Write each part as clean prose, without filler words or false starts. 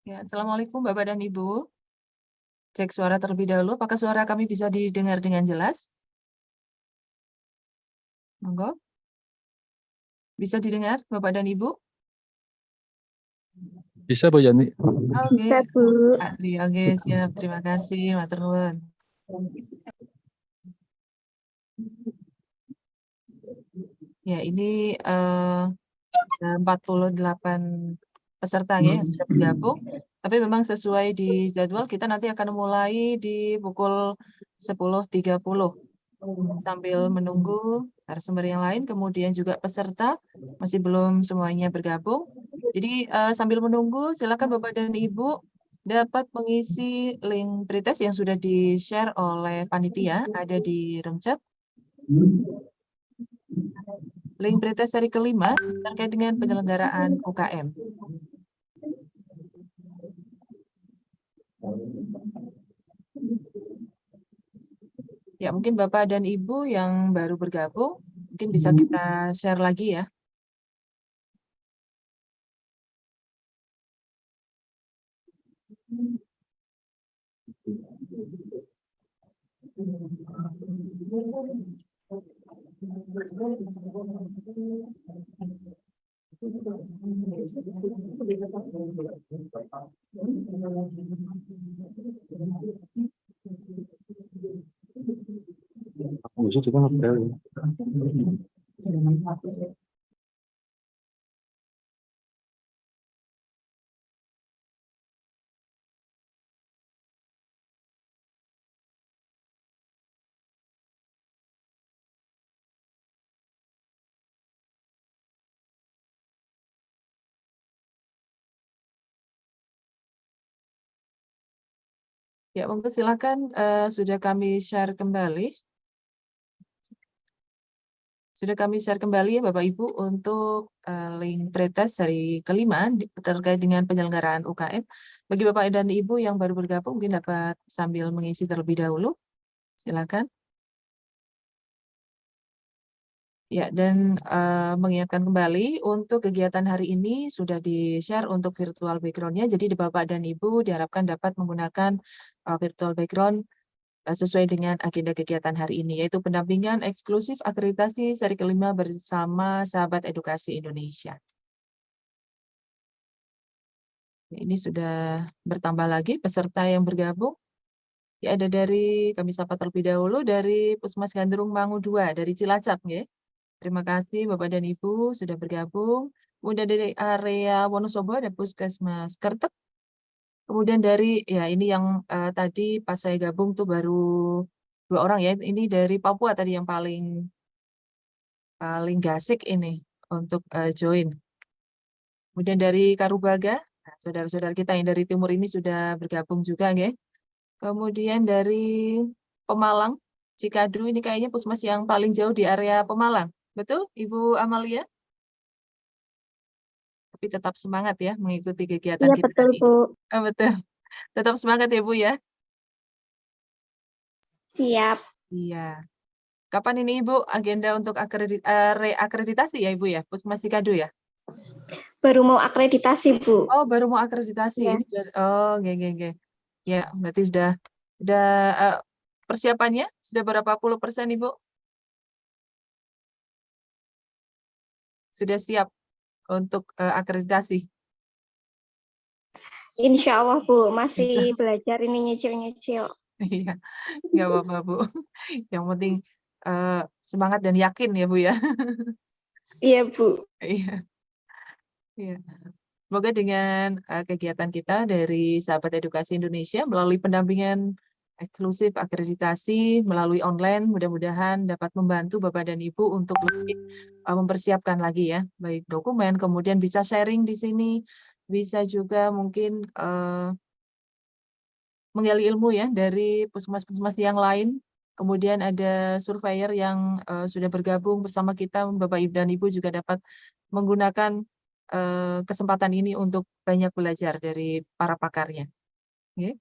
Ya, Assalamualaikum Bapak dan Ibu. Cek suara terlebih dahulu. Apakah suara kami bisa didengar dengan jelas? Monggo. Bisa didengar Bapak dan Ibu? Bisa Bu Yani? Oke, Bisa, Bu. Adri. Oke, siap. Terima kasih, matur nuwun. Ya, ini 48 peserta ya, yang sudah bergabung. Tapi memang sesuai di jadwal kita nanti akan mulai di pukul 10.30. Sambil menunggu narasumber yang lain, kemudian juga peserta masih belum semuanya bergabung. Jadi sambil menunggu, silakan Bapak dan Ibu dapat mengisi link pretest yang sudah di-share oleh panitia, ada di room chat. Link pretest seri kelima terkait dengan penyelenggaraan UKM. Ya, mungkin Bapak dan Ibu yang baru bergabung, mungkin bisa kita share lagi ya. Bisa juga hotel. Ya, monggo silakan sudah kami share kembali. Sudah kami share kembali ya Bapak Ibu untuk link pretest seri kelima terkait dengan penyelenggaraan UKM. Bagi Bapak dan Ibu yang baru bergabung mungkin dapat sambil mengisi terlebih dahulu. Silakan. Ya, dan mengingatkan kembali untuk kegiatan hari ini sudah di-share untuk virtual background-nya. Jadi Bapak dan Ibu diharapkan dapat menggunakan virtual background sesuai dengan agenda kegiatan hari ini, yaitu pendampingan eksklusif akreditasi seri kelima bersama Sahabat Edukasi Indonesia. Ini sudah bertambah lagi peserta yang bergabung. Ya, ada dari, kami sapa terlebih dahulu, dari Puskesmas Gandrung Mangu 2, dari Cilacap. Ya. Terima kasih Bapak dan Ibu sudah bergabung. Kemudian dari area Wonosobo ada Puskesmas Kertek. Kemudian dari, ya ini yang tadi pas saya gabung tuh baru 2 orang ya. Ini dari Papua tadi yang paling gasik ini untuk join. Kemudian dari Karubaga, nah, saudara-saudara kita yang dari timur ini sudah bergabung juga, ya. Kemudian dari Pemalang, Cikadu, ini kayaknya puskesmas yang paling jauh di area Pemalang. Betul, Ibu Amalia? Tapi tetap semangat ya mengikuti kegiatan Iya, kita betul, hari ini. Bu. Oh, betul. Tetap semangat ya, Bu ya. Siap. Iya. Kapan ini Ibu agenda untuk reakreditasi ya Ibu ya, Puskesmas Cikadu ya? Baru mau akreditasi, Bu. Oh, baru mau akreditasi. Ya. Ini oh, nge. Ya, berarti sudah persiapannya sudah berapa puluh persen Ibu? Sudah siap untuk akreditasi? Insya Allah, Bu. Masih belajar ini nyicil-nyicil. Iya, nggak apa-apa Bu. Yang penting semangat dan yakin ya Bu ya. Iya, Bu. Iya. Iya. Semoga dengan kegiatan kita dari Sahabat Edukasi Indonesia melalui pendampingan eksklusif akreditasi melalui online, mudah-mudahan dapat membantu Bapak dan Ibu untuk lebih mempersiapkan lagi ya, baik dokumen, kemudian bisa sharing di sini, bisa juga mungkin menggali ilmu ya dari puskesmas-puskesmas yang lain. Kemudian ada surveyor yang sudah bergabung bersama kita, Bapak Ibu dan Ibu juga dapat menggunakan kesempatan ini untuk banyak belajar dari para pakarnya. Oke.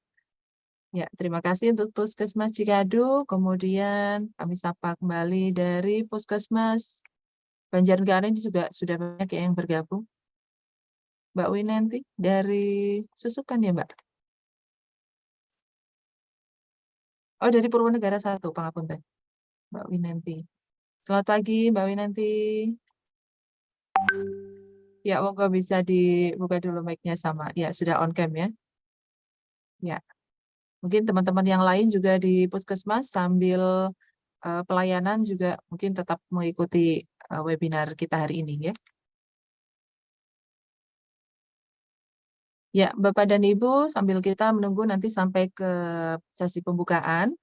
Ya, terima kasih untuk Puskesmas Cikadu. Kemudian kami sapa kembali dari Puskesmas Banjarnegara, ini juga sudah banyak yang bergabung. Mbak Winanti dari Susukan ya, Mbak? Oh, dari Purwonegara 1, pangapunten. Mbak Winanti. Selamat pagi, Mbak Winanti. Ya, monggo bisa dibuka dulu mic-nya sama. Ya, sudah on cam ya. Ya, mungkin teman-teman yang lain juga di Puskesmas sambil pelayanan juga mungkin tetap mengikuti webinar kita hari ini ya. Ya, Bapak dan Ibu, sambil kita menunggu nanti sampai ke sesi pembukaan,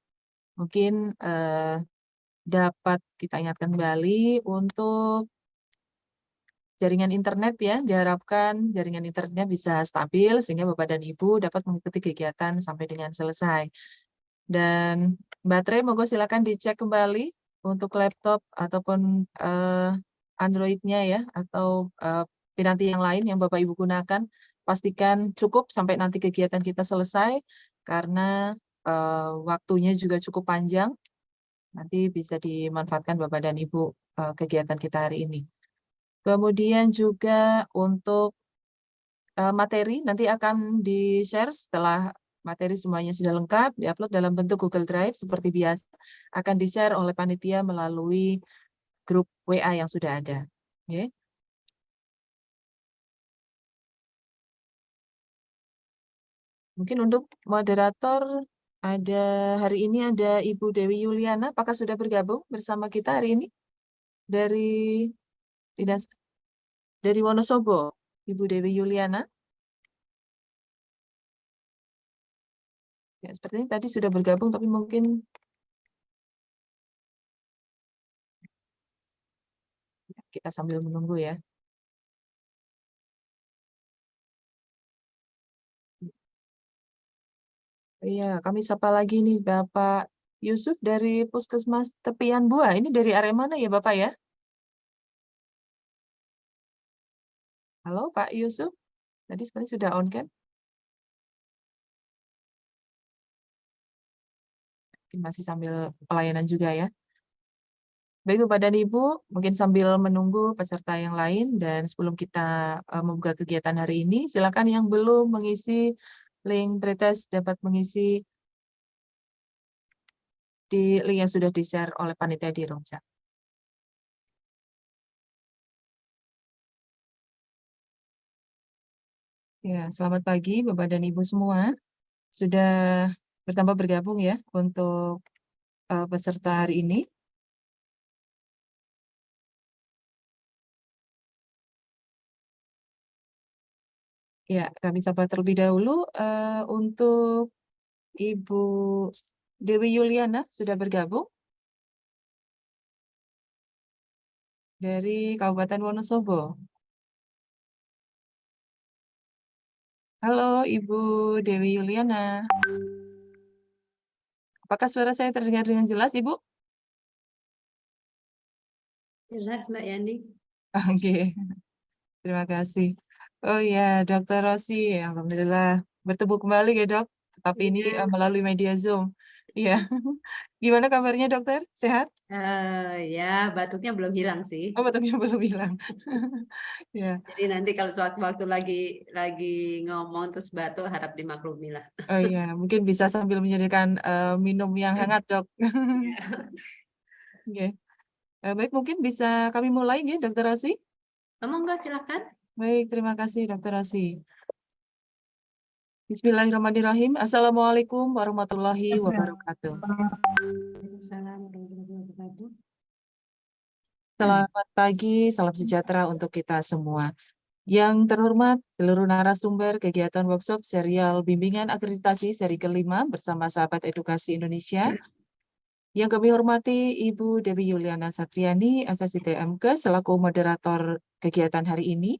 mungkin dapat kita ingatkan kembali untuk jaringan internet ya, diharapkan jaringan internetnya bisa stabil sehingga Bapak dan Ibu dapat mengikuti kegiatan sampai dengan selesai. Dan baterai monggo silakan dicek kembali untuk laptop ataupun Android-nya ya, atau piranti yang lain yang Bapak Ibu gunakan. Pastikan cukup sampai nanti kegiatan kita selesai, karena waktunya juga cukup panjang. Nanti bisa dimanfaatkan Bapak dan Ibu kegiatan kita hari ini. Kemudian juga untuk materi nanti akan di-share setelah materi semuanya sudah lengkap, di-upload dalam bentuk Google Drive seperti biasa, akan di-share oleh panitia melalui grup WA yang sudah ada. Okay. Mungkin untuk moderator ada hari ini ada Ibu Dewi Yuliana, apakah sudah bergabung bersama kita hari ini dari Wonosobo, Ibu Dewi Yuliana? Ya, sepertinya tadi sudah bergabung, tapi mungkin kita sambil menunggu ya. Iya, kami sapa lagi nih Bapak Yusuf dari Puskesmas Tepian Buah. Ini dari area mana ya Bapak ya? Halo Pak Yusuf, tadi sebenarnya sudah on cam? Masih sambil pelayanan juga ya. Baik Bapak dan Ibu, mungkin sambil menunggu peserta yang lain dan sebelum kita membuka kegiatan hari ini, silakan yang belum mengisi link pretest dapat mengisi di link yang sudah di-share oleh panitia di room chat. Ya, selamat pagi Bapak dan Ibu semua. Sudah bertambah bergabung ya untuk peserta hari ini. Ya, kami sapa terlebih dahulu untuk Ibu Dewi Yuliana sudah bergabung dari Kabupaten Wonosobo. Halo Ibu Dewi Yuliana. Apakah suara saya terdengar dengan jelas, Ibu? Jelas, Mbak Yani. Oke, terima kasih. Oh ya, Dokter Rosi, alhamdulillah bertemu kembali ya dok, tapi ini melalui media Zoom. Iya, gimana kabarnya dokter? Sehat? Ya, batuknya belum hilang sih. Oh, batuknya belum hilang. Ya. Jadi nanti kalau sewaktu-waktu lagi ngomong terus batuk, harap dimaklumi lah. Oh iya, mungkin bisa sambil menyediakan minum yang hangat dok. Oke. Baik, mungkin bisa kami mulai ya, Dokter Rosi? Monggo silakan. Baik, terima kasih Dokter Rosi. Bismillahirrahmanirrahim. Assalamualaikum warahmatullahi wabarakatuh. Waalaikumsalam warahmatullahi wabarakatuh. Selamat pagi, salam sejahtera untuk kita semua. Yang terhormat, seluruh narasumber kegiatan workshop serial bimbingan akreditasi seri kelima bersama Sahabat Edukasi Indonesia. Yang kami hormati Ibu Dewi Yuliana Satriani, SSITMK, selaku moderator kegiatan hari ini.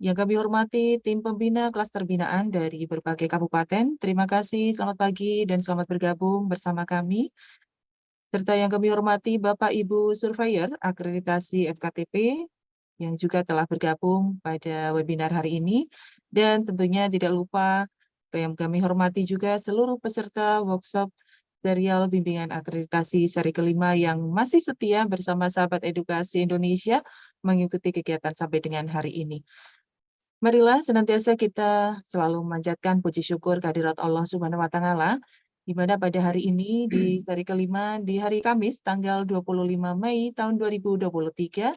Yang kami hormati tim pembina klaster binaan dari berbagai kabupaten. Terima kasih, selamat pagi, dan selamat bergabung bersama kami. Serta yang kami hormati Bapak Ibu Surveyor Akreditasi FKTP, yang juga telah bergabung pada webinar hari ini. Dan tentunya tidak lupa yang kami hormati juga seluruh peserta workshop serial bimbingan akreditasi seri kelima yang masih setia bersama Sahabat Edukasi Indonesia mengikuti kegiatan sampai dengan hari ini. Marilah senantiasa kita selalu memanjatkan puji syukur kehadirat Allah Subhanahu wa Ta'ala, di mana pada hari ini di seri kelima di hari Kamis tanggal 25 Mei tahun 2023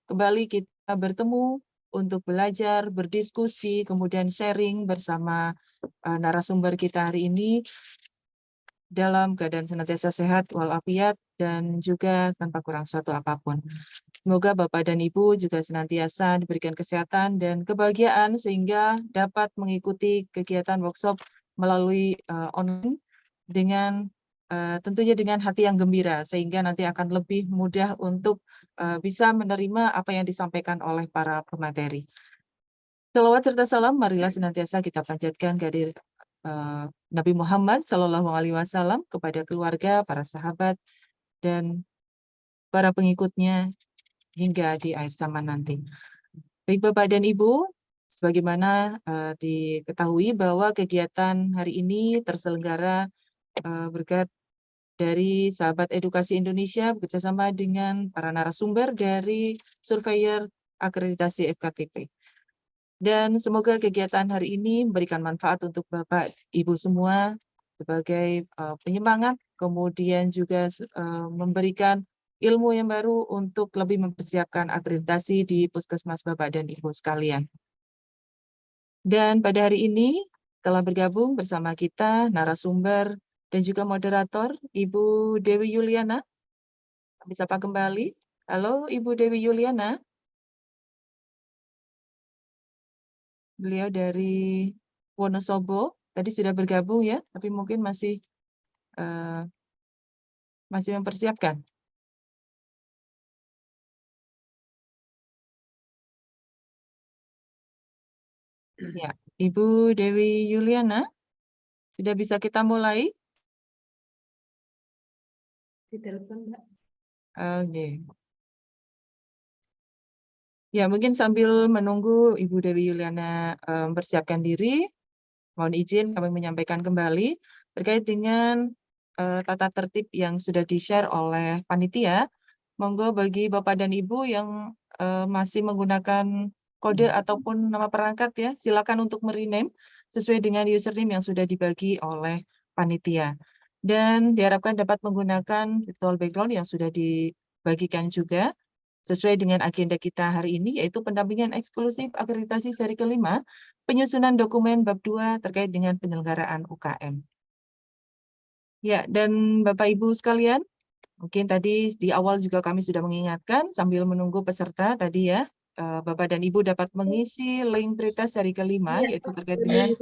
kembali kita bertemu untuk belajar, berdiskusi, kemudian sharing bersama narasumber kita hari ini dalam keadaan senantiasa sehat walafiat dan juga tanpa kurang suatu apapun. Semoga Bapak dan Ibu juga senantiasa diberikan kesehatan dan kebahagiaan sehingga dapat mengikuti kegiatan workshop melalui online dengan tentunya dengan hati yang gembira sehingga nanti akan lebih mudah untuk bisa menerima apa yang disampaikan oleh para pemateri. Shalawat serta salam marilah senantiasa kita panjatkan kehadirat Nabi Muhammad Shallallahu Alaihi Wasallam kepada keluarga, para sahabat, dan para pengikutnya hingga di akhir zaman nanti. Baik Bapak dan Ibu, sebagaimana diketahui bahwa kegiatan hari ini terselenggara berkat dari Sahabat Edukasi Indonesia bekerjasama dengan para narasumber dari Surveyor Akreditasi FKTP. Dan semoga kegiatan hari ini memberikan manfaat untuk Bapak Ibu semua sebagai penyemangat, kemudian juga memberikan ilmu yang baru untuk lebih mempersiapkan akreditasi di Puskesmas Bapak dan Ibu sekalian. Dan pada hari ini telah bergabung bersama kita narasumber dan juga moderator Ibu Dewi Yuliana. Kami sapa kembali. Halo Ibu Dewi Yuliana. Beliau dari Wonosobo. Tadi sudah bergabung ya, tapi mungkin masih mempersiapkan. Ya, Ibu Dewi Yuliana, sudah bisa kita mulai? Ditelepon, Mbak. Oke. Ya, mungkin sambil menunggu Ibu Dewi Yuliana mempersiapkan diri, mohon izin kami menyampaikan kembali terkait dengan tata tertib yang sudah di-share oleh panitia. Monggo bagi Bapak dan Ibu yang masih menggunakan kode ataupun nama perangkat ya, silakan untuk merename sesuai dengan username yang sudah dibagi oleh panitia. Dan diharapkan dapat menggunakan virtual background yang sudah dibagikan juga sesuai dengan agenda kita hari ini, yaitu pendampingan eksklusif akreditasi seri kelima, penyusunan dokumen bab 2 terkait dengan penyelenggaraan UKM. Ya, dan Bapak Ibu sekalian, mungkin tadi di awal juga kami sudah mengingatkan sambil menunggu peserta tadi ya, Bapak dan Ibu dapat mengisi link pretest seri kelima, yaitu terkait dengan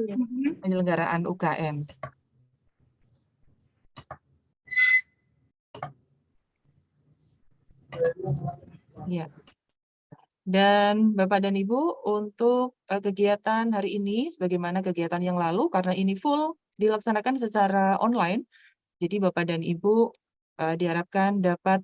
penyelenggaraan UKM. Ya. Dan Bapak dan Ibu untuk kegiatan hari ini, sebagaimana kegiatan yang lalu, karena ini full dilaksanakan secara online, jadi Bapak dan Ibu diharapkan dapat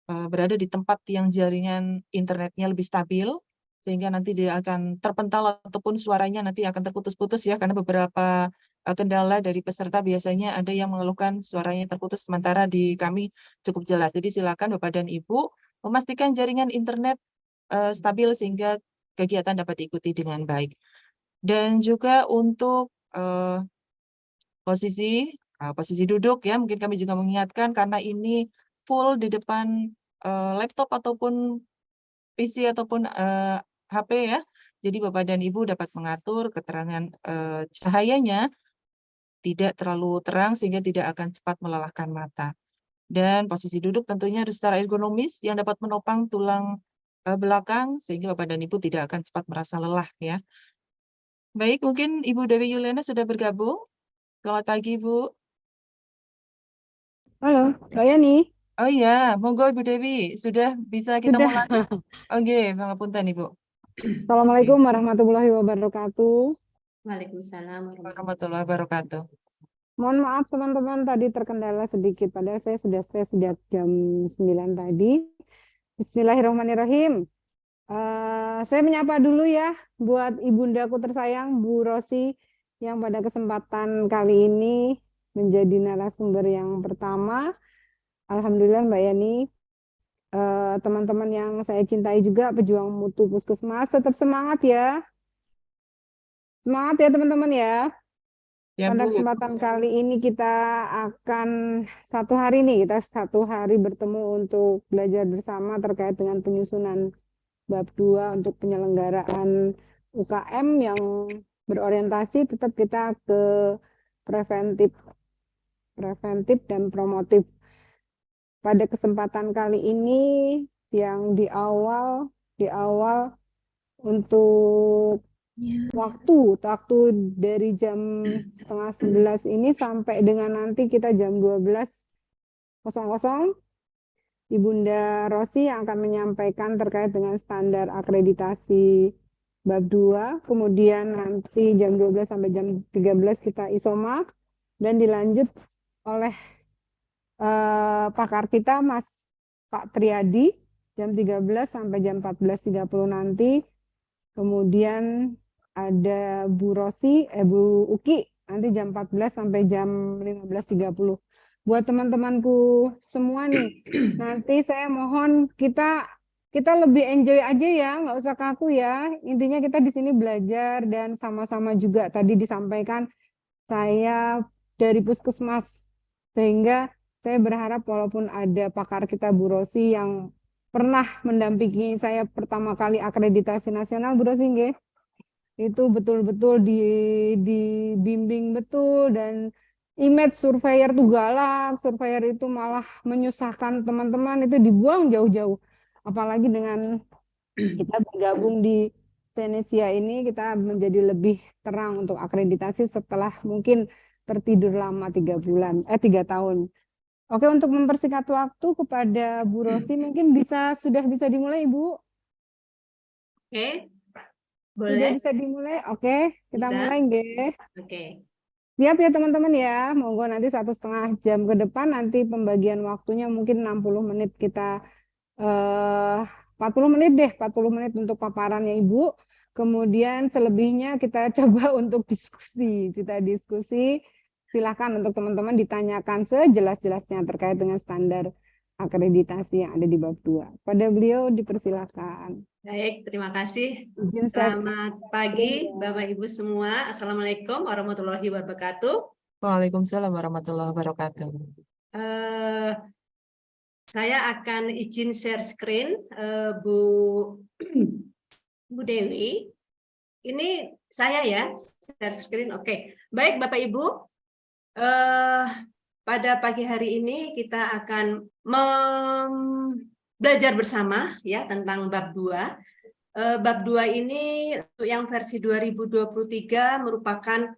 berada di tempat yang jaringan internetnya lebih stabil, sehingga nanti dia akan terpental ataupun suaranya nanti akan terputus-putus ya, karena beberapa kendala dari peserta biasanya ada yang mengeluhkan suaranya terputus, sementara di kami cukup jelas. Jadi silakan Bapak dan Ibu memastikan jaringan internet stabil sehingga kegiatan dapat diikuti dengan baik. Dan juga untuk posisi duduk ya, mungkin kami juga mengingatkan karena ini full di depan laptop ataupun PC ataupun HP ya. Jadi Bapak dan Ibu dapat mengatur keterangan cahayanya tidak terlalu terang sehingga tidak akan cepat melelahkan mata. Dan posisi duduk tentunya harus secara ergonomis yang dapat menopang tulang belakang sehingga Bapak dan Ibu tidak akan cepat merasa lelah ya. Baik, mungkin Ibu Dewi Yuliana sudah bergabung. Selamat pagi, Bu. Halo, Mbak Yani. Oh iya, monggo Ibu Dewi, sudah bisa kita Sudah. mulai? Oke, pangapunten Ibu. Assalamualaikum warahmatullahi wabarakatuh. Waalaikumsalam Warahmatullahi wabarakatuh. Mohon maaf teman-teman tadi terkendala sedikit, padahal saya sudah stres sejak jam 9 tadi. Bismillahirrahmanirrahim. Saya menyapa dulu ya buat ibundaku tersayang Bu Rosi yang pada kesempatan kali ini menjadi narasumber yang pertama. Alhamdulillah Mbak Yani. Teman-teman yang saya cintai juga pejuang mutu puskesmas tetap semangat ya. Semangat ya teman-teman ya. Ya, Pada Bu. kesempatan kali ini kita akan satu hari nih, kita satu hari bertemu untuk belajar bersama terkait dengan penyusunan bab 2 untuk penyelenggaraan UKM yang berorientasi tetap kita ke preventif, preventif dan promotif. Pada kesempatan kali ini yang di awal untuk waktu dari jam setengah 11 ini sampai dengan nanti kita jam 12.00 Ibunda Rosi yang akan menyampaikan terkait dengan standar akreditasi bab 2, kemudian nanti jam 12 sampai jam 13 kita isoma dan dilanjut oleh pakar kita Mas Pak Triadi jam 13 sampai jam 14.30 nanti. Kemudian ada Bu Rosi, Bu Uki nanti jam 14 sampai jam 15.30. Buat teman-temanku semua nih, nanti saya mohon kita lebih enjoy aja ya, nggak usah kaku ya. Intinya kita di sini belajar dan sama-sama juga tadi disampaikan saya dari Puskesmas, sehingga saya berharap walaupun ada pakar kita Bu Rosi yang pernah mendampingi saya pertama kali akreditasi nasional, Bu Rosi nggih? Itu betul-betul dibimbing betul dan image surveyor tuh galak, surveyor itu malah menyusahkan teman-teman, itu dibuang jauh-jauh. Apalagi dengan kita bergabung di Tenesia ini, kita menjadi lebih terang untuk akreditasi setelah mungkin tertidur lama 3 tahun. Oke, untuk mempersingkat waktu kepada Bu Rosi mungkin sudah bisa dimulai Ibu. Oke, Sudah boleh? bisa dimulai. Oke, kita Bisa. mulai nggih. Oke. Siap ya teman-teman ya. Monggo nanti 1,5 jam ke depan nanti pembagian waktunya mungkin 60 menit kita 40 menit deh, 40 menit untuk paparannya Ibu. Kemudian selebihnya kita coba untuk diskusi. Kita diskusi. Silakan untuk teman-teman ditanyakan sejelas-jelasnya terkait dengan standar akreditasi yang ada di bab 2. Pada beliau dipersilakan. Baik, terima kasih. Izin saya Selamat pagi, Bapak Ibu semua. Assalamualaikum warahmatullahi wabarakatuh. Waalaikumsalam warahmatullahi wabarakatuh. Saya akan izin share screen, Bu Dewi. Ini saya ya, share screen. Oke, baik Bapak Ibu. Pada pagi hari ini kita akan belajar bersama ya tentang bab 2. Bab 2 ini untuk yang versi 2023 merupakan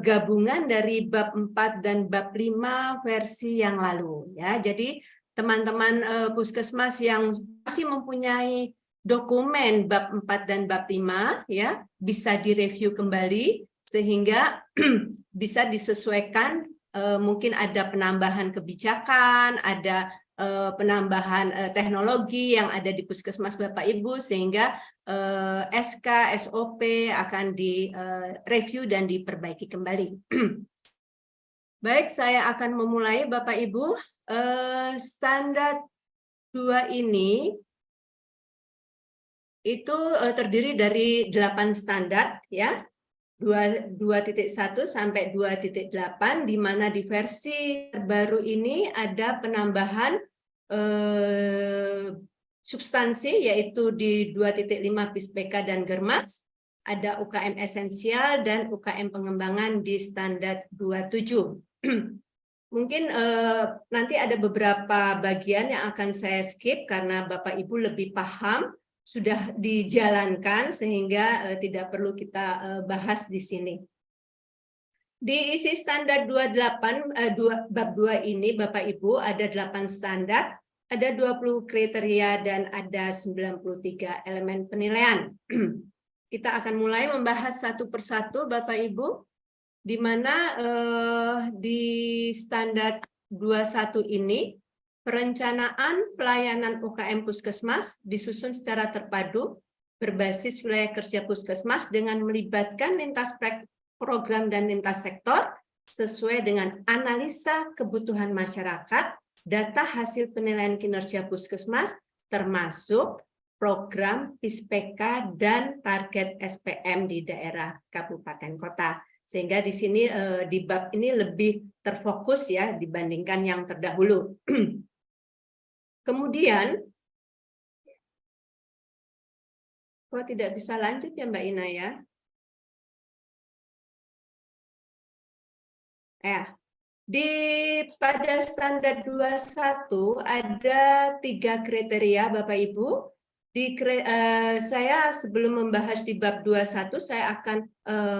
gabungan dari bab 4 dan bab 5 versi yang lalu ya. Jadi teman-teman Puskesmas yang masih mempunyai dokumen bab 4 dan bab 5 ya bisa direview kembali sehingga bisa disesuaikan, mungkin ada penambahan kebijakan, ada penambahan teknologi yang ada di Puskesmas Bapak Ibu sehingga SK, SOP akan direview dan diperbaiki kembali. Baik, saya akan memulai Bapak Ibu. Standar 2 ini itu terdiri dari 8 standar ya. 2.1 sampai 2.8, di mana di versi terbaru ini ada penambahan substansi yaitu di 2.5 PISPK dan Germas, ada UKM esensial dan UKM pengembangan di standar 27. Mungkin nanti ada beberapa bagian yang akan saya skip karena Bapak Ibu lebih paham, sudah dijalankan sehingga tidak perlu kita bahas di sini. Di isi standar 28 bab 2 ini Bapak Ibu ada 8 standar, ada 20 kriteria dan ada 93 elemen penilaian. Kita akan mulai membahas satu persatu Bapak Ibu, di mana di standar 21 ini perencanaan pelayanan UKM Puskesmas disusun secara terpadu berbasis wilayah kerja Puskesmas dengan melibatkan lintas program dan lintas sektor sesuai dengan analisa kebutuhan masyarakat, data hasil penilaian kinerja Puskesmas, termasuk program PISPK dan target SPM di daerah kabupaten kota. Sehingga di sini di bab ini lebih terfokus ya dibandingkan yang terdahulu. Kemudian, kok tidak bisa lanjut ya Mbak Ina ya? Pada standar 21 ada 3 kriteria Bapak Ibu. Saya sebelum membahas di bab 21, saya akan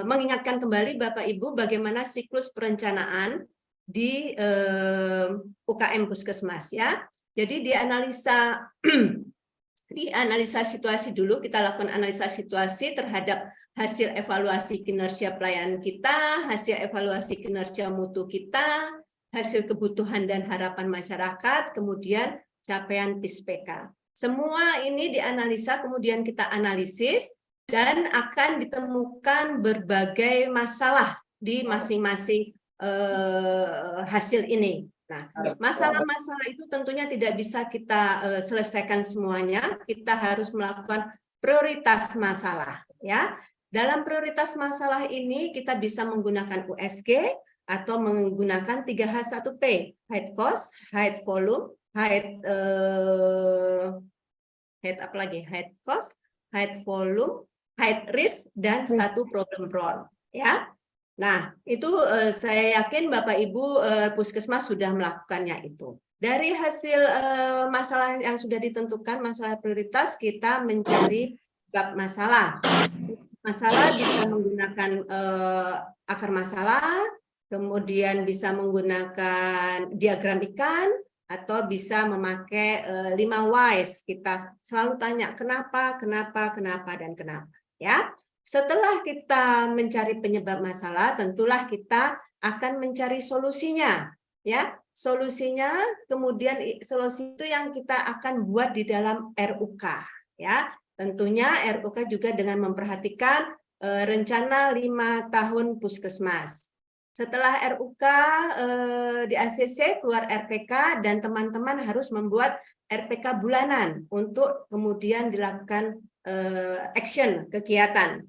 mengingatkan kembali Bapak Ibu bagaimana siklus perencanaan di UKM Puskesmas ya. Jadi dianalisa situasi dulu, kita lakukan analisa situasi terhadap hasil evaluasi kinerja pelayanan kita, hasil evaluasi kinerja mutu kita, hasil kebutuhan dan harapan masyarakat, kemudian capaian PISPK. Semua ini dianalisa, kemudian kita analisis, dan akan ditemukan berbagai masalah di masing-masing hasil ini. Nah, masalah-masalah itu tentunya tidak bisa kita selesaikan semuanya. Kita harus melakukan prioritas masalah, ya. Dalam prioritas masalah ini kita bisa menggunakan USG atau menggunakan 3H1P, height cost, height volume, height cost, height volume, height risk, dan satu problem prone, ya. Nah, itu saya yakin Bapak Ibu Puskesmas sudah melakukannya itu. Dari hasil masalah yang sudah ditentukan, masalah prioritas, kita mencari bab masalah. Masalah bisa menggunakan akar masalah, kemudian bisa menggunakan diagram ikan, atau bisa memakai 5 whys. Kita selalu tanya kenapa, kenapa, kenapa, dan kenapa. Ya. Setelah kita mencari penyebab masalah, tentulah kita akan mencari solusinya. Ya, solusinya kemudian solusi itu yang kita akan buat di dalam RUK. Ya, tentunya RUK juga dengan memperhatikan rencana 5 tahun Puskesmas. Setelah RUK di ACC keluar RPK, dan teman-teman harus membuat RPK bulanan untuk kemudian dilakukan action, kegiatan.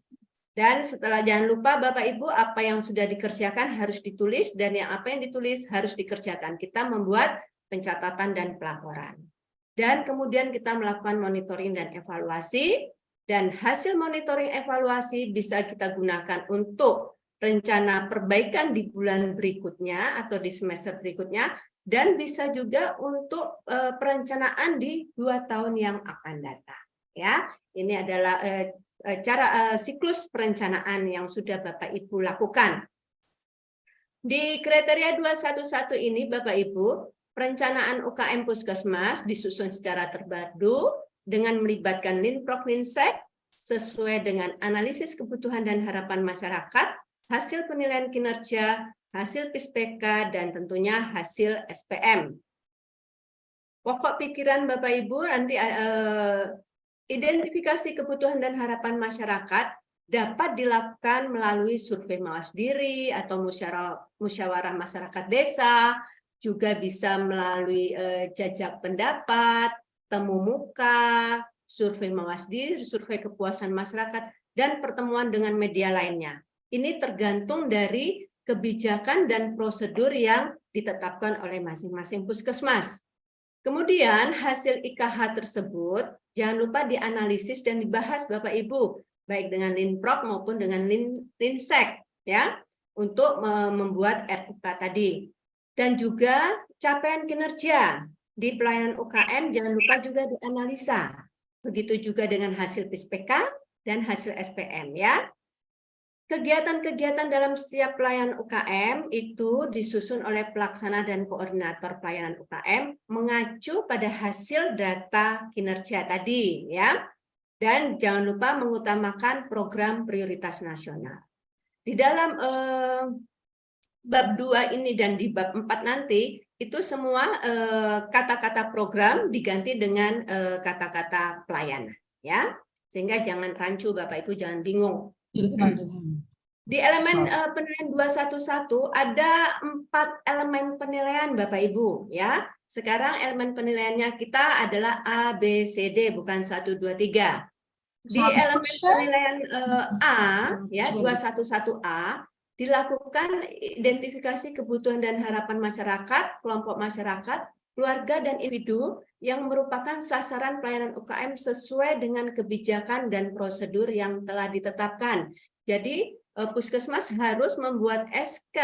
Dan setelah, jangan lupa Bapak Ibu, apa yang sudah dikerjakan harus ditulis, dan yang apa yang ditulis harus dikerjakan. Kita membuat pencatatan dan pelaporan. Dan kemudian kita melakukan monitoring dan evaluasi, dan hasil monitoring evaluasi bisa kita gunakan untuk rencana perbaikan di bulan berikutnya atau di semester berikutnya, dan bisa juga untuk perencanaan di 2 tahun yang akan datang. Ya, ini adalah cara siklus perencanaan yang sudah Bapak Ibu lakukan. Di kriteria 211 ini Bapak Ibu, perencanaan UKM Puskesmas disusun secara terpadu dengan melibatkan Linprok-Linsek sesuai dengan analisis kebutuhan dan harapan masyarakat, hasil penilaian kinerja, hasil PISPK, dan tentunya hasil SPM. Pokok pikiran Bapak Ibu nanti identifikasi kebutuhan dan harapan masyarakat dapat dilakukan melalui survei mawas diri atau musyawarah masyarakat desa, juga bisa melalui jajak pendapat, temu muka, survei mawas diri, survei kepuasan masyarakat, dan pertemuan dengan media lainnya. Ini tergantung dari kebijakan dan prosedur yang ditetapkan oleh masing-masing puskesmas. Kemudian hasil IKH tersebut jangan lupa dianalisis dan dibahas Bapak Ibu, baik dengan Linprok maupun dengan Linsek, ya, untuk membuat RUK tadi. Dan juga capaian kinerja di pelayanan UKM jangan lupa juga dianalisa. Begitu juga dengan hasil PISPK dan hasil SPM, ya. Kegiatan-kegiatan dalam setiap pelayanan UKM itu disusun oleh pelaksana dan koordinator pelayanan UKM mengacu pada hasil data kinerja tadi, ya. Dan jangan lupa mengutamakan program prioritas nasional. Di dalam bab 2 ini dan di bab 4 nanti itu semua kata-kata program diganti dengan kata-kata pelayanan, ya. Sehingga jangan rancu Bapak Ibu, jangan bingung. Di elemen penilaian 211 ada 4 elemen penilaian Bapak Ibu ya. Sekarang elemen penilaiannya kita adalah A, B, C, D, bukan 1, 2, 3. Di elemen penilaian A ya 211A dilakukan identifikasi kebutuhan dan harapan masyarakat, kelompok masyarakat, keluarga dan individu yang merupakan sasaran pelayanan UKM sesuai dengan kebijakan dan prosedur yang telah ditetapkan. Jadi Puskesmas harus membuat SK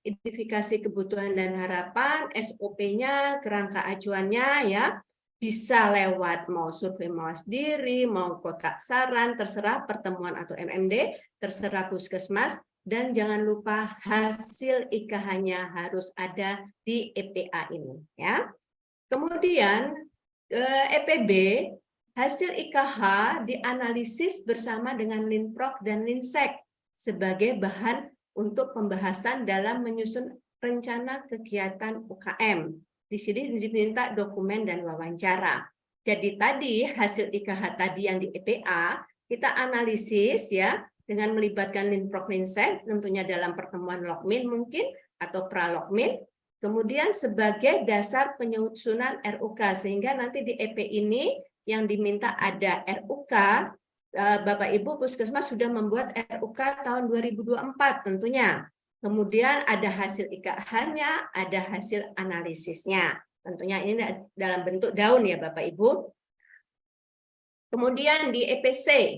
identifikasi kebutuhan dan harapan, SOP-nya, kerangka acuannya ya, bisa lewat mau survei mawas diri, mau kotak saran, terserah pertemuan atau MMD, terserah Puskesmas, dan jangan lupa hasil IKH-nya harus ada di EPA ini ya. Kemudian EPB hasil IKH dianalisis bersama dengan Linprok dan Linsek sebagai bahan untuk pembahasan dalam menyusun rencana kegiatan UKM. Di sini diminta dokumen dan wawancara. Jadi tadi hasil IKH tadi yang di EPA kita analisis ya dengan melibatkan Linprok Linsek tentunya dalam pertemuan Lokmin mungkin atau Pralokmin. Kemudian sebagai dasar penyusunan RUK sehingga nanti di EP ini yang diminta ada RUK. Bapak Ibu Puskesmas sudah membuat RUK tahun 2024 tentunya. Kemudian ada hasil IKH-nya, ada hasil analisisnya. Tentunya ini dalam bentuk daun ya Bapak Ibu. Kemudian di EPC,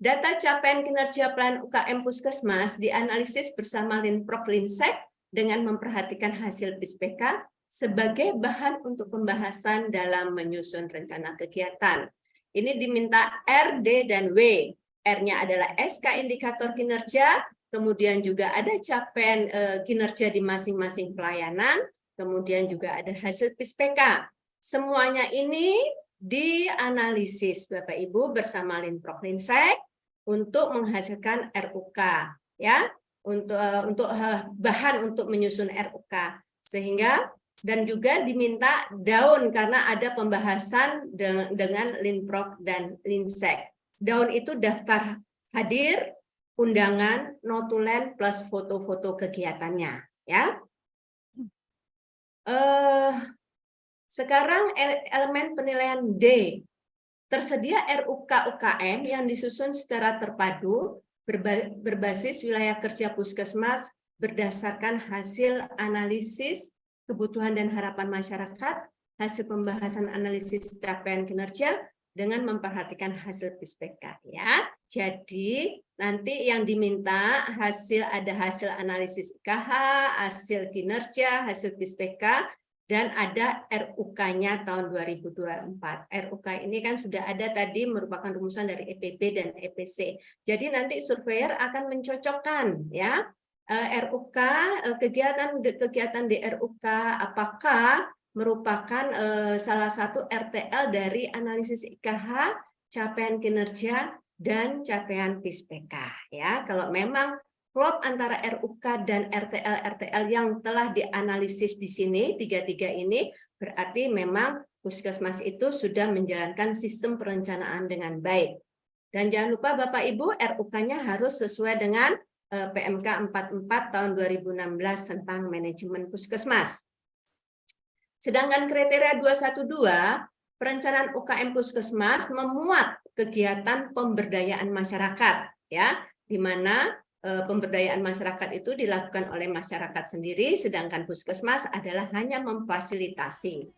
data capaian kinerja pelayanan UKM Puskesmas dianalisis bersama Linprok Linsek dengan memperhatikan hasil PISPK sebagai bahan untuk pembahasan dalam menyusun rencana kegiatan. Ini diminta R, D, dan W. R-nya adalah SK indikator kinerja, kemudian juga ada capaian kinerja di masing-masing pelayanan, kemudian juga ada hasil PISPK. Semuanya ini dianalisis Bapak Ibu bersama Linprok Linsek untuk menghasilkan RUK ya, untuk bahan untuk menyusun RUK. Sehingga dan juga diminta daun karena ada pembahasan dengan Linprok dan Linsek. Daun itu daftar hadir, undangan, notulen plus foto-foto kegiatannya, ya. Sekarang elemen penilaian D. Tersedia RUK UKM yang disusun secara terpadu berbasis wilayah kerja Puskesmas berdasarkan hasil analisis kebutuhan dan harapan masyarakat, hasil pembahasan analisis capaian kinerja dengan memperhatikan hasil PISPK ya. Jadi nanti yang diminta ada hasil analisis IKH, hasil kinerja, hasil PISPK, dan ada RUK-nya tahun 2024. RUK ini kan sudah ada tadi merupakan rumusan dari EPB dan EPC. Jadi nanti surveyor akan mencocokkan ya. RUK, kegiatan di RUK apakah merupakan salah satu RTL dari analisis IKH, capaian kinerja, dan capaian PISPK. Ya, kalau memang klop antara RUK dan RTL yang telah dianalisis di sini, tiga-tiga ini, berarti memang Puskesmas itu sudah menjalankan sistem perencanaan dengan baik. Dan jangan lupa Bapak Ibu, RUK-nya harus sesuai dengan PMK 44 tahun 2016 tentang manajemen Puskesmas. Sedangkan kriteria 212, perencanaan UKM Puskesmas memuat kegiatan pemberdayaan masyarakat, ya, di mana pemberdayaan masyarakat itu dilakukan oleh masyarakat sendiri, sedangkan Puskesmas adalah hanya memfasilitasi.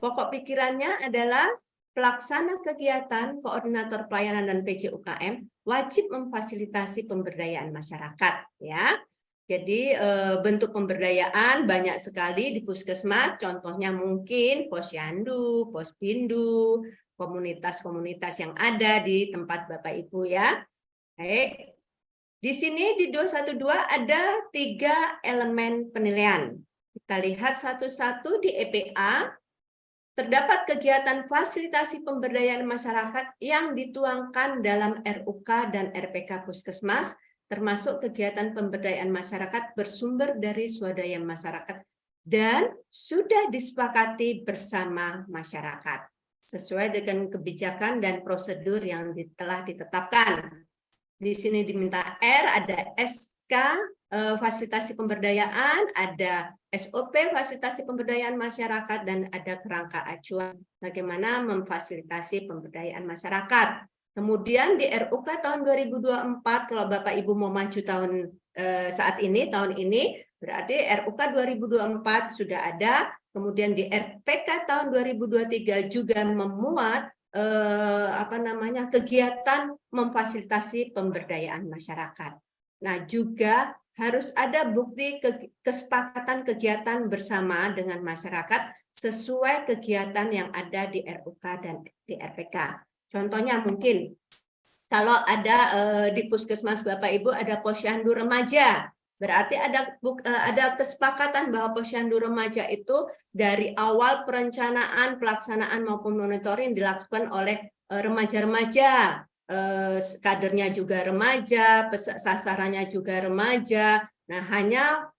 Pokok pikirannya adalah pelaksana kegiatan, koordinator pelayanan dan PC UKM wajib memfasilitasi pemberdayaan masyarakat, ya. Jadi bentuk pemberdayaan banyak sekali di Puskesmas, contohnya mungkin Posyandu, Pospindu, komunitas-komunitas yang ada di tempat Bapak Ibu ya. Baik. Di sini di 212 ada 3 elemen penilaian. Kita lihat satu-satu di EPA. Terdapat kegiatan fasilitasi pemberdayaan masyarakat yang dituangkan dalam RUK dan RPK Puskesmas, termasuk kegiatan pemberdayaan masyarakat bersumber dari swadaya masyarakat dan sudah disepakati bersama masyarakat sesuai dengan kebijakan dan prosedur yang telah ditetapkan. Di sini diminta R, ada SK, fasilitasi pemberdayaan, ada SOP, fasilitasi pemberdayaan masyarakat, dan ada kerangka acuan bagaimana memfasilitasi pemberdayaan masyarakat. Kemudian di RUK tahun 2024, kalau Bapak Ibu mau maju tahun tahun ini, berarti RUK 2024 sudah ada. Kemudian di RPK tahun 2023 juga memuat kegiatan memfasilitasi pemberdayaan masyarakat. Nah, juga harus ada bukti kesepakatan kegiatan bersama dengan masyarakat sesuai kegiatan yang ada di RUK dan di RPK. Contohnya mungkin kalau ada di puskesmas Bapak Ibu ada posyandu remaja, berarti ada kesepakatan bahwa posyandu remaja itu dari awal perencanaan, pelaksanaan maupun monitoring dilakukan oleh remaja-remaja, kadernya juga remaja, sasarannya juga remaja. Nah, hanya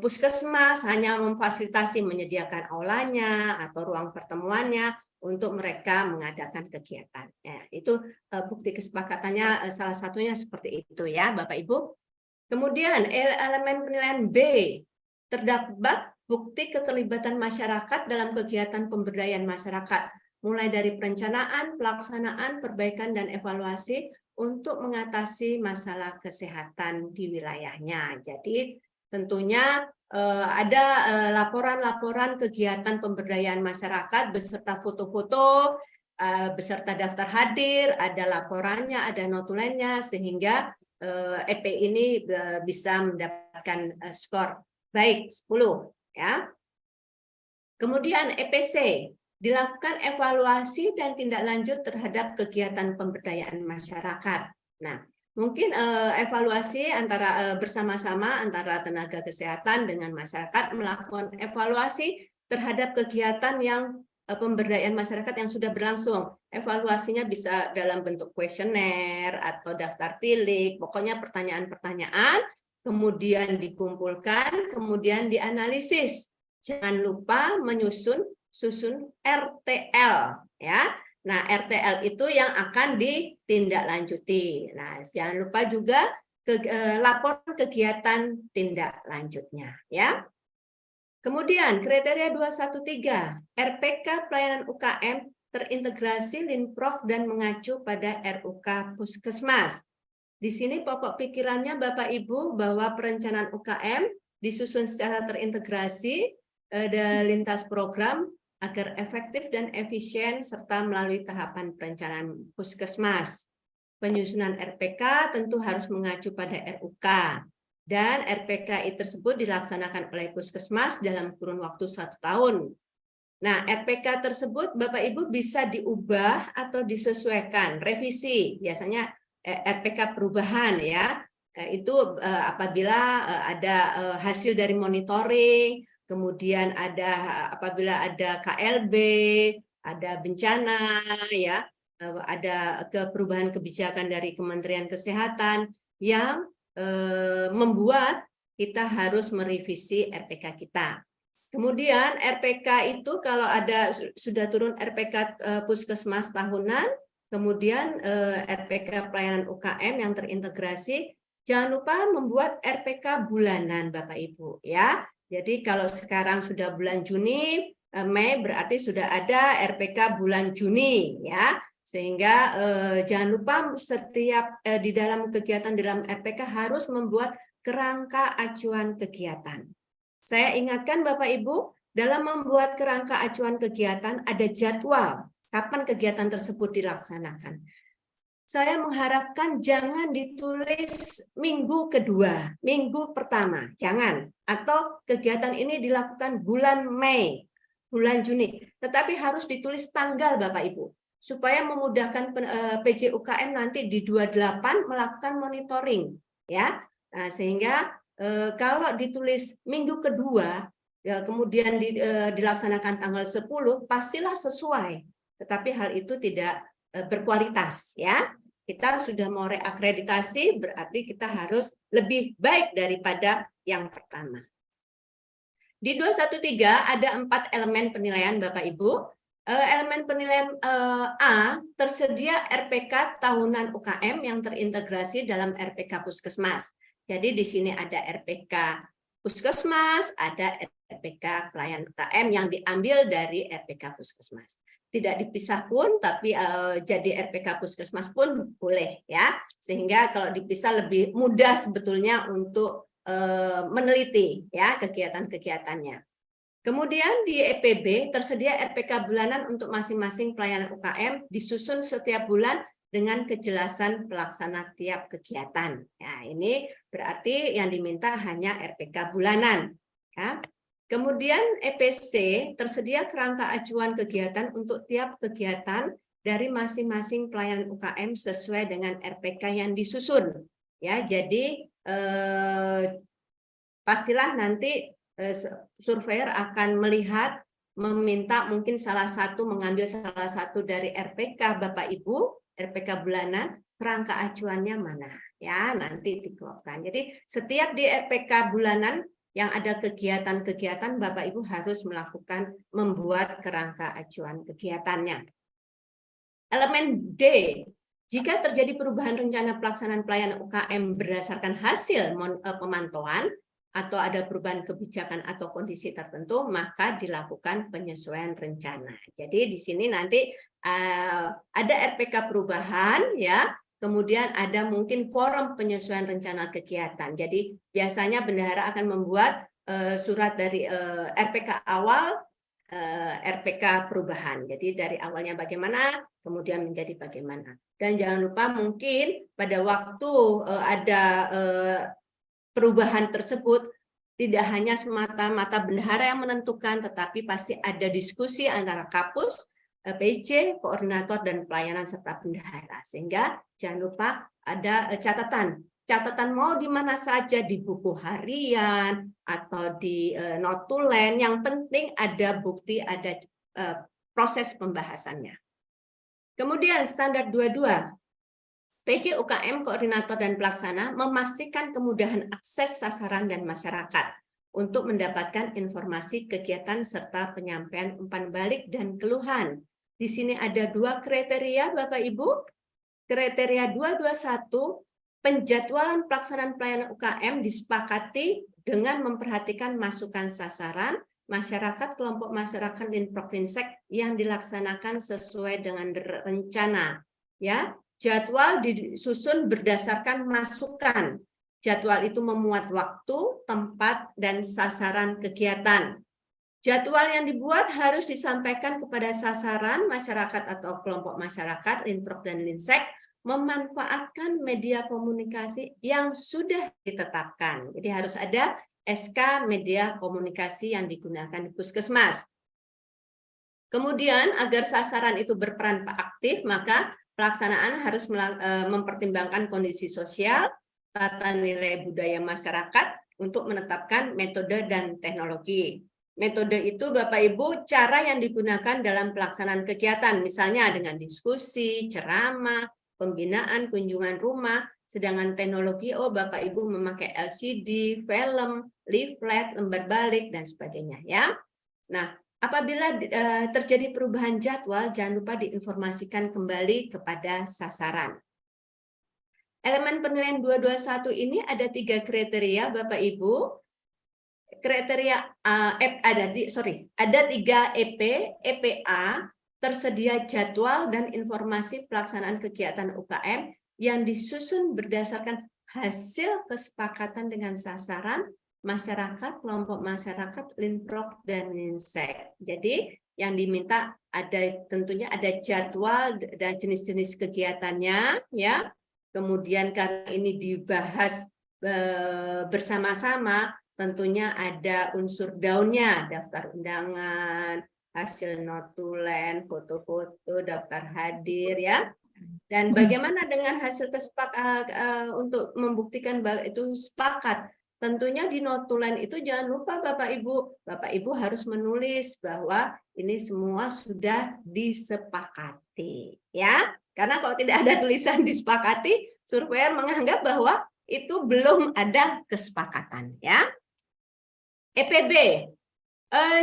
puskesmas hanya memfasilitasi menyediakan aulanya atau ruang pertemuannya untuk mereka mengadakan kegiatan. Ya, itu bukti kesepakatannya salah satunya seperti itu ya, Bapak Ibu. Kemudian elemen penilaian B, terdapat bukti keterlibatan masyarakat dalam kegiatan pemberdayaan masyarakat, mulai dari perencanaan, pelaksanaan, perbaikan, dan evaluasi untuk mengatasi masalah kesehatan di wilayahnya. Jadi tentunya ada laporan-laporan kegiatan pemberdayaan masyarakat beserta foto-foto, beserta daftar hadir, ada laporannya, ada notulennya, sehingga EP ini bisa mendapatkan skor baik 10 ya. Kemudian EPC dilakukan evaluasi dan tindak lanjut terhadap kegiatan pemberdayaan masyarakat. Nah, mungkin evaluasi antara bersama-sama antara tenaga kesehatan dengan masyarakat melakukan evaluasi terhadap kegiatan yang pemberdayaan masyarakat yang sudah berlangsung. Evaluasinya bisa dalam bentuk kuesioner atau daftar tilik, pokoknya pertanyaan-pertanyaan, kemudian dikumpulkan, kemudian dianalisis. Jangan lupa susun RTL ya. Nah, RTL itu yang akan ditindaklanjuti. Nah, jangan lupa juga laporan kegiatan tindak lanjutnya ya. Kemudian kriteria 213, RPK pelayanan UKM terintegrasi Linprov dan mengacu pada RUK Puskesmas. Di sini pokok pikirannya Bapak Ibu bahwa perencanaan UKM disusun secara terintegrasi lintas program agar efektif dan efisien serta melalui tahapan perencanaan Puskesmas. Penyusunan RPK tentu harus mengacu pada RUK. Dan RPKI tersebut dilaksanakan oleh Puskesmas dalam kurun waktu 1 tahun. Nah, RPK tersebut Bapak Ibu bisa diubah atau disesuaikan, revisi, biasanya RPK perubahan ya. Itu apabila ada hasil dari monitoring, kemudian apabila ada KLB, ada bencana ya, ada perubahan kebijakan dari Kementerian Kesehatan yang membuat kita harus merevisi RPK kita. Kemudian RPK itu kalau sudah turun RPK Puskesmas tahunan, kemudian RPK pelayanan UKM yang terintegrasi, jangan lupa membuat RPK bulanan Bapak Ibu ya. Jadi kalau sekarang sudah bulan Juni, Mei berarti sudah ada RPK bulan Juni ya. Sehingga jangan lupa setiap di dalam kegiatan dalam RPK harus membuat kerangka acuan kegiatan. Saya ingatkan Bapak Ibu, dalam membuat kerangka acuan kegiatan ada jadwal kapan kegiatan tersebut dilaksanakan. Saya mengharapkan jangan ditulis minggu kedua, minggu pertama, jangan. Atau kegiatan ini dilakukan bulan Mei, bulan Juni, tetapi harus ditulis tanggal Bapak Ibu, supaya memudahkan PJ UKM nanti di 28 melakukan monitoring ya. Nah, sehingga kalau ditulis minggu kedua ya, kemudian dilaksanakan tanggal 10 pastilah sesuai, tetapi hal itu tidak berkualitas ya. Kita sudah mau reakreditasi berarti kita harus lebih baik daripada yang pertama. Di 213 ada 4 elemen penilaian Bapak Ibu. Elemen penilaian A, tersedia RPK tahunan UKM yang terintegrasi dalam RPK Puskesmas. Jadi di sini ada RPK Puskesmas, ada RPK pelayan UKM yang diambil dari RPK Puskesmas. Tidak dipisah pun, tapi jadi RPK Puskesmas pun boleh ya. Sehingga kalau dipisah lebih mudah sebetulnya untuk meneliti ya kegiatan-kegiatannya. Kemudian di EPB tersedia RPK bulanan untuk masing-masing pelayanan UKM disusun setiap bulan dengan kejelasan pelaksana tiap kegiatan. Ya, ini berarti yang diminta hanya RPK bulanan. Ya. Kemudian EPC tersedia kerangka acuan kegiatan untuk tiap kegiatan dari masing-masing pelayanan UKM sesuai dengan RPK yang disusun. Ya, jadi pastilah nanti surveyor akan melihat, meminta mungkin mengambil salah satu dari RPK Bapak Ibu, RPK bulanan, kerangka acuannya mana ya, nanti dikeluarkan. Jadi setiap di RPK bulanan yang ada kegiatan-kegiatan, Bapak Ibu harus membuat kerangka acuan kegiatannya. Elemen D, jika terjadi perubahan rencana pelaksanaan pelayanan UKM berdasarkan hasil pemantauan, atau ada perubahan kebijakan atau kondisi tertentu, maka dilakukan penyesuaian rencana. Jadi di sini nanti ada RPK perubahan ya, kemudian ada mungkin forum penyesuaian rencana kegiatan. Jadi biasanya bendahara akan membuat surat dari RPK awal, RPK perubahan. Jadi dari awalnya bagaimana, kemudian menjadi bagaimana. Dan jangan lupa mungkin pada waktu ada perubahan tersebut tidak hanya semata-mata bendahara yang menentukan, tetapi pasti ada diskusi antara Kapus, PC, koordinator, dan pelayanan serta bendahara. Sehingga jangan lupa ada catatan mau di mana saja, di buku harian atau di notulen. Yang penting ada bukti, ada proses pembahasannya. Kemudian standar 22. PJ UKM Koordinator dan Pelaksana memastikan kemudahan akses sasaran dan masyarakat untuk mendapatkan informasi kegiatan serta penyampaian umpan balik dan keluhan. Di sini ada 2 kriteria Bapak Ibu. Kriteria 221, penjadwalan pelaksanaan pelayanan UKM disepakati dengan memperhatikan masukan sasaran masyarakat, kelompok masyarakat dan Provinsek yang dilaksanakan sesuai dengan rencana. Ya. Jadwal disusun berdasarkan masukan. Jadwal itu memuat waktu, tempat, dan sasaran kegiatan. Jadwal yang dibuat harus disampaikan kepada sasaran masyarakat atau kelompok masyarakat, Linprok dan Linsek, memanfaatkan media komunikasi yang sudah ditetapkan. Jadi harus ada SK media komunikasi yang digunakan di Puskesmas. Kemudian agar sasaran itu berperan aktif, maka pelaksanaan harus mempertimbangkan kondisi sosial, tata nilai budaya masyarakat untuk menetapkan metode dan teknologi. Metode itu Bapak Ibu cara yang digunakan dalam pelaksanaan kegiatan, misalnya dengan diskusi, ceramah, pembinaan, kunjungan rumah, sedangkan teknologi Bapak Ibu memakai LCD, film, leaflet, lembar balik dan sebagainya ya. Nah, apabila terjadi perubahan jadwal, jangan lupa diinformasikan kembali kepada sasaran. Elemen penilaian 221 ini ada 3 kriteria Bapak Ibu. Kriteria ada 3 EP, EPA, tersedia jadwal dan informasi pelaksanaan kegiatan UKM yang disusun berdasarkan hasil kesepakatan dengan sasaran masyarakat, kelompok masyarakat, Linprok, dan Linsek. Jadi yang diminta tentunya ada jadwal dan jenis-jenis kegiatannya, ya. Kemudian karena ini dibahas bersama-sama, tentunya ada unsur daunnya, daftar undangan, hasil notulen, foto-foto, daftar hadir, ya. Dan bagaimana dengan hasil kesepakatan untuk membuktikan bahwa itu sepakat? Tentunya di notulen itu jangan lupa Bapak Ibu harus menulis bahwa ini semua sudah disepakati, ya. Karena kalau tidak ada tulisan disepakati, surveyor menganggap bahwa itu belum ada kesepakatan, ya. EPB.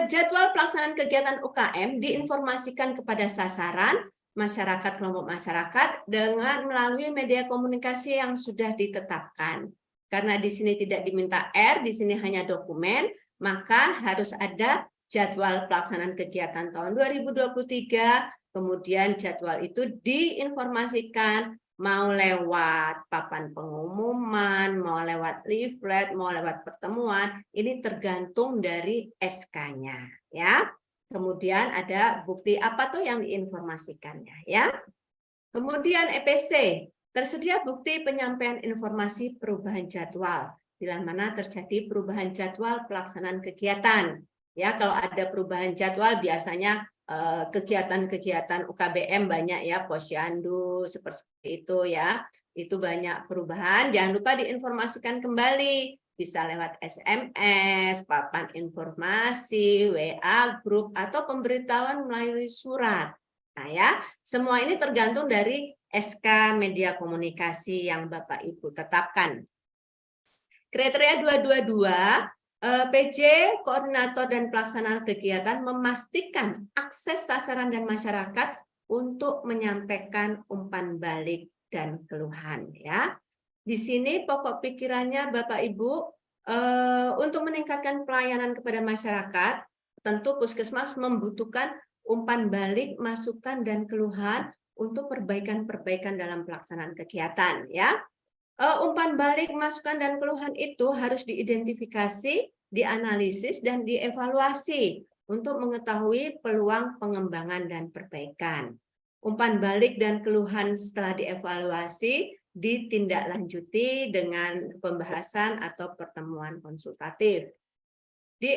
Jadwal pelaksanaan kegiatan UKM diinformasikan kepada sasaran masyarakat, kelompok masyarakat dengan melalui media komunikasi yang sudah ditetapkan. Karena di sini tidak diminta R, di sini hanya dokumen, maka harus ada jadwal pelaksanaan kegiatan tahun 2023, kemudian jadwal itu diinformasikan mau lewat papan pengumuman, mau lewat leaflet, mau lewat pertemuan, ini tergantung dari SK-nya, ya. Kemudian ada bukti apa tuh yang diinformasikannya, ya. Kemudian EPC, tersedia bukti penyampaian informasi perubahan jadwal, bila mana terjadi perubahan jadwal pelaksanaan kegiatan. Ya, kalau ada perubahan jadwal biasanya kegiatan-kegiatan UKBM banyak ya, posyandu seperti itu ya, itu banyak perubahan. Jangan lupa diinformasikan kembali, bisa lewat SMS, papan informasi, WA grup, atau pemberitahuan melalui surat. Nah ya, semua ini tergantung dari SK media komunikasi yang Bapak Ibu tetapkan. Kriteria 222, PJ, koordinator dan pelaksanaan kegiatan memastikan akses sasaran dan masyarakat untuk menyampaikan umpan balik dan keluhan. Ya, di sini pokok pikirannya Bapak Ibu untuk meningkatkan pelayanan kepada masyarakat, tentu Puskesmas membutuhkan umpan balik, masukan dan keluhan untuk perbaikan-perbaikan dalam pelaksanaan kegiatan. Ya. Umpan balik, masukan, dan keluhan itu harus diidentifikasi, dianalisis, dan dievaluasi untuk mengetahui peluang pengembangan dan perbaikan. Umpan balik dan keluhan setelah dievaluasi ditindaklanjuti dengan pembahasan atau pertemuan konsultatif. Di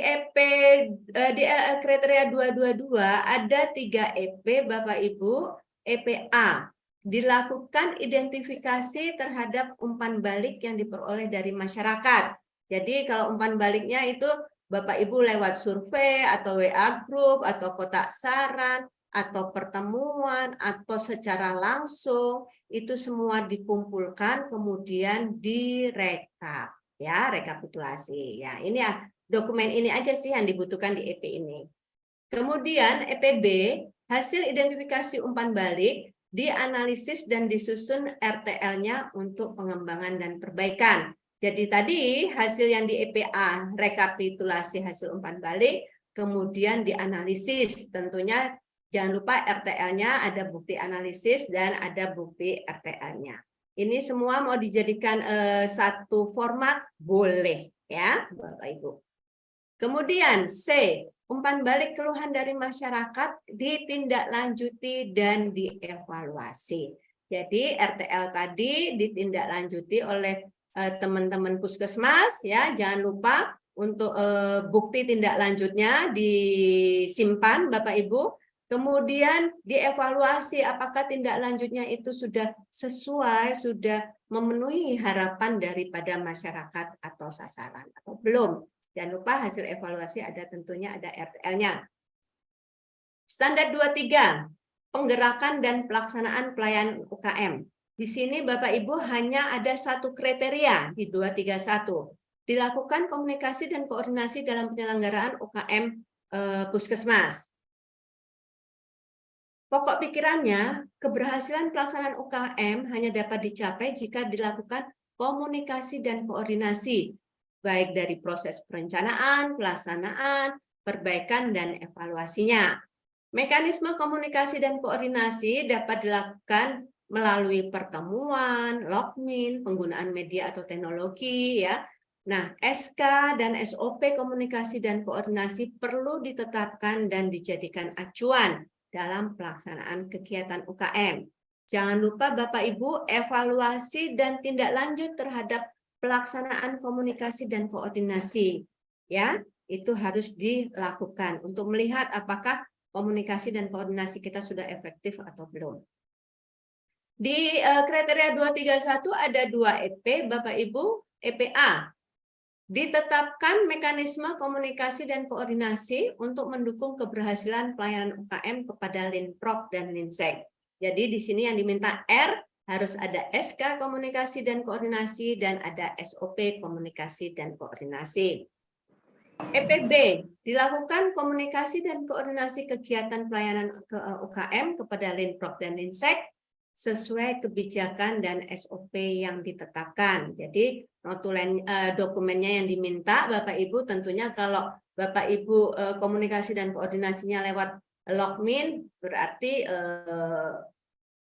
kriteria 222 ada 3 EP Bapak Ibu. EPA, dilakukan identifikasi terhadap umpan balik yang diperoleh dari masyarakat. Jadi kalau umpan baliknya itu Bapak Ibu lewat survei atau WA group atau kotak saran atau pertemuan atau secara langsung, itu semua dikumpulkan kemudian direkap, ya, rekapitulasi. Ya, ini ya, dokumen ini aja sih yang dibutuhkan di EP ini. Kemudian EPB, hasil identifikasi umpan balik dianalisis dan disusun RTL-nya untuk pengembangan dan perbaikan. Jadi tadi hasil yang di EPA, rekapitulasi hasil umpan balik, kemudian dianalisis. Tentunya jangan lupa RTL-nya ada bukti analisis dan ada bukti RTL-nya. Ini semua mau dijadikan satu format, boleh ya Bapak Ibu. Kemudian C, umpan balik keluhan dari masyarakat ditindaklanjuti dan dievaluasi. Jadi RTL tadi ditindaklanjuti oleh teman-teman Puskesmas, ya, jangan lupa untuk bukti tindak lanjutnya disimpan Bapak Ibu. Kemudian dievaluasi apakah tindak lanjutnya itu sudah sesuai, sudah memenuhi harapan daripada masyarakat atau sasaran atau belum. Jangan lupa hasil evaluasi ada tentunya ada RTL-nya. Standar 23, penggerakan dan pelaksanaan pelayanan UKM. Di sini Bapak Ibu hanya ada satu kriteria di 231. Dilakukan komunikasi dan koordinasi dalam penyelenggaraan UKM Puskesmas. Pokok pikirannya, keberhasilan pelaksanaan UKM hanya dapat dicapai jika dilakukan komunikasi dan koordinasi, baik dari proses perencanaan, pelaksanaan, perbaikan, dan evaluasinya. Mekanisme komunikasi dan koordinasi dapat dilakukan melalui pertemuan, logmin, penggunaan media atau teknologi, ya. Nah, SK dan SOP komunikasi dan koordinasi perlu ditetapkan dan dijadikan acuan dalam pelaksanaan kegiatan UKM. Jangan lupa Bapak Ibu evaluasi dan tindak lanjut terhadap pelaksanaan komunikasi dan koordinasi, ya, itu harus dilakukan untuk melihat apakah komunikasi dan koordinasi kita sudah efektif atau belum. Di kriteria 231 ada 2 EP Bapak Ibu. EPA, ditetapkan mekanisme komunikasi dan koordinasi untuk mendukung keberhasilan pelayanan UKM kepada Linprok dan Linsek. Jadi di sini yang diminta R, harus ada SK komunikasi dan koordinasi dan ada SOP komunikasi dan koordinasi. EPB, dilakukan komunikasi dan koordinasi kegiatan pelayanan ke UKM kepada Linprok dan Linsek sesuai kebijakan dan SOP yang ditetapkan. Jadi notulen dokumennya yang diminta Bapak Ibu tentunya kalau Bapak Ibu komunikasi dan koordinasinya lewat Logmin berarti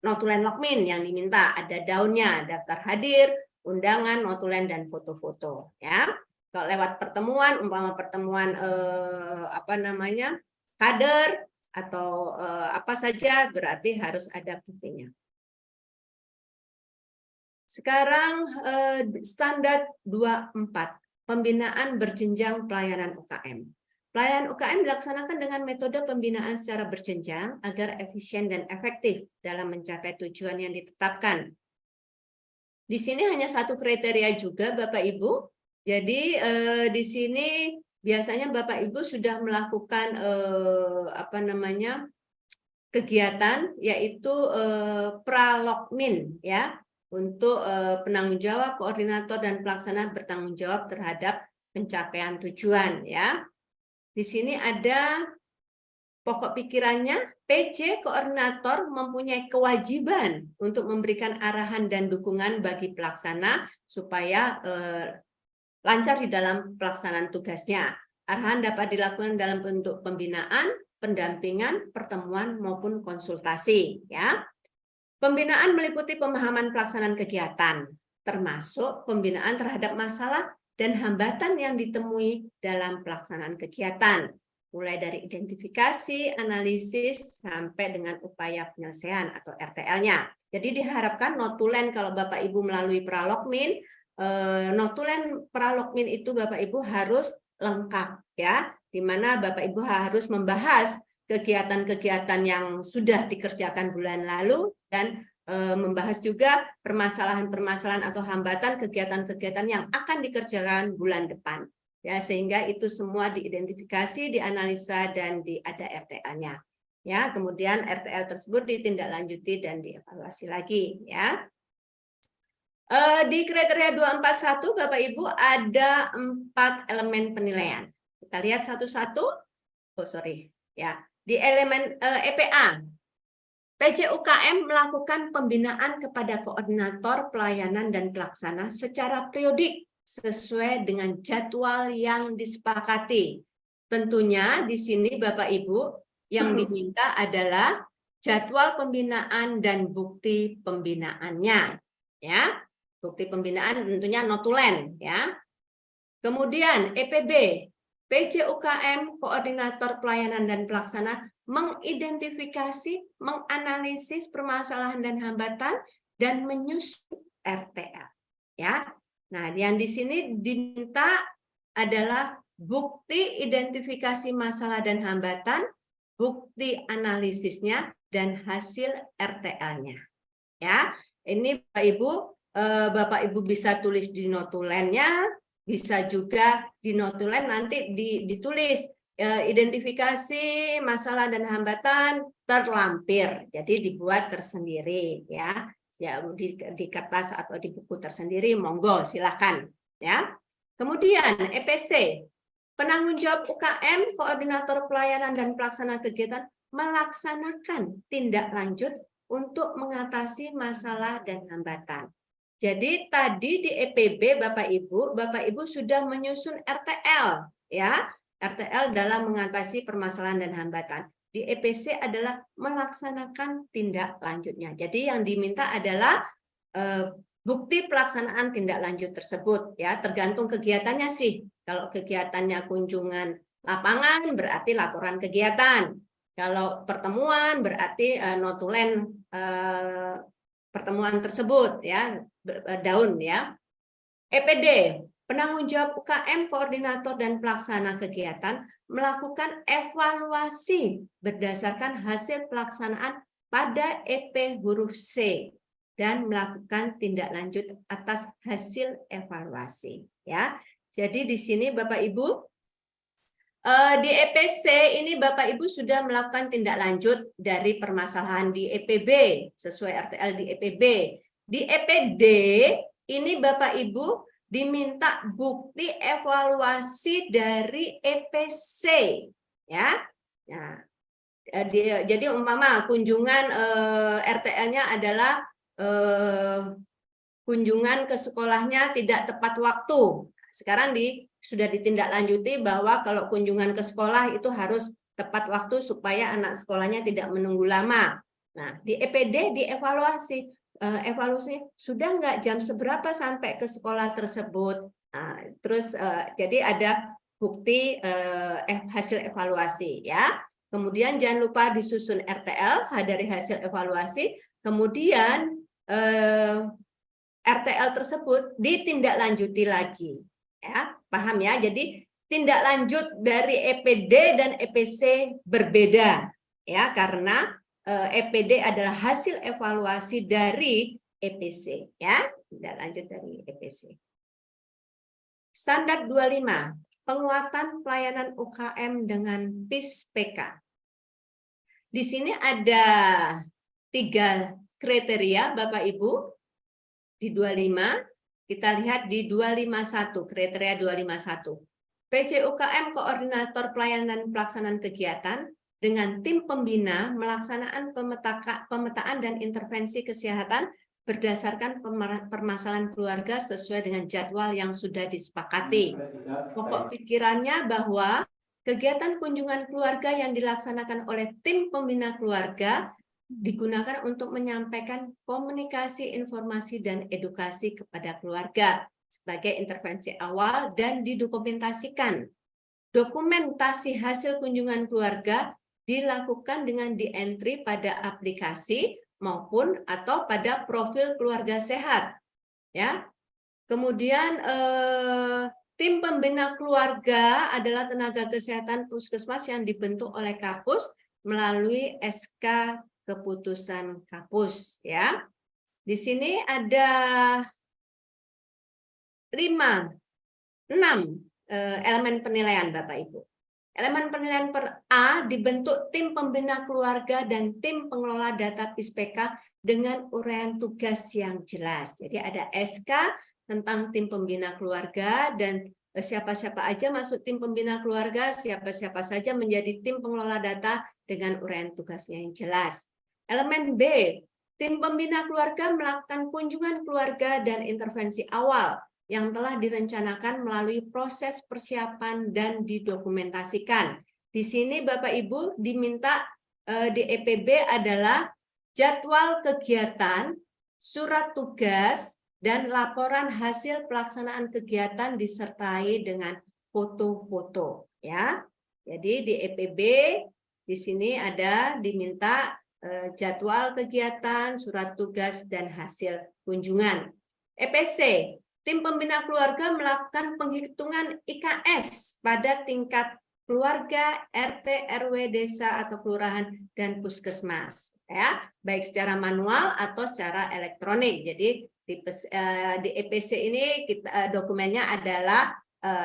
notulen Logmin yang diminta, ada daunnya, daftar hadir, undangan, notulen dan foto-foto ya. Kalau lewat pertemuan, umpama pertemuan kader atau apa saja berarti harus ada buktinya. Sekarang standar 24, pembinaan berjenjang pelayanan UKM. Pelayanan UKM dilaksanakan dengan metode pembinaan secara berjenjang agar efisien dan efektif dalam mencapai tujuan yang ditetapkan. Di sini hanya satu kriteria juga Bapak Ibu. Jadi di sini biasanya Bapak Ibu sudah melakukan kegiatan yaitu pralogmin ya. Untuk penanggung jawab, koordinator, dan pelaksana bertanggung jawab terhadap pencapaian tujuan. Ya, di sini ada pokok pikirannya, PC koordinator mempunyai kewajiban untuk memberikan arahan dan dukungan bagi pelaksana supaya lancar di dalam pelaksanaan tugasnya. Arahan dapat dilakukan dalam bentuk pembinaan, pendampingan, pertemuan, maupun konsultasi. Ya. Pembinaan meliputi pemahaman pelaksanaan kegiatan, termasuk pembinaan terhadap masalah dan hambatan yang ditemui dalam pelaksanaan kegiatan, mulai dari identifikasi, analisis, sampai dengan upaya penyelesaian atau RTL-nya. Jadi diharapkan notulen kalau Bapak Ibu melalui pralogmin, notulen pralogmin itu Bapak Ibu harus lengkap ya, di mana Bapak Ibu harus membahas kegiatan-kegiatan yang sudah dikerjakan bulan lalu dan membahas juga permasalahan-permasalahan atau hambatan kegiatan-kegiatan yang akan dikerjakan bulan depan. Ya, sehingga itu semua diidentifikasi, dianalisa dan ada RTL-nya. Ya, kemudian RTL tersebut ditindaklanjuti dan dievaluasi lagi ya. Di kriteria 241 Bapak Ibu ada 4 elemen penilaian. Kita lihat satu-satu. Oh, sorry. Ya. Di elemen EPA, PC UKM melakukan pembinaan kepada koordinator pelayanan dan pelaksana secara periodik sesuai dengan jadwal yang disepakati. Tentunya di sini Bapak Ibu yang diminta adalah jadwal pembinaan dan bukti pembinaannya. Ya, bukti pembinaan tentunya notulen. Ya. Kemudian EPB. PC UKM, koordinator pelayanan dan pelaksana mengidentifikasi, menganalisis permasalahan dan hambatan dan menyusun RTL. Ya, nah yang di sini diminta adalah bukti identifikasi masalah dan hambatan, bukti analisisnya dan hasil RTL-nya. Ya, ini Bapak Ibu bisa tulis di notulennya. Bisa juga di notulen nanti ditulis identifikasi masalah dan hambatan terlampir. Jadi dibuat tersendiri ya. Di kertas atau di buku tersendiri monggo silakan ya. Kemudian EPC, penanggung jawab UKM, koordinator pelayanan dan pelaksana kegiatan melaksanakan tindak lanjut untuk mengatasi masalah dan hambatan. Jadi tadi di EPB Bapak Ibu sudah menyusun RTL ya, RTL dalam mengatasi permasalahan dan hambatan. Di EPC adalah melaksanakan tindak lanjutnya. Jadi yang diminta adalah bukti pelaksanaan tindak lanjut tersebut ya, tergantung kegiatannya sih. Kalau kegiatannya kunjungan lapangan berarti laporan kegiatan. Kalau pertemuan berarti notulen pertemuan tersebut ya, daun ya. EPD, penanggung jawab UKM, koordinator dan pelaksana kegiatan melakukan evaluasi berdasarkan hasil pelaksanaan pada EP huruf C dan melakukan tindak lanjut atas hasil evaluasi ya. Jadi di sini Bapak Ibu di EPC ini Bapak Ibu sudah melakukan tindak lanjut dari permasalahan di EPB sesuai RTL di EPB. Di EPD ini Bapak Ibu diminta bukti evaluasi dari EPC, ya. Nah, jadi umpama kunjungan RTL-nya adalah kunjungan ke sekolahnya tidak tepat waktu. Sekarang sudah ditindaklanjuti bahwa kalau kunjungan ke sekolah itu harus tepat waktu supaya anak sekolahnya tidak menunggu lama. Nah, di EPD dievaluasi, sudah nggak jam seberapa sampai ke sekolah tersebut. Nah, terus jadi ada bukti hasil evaluasi, ya. Kemudian jangan lupa disusun RTL dari hasil evaluasi. Kemudian RTL tersebut ditindaklanjuti lagi, ya, paham ya? Jadi tindak lanjut dari EPD dan EPC berbeda, ya, karena EPD adalah hasil evaluasi dari EPC, ya, tindak lanjut dari EPC. Standar 25, penguatan pelayanan UKM dengan PIS-PK. Di sini ada 3 kriteria, Bapak Ibu. Di 25, kita lihat di 251, kriteria 251. PC UKM Koordinator Pelayanan Pelaksanaan Kegiatan dengan tim pembina melaksanakan pemetaan dan intervensi kesehatan berdasarkan permasalahan keluarga sesuai dengan jadwal yang sudah disepakati. Pokok pikirannya bahwa kegiatan kunjungan keluarga yang dilaksanakan oleh tim pembina keluarga digunakan untuk menyampaikan komunikasi, informasi, dan edukasi kepada keluarga sebagai intervensi awal dan didokumentasikan. Dokumentasi hasil kunjungan keluarga dilakukan dengan di-entry pada aplikasi maupun atau pada profil keluarga sehat. Ya. Kemudian tim pembina keluarga adalah tenaga kesehatan puskesmas yang dibentuk oleh Kapus melalui SK keputusan Kapus, ya. Di sini ada 6 elemen penilaian, Bapak Ibu. Elemen penilaian per A, dibentuk tim pembina keluarga dan tim pengelola data PIS-PK dengan uraian tugas yang jelas. Jadi ada SK tentang tim pembina keluarga dan siapa-siapa aja masuk tim pembina keluarga, siapa-siapa saja menjadi tim pengelola data dengan uraian tugasnya yang jelas. Elemen B, tim pembina keluarga melakukan kunjungan keluarga dan intervensi awal yang telah direncanakan melalui proses persiapan dan didokumentasikan. Di sini Bapak Ibu diminta di EPB adalah jadwal kegiatan, surat tugas, dan laporan hasil pelaksanaan kegiatan disertai dengan foto-foto, ya. Jadi di EPB di sini ada diminta jadwal kegiatan, surat tugas, dan hasil kunjungan. EPC, tim pembina keluarga melakukan penghitungan IKS pada tingkat keluarga, RT, RW, desa atau kelurahan, dan puskesmas, ya, baik secara manual atau secara elektronik. Jadi di EPC ini dokumennya adalah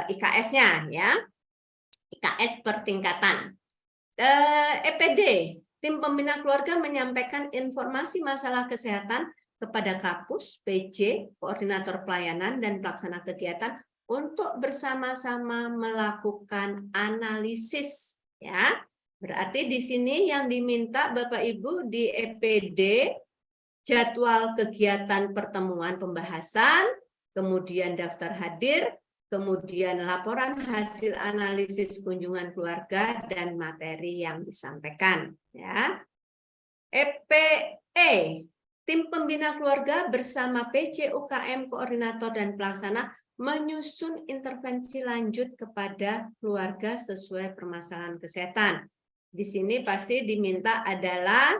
IKS-nya, ya, IKS per tingkatan. EPD, tim pembina keluarga menyampaikan informasi masalah kesehatan kepada Kapus, PC, Koordinator Pelayanan dan Pelaksana Kegiatan untuk bersama-sama melakukan analisis, ya. Berarti di sini yang diminta Bapak Ibu di EPD jadwal kegiatan pertemuan pembahasan, kemudian daftar hadir, kemudian laporan hasil analisis kunjungan keluarga dan materi yang disampaikan, ya. EPE, tim pembina keluarga bersama PC UKM Koordinator dan Pelaksana menyusun intervensi lanjut kepada keluarga sesuai permasalahan kesehatan. Di sini pasti diminta adalah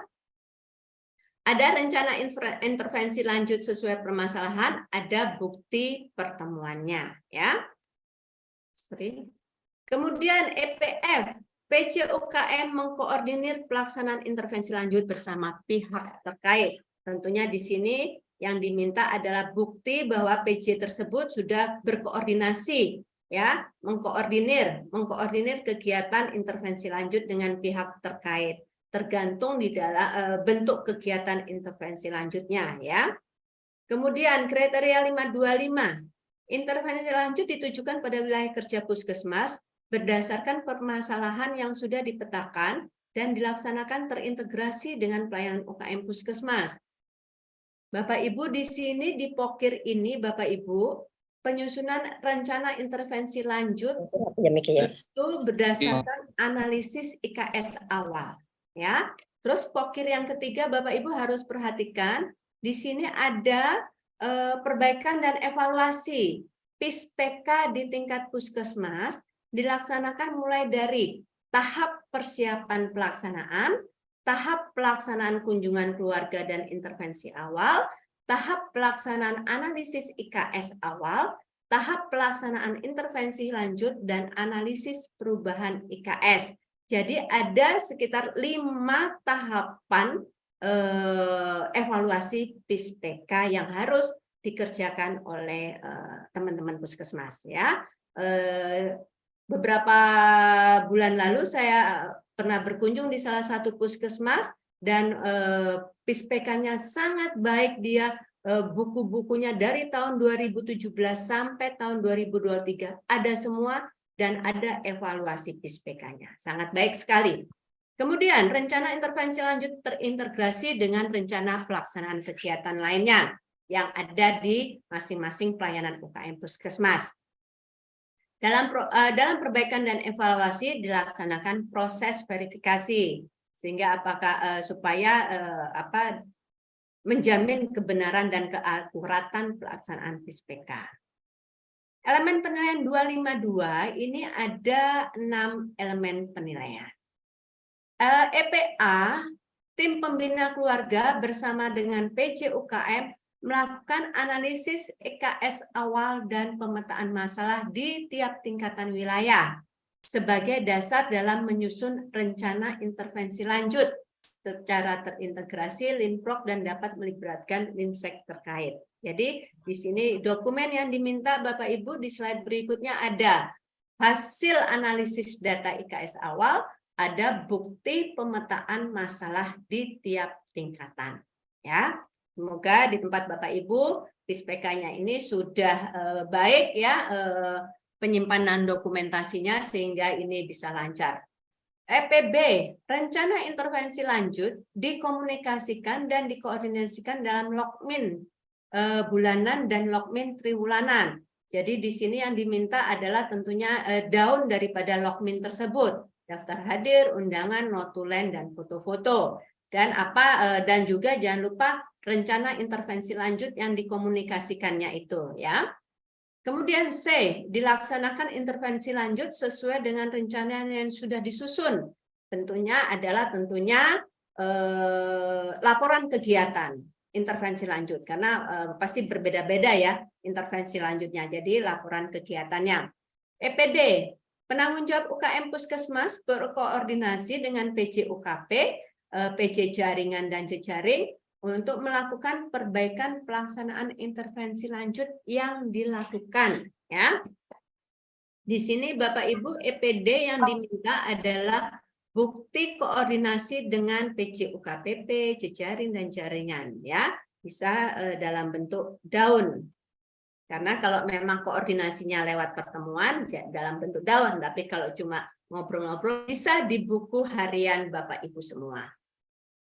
ada rencana intervensi lanjut sesuai permasalahan, ada bukti pertemuannya, ya. Kemudian EPF, PC UKM mengkoordinir pelaksanaan intervensi lanjut bersama pihak terkait. Tentunya di sini yang diminta adalah bukti bahwa PC tersebut sudah berkoordinasi, ya, mengkoordinir kegiatan intervensi lanjut dengan pihak terkait. Tergantung di dalam bentuk kegiatan intervensi lanjutnya, ya. Kemudian kriteria 525. Intervensi lanjut ditujukan pada wilayah kerja puskesmas berdasarkan permasalahan yang sudah dipetakan dan dilaksanakan terintegrasi dengan pelayanan UKM puskesmas. Bapak Ibu, di sini di POKIR ini Bapak Ibu, penyusunan rencana intervensi lanjut itu berdasarkan analisis IKS awal, ya. Terus POKIR yang ketiga Bapak Ibu harus perhatikan, di sini ada perbaikan dan evaluasi PIS-PK di tingkat puskesmas dilaksanakan mulai dari tahap persiapan pelaksanaan, tahap pelaksanaan kunjungan keluarga dan intervensi awal, tahap pelaksanaan analisis IKS awal, tahap pelaksanaan intervensi lanjut, dan analisis perubahan IKS. Jadi ada sekitar 5 tahapan evaluasi PIS-PK yang harus dikerjakan oleh teman-teman puskesmas, ya. Beberapa bulan lalu saya pernah berkunjung di salah satu puskesmas dan PIS-PK-nya sangat baik. Dia buku-bukunya dari tahun 2017 sampai tahun 2023 ada semua dan ada evaluasi PIS-PK-nya. Sangat baik sekali. Kemudian rencana intervensi lanjut terintegrasi dengan rencana pelaksanaan kegiatan lainnya yang ada di masing-masing pelayanan UKM puskesmas. Dalam perbaikan dan evaluasi dilaksanakan proses verifikasi sehingga supaya menjamin kebenaran dan keakuratan pelaksanaan PIS-PK. Elemen penilaian 252 ini ada 6 elemen penilaian. EPA, tim pembina keluarga bersama dengan PJ UKM melakukan analisis IKS awal dan pemetaan masalah di tiap tingkatan wilayah sebagai dasar dalam menyusun rencana intervensi lanjut secara terintegrasi Linprok dan dapat melibatkan Linsek terkait. Jadi di sini dokumen yang diminta Bapak Ibu di slide berikutnya ada hasil analisis data IKS awal, ada bukti pemetaan masalah di tiap tingkatan, ya. Semoga di tempat Bapak Ibu PIS-PK-nya ini sudah baik, ya, penyimpanan dokumentasinya sehingga ini bisa lancar. EPB, rencana intervensi lanjut dikomunikasikan dan dikoordinasikan dalam Lokmin bulanan dan Lokmin triwulanan. Jadi di sini yang diminta adalah tentunya daun daripada Lokmin tersebut, daftar hadir, undangan, notulen, dan foto-foto. Dan juga jangan lupa rencana intervensi lanjut yang dikomunikasikannya itu, ya. Kemudian C, dilaksanakan intervensi lanjut sesuai dengan rencana yang sudah disusun. Tentunya adalah laporan kegiatan intervensi lanjut karena pasti berbeda-beda ya intervensi lanjutnya. Jadi laporan kegiatannya. EPD, penanggung jawab UKM Puskesmas berkoordinasi dengan PJ UKP, PJ jaringan dan jejaring untuk melakukan perbaikan pelaksanaan intervensi lanjut yang dilakukan, ya. Di sini Bapak Ibu, EPD yang diminta adalah bukti koordinasi dengan PJ UKPP, jejaring dan jaringan, ya. Bisa dalam bentuk daun. Karena kalau memang koordinasinya lewat pertemuan dalam bentuk daun, tapi kalau cuma ngobrol-ngobrol bisa di buku harian Bapak Ibu semua.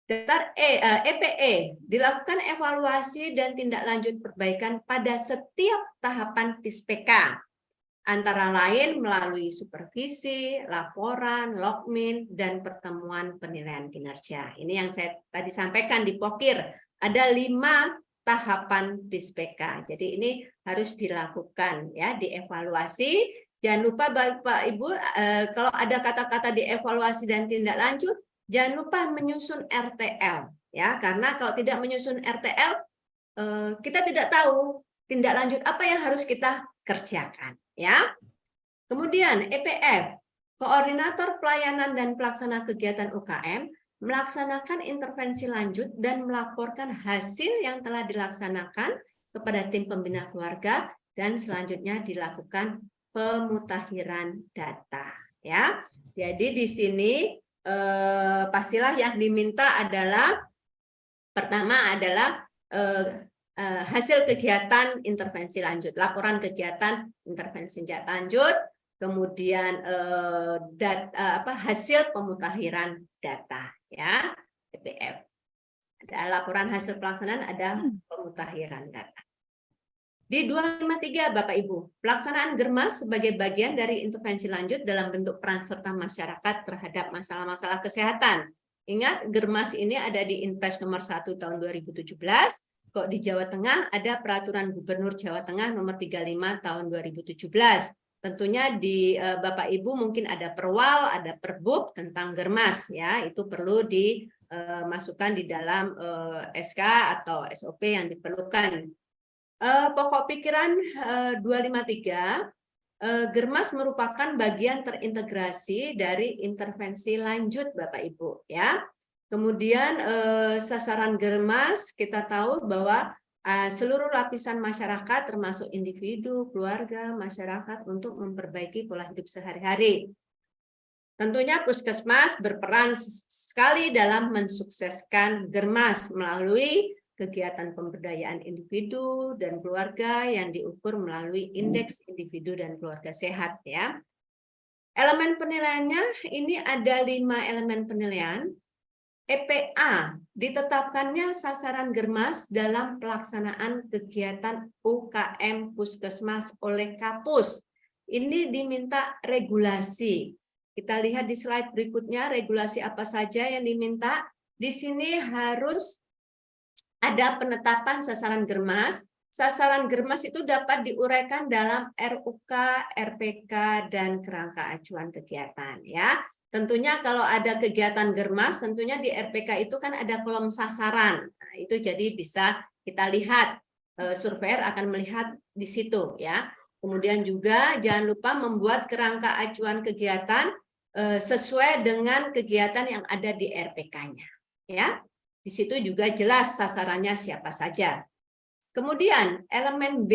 Daftar EPE, dilakukan evaluasi dan tindak lanjut perbaikan pada setiap tahapan PIS-PK, antara lain melalui supervisi, laporan, Lokmin, dan pertemuan penilaian kinerja. Ini yang saya tadi sampaikan di POKIR, ada 5 tahapan PIS-PK. Jadi ini harus dilakukan, ya, dievaluasi. Jangan lupa Bapak Ibu, kalau ada kata-kata dievaluasi dan tindak lanjut, jangan lupa menyusun RTL, ya, karena kalau tidak menyusun RTL, kita tidak tahu tindak lanjut apa yang harus kita kerjakan, ya. Kemudian EPF, koordinator pelayanan dan pelaksana kegiatan UKM, melaksanakan intervensi lanjut dan melaporkan hasil yang telah dilaksanakan kepada tim pembina keluarga dan selanjutnya dilakukan pemutakhiran data, ya. Jadi di sini pastilah yang diminta adalah pertama adalah hasil kegiatan intervensi lanjut, laporan kegiatan intervensi lanjut, kemudian hasil pemutakhiran data, ya, TPF. Ada laporan hasil pelaksanaan, ada pemutakhiran data. Di 253 Bapak Ibu, pelaksanaan Germas sebagai bagian dari intervensi lanjut dalam bentuk peran serta masyarakat terhadap masalah-masalah kesehatan. Ingat, Germas ini ada di Inpres nomor 1 tahun 2017. Kok di Jawa Tengah ada Peraturan Gubernur Jawa Tengah nomor 35 tahun 2017. Tentunya di Bapak Ibu mungkin ada perwal, ada perbub tentang Germas, ya, itu perlu dimasukkan di dalam SK atau SOP yang diperlukan. Pokok pikiran 253, Germas merupakan bagian terintegrasi dari intervensi lanjut Bapak Ibu, ya. Kemudian sasaran Germas kita tahu bahwa seluruh lapisan masyarakat termasuk individu, keluarga, masyarakat untuk memperbaiki pola hidup sehari-hari. Tentunya Puskesmas berperan sekali dalam mensukseskan Germas melalui kegiatan pemberdayaan individu dan keluarga yang diukur melalui indeks individu dan keluarga sehat, ya. Elemen penilaiannya ini ada 5 elemen penilaian. EPA, ditetapkannya sasaran Germas dalam pelaksanaan kegiatan UKM Puskesmas oleh Kapus. Ini diminta regulasi. Kita lihat di slide berikutnya, regulasi apa saja yang diminta. Di sini harus ada penetapan sasaran Germas. Sasaran Germas itu dapat diuraikan dalam RUK, RPK, dan kerangka acuan kegiatan, ya. Tentunya kalau ada kegiatan Germas, tentunya di RPK itu kan ada kolom sasaran. Nah, itu jadi bisa kita lihat, surveyor akan melihat di situ, ya. Kemudian juga jangan lupa membuat kerangka acuan kegiatan sesuai dengan kegiatan yang ada di RPK-nya, ya. Di situ juga jelas sasarannya siapa saja. Kemudian elemen B,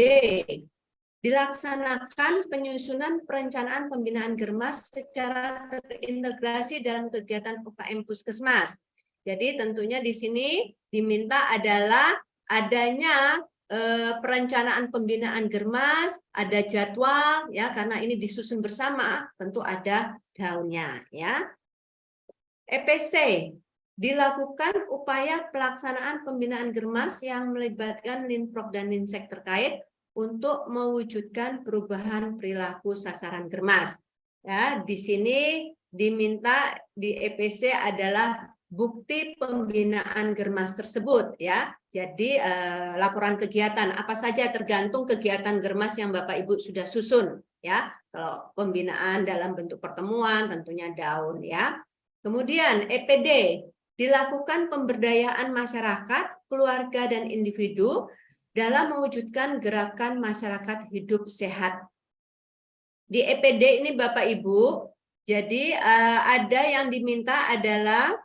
dilaksanakan penyusunan perencanaan pembinaan Germas secara terintegrasi dalam kegiatan UKM Puskesmas. Jadi tentunya di sini diminta adalah adanya perencanaan pembinaan Germas, ada jadwal, ya, karena ini disusun bersama, tentu ada daunnya, ya. EPC, dilakukan upaya pelaksanaan pembinaan Germas yang melibatkan Linprok dan Linsek terkait untuk mewujudkan perubahan perilaku sasaran Germas. Ya, di sini diminta di EPC adalah bukti pembinaan Germas tersebut, ya. Jadi laporan kegiatan apa saja tergantung kegiatan Germas yang Bapak Ibu sudah susun, ya. Kalau pembinaan dalam bentuk pertemuan tentunya daun, ya. Kemudian EPD, dilakukan pemberdayaan masyarakat, keluarga dan individu dalam mewujudkan gerakan masyarakat hidup sehat. Di EPD ini Bapak Ibu, jadi ada yang diminta adalah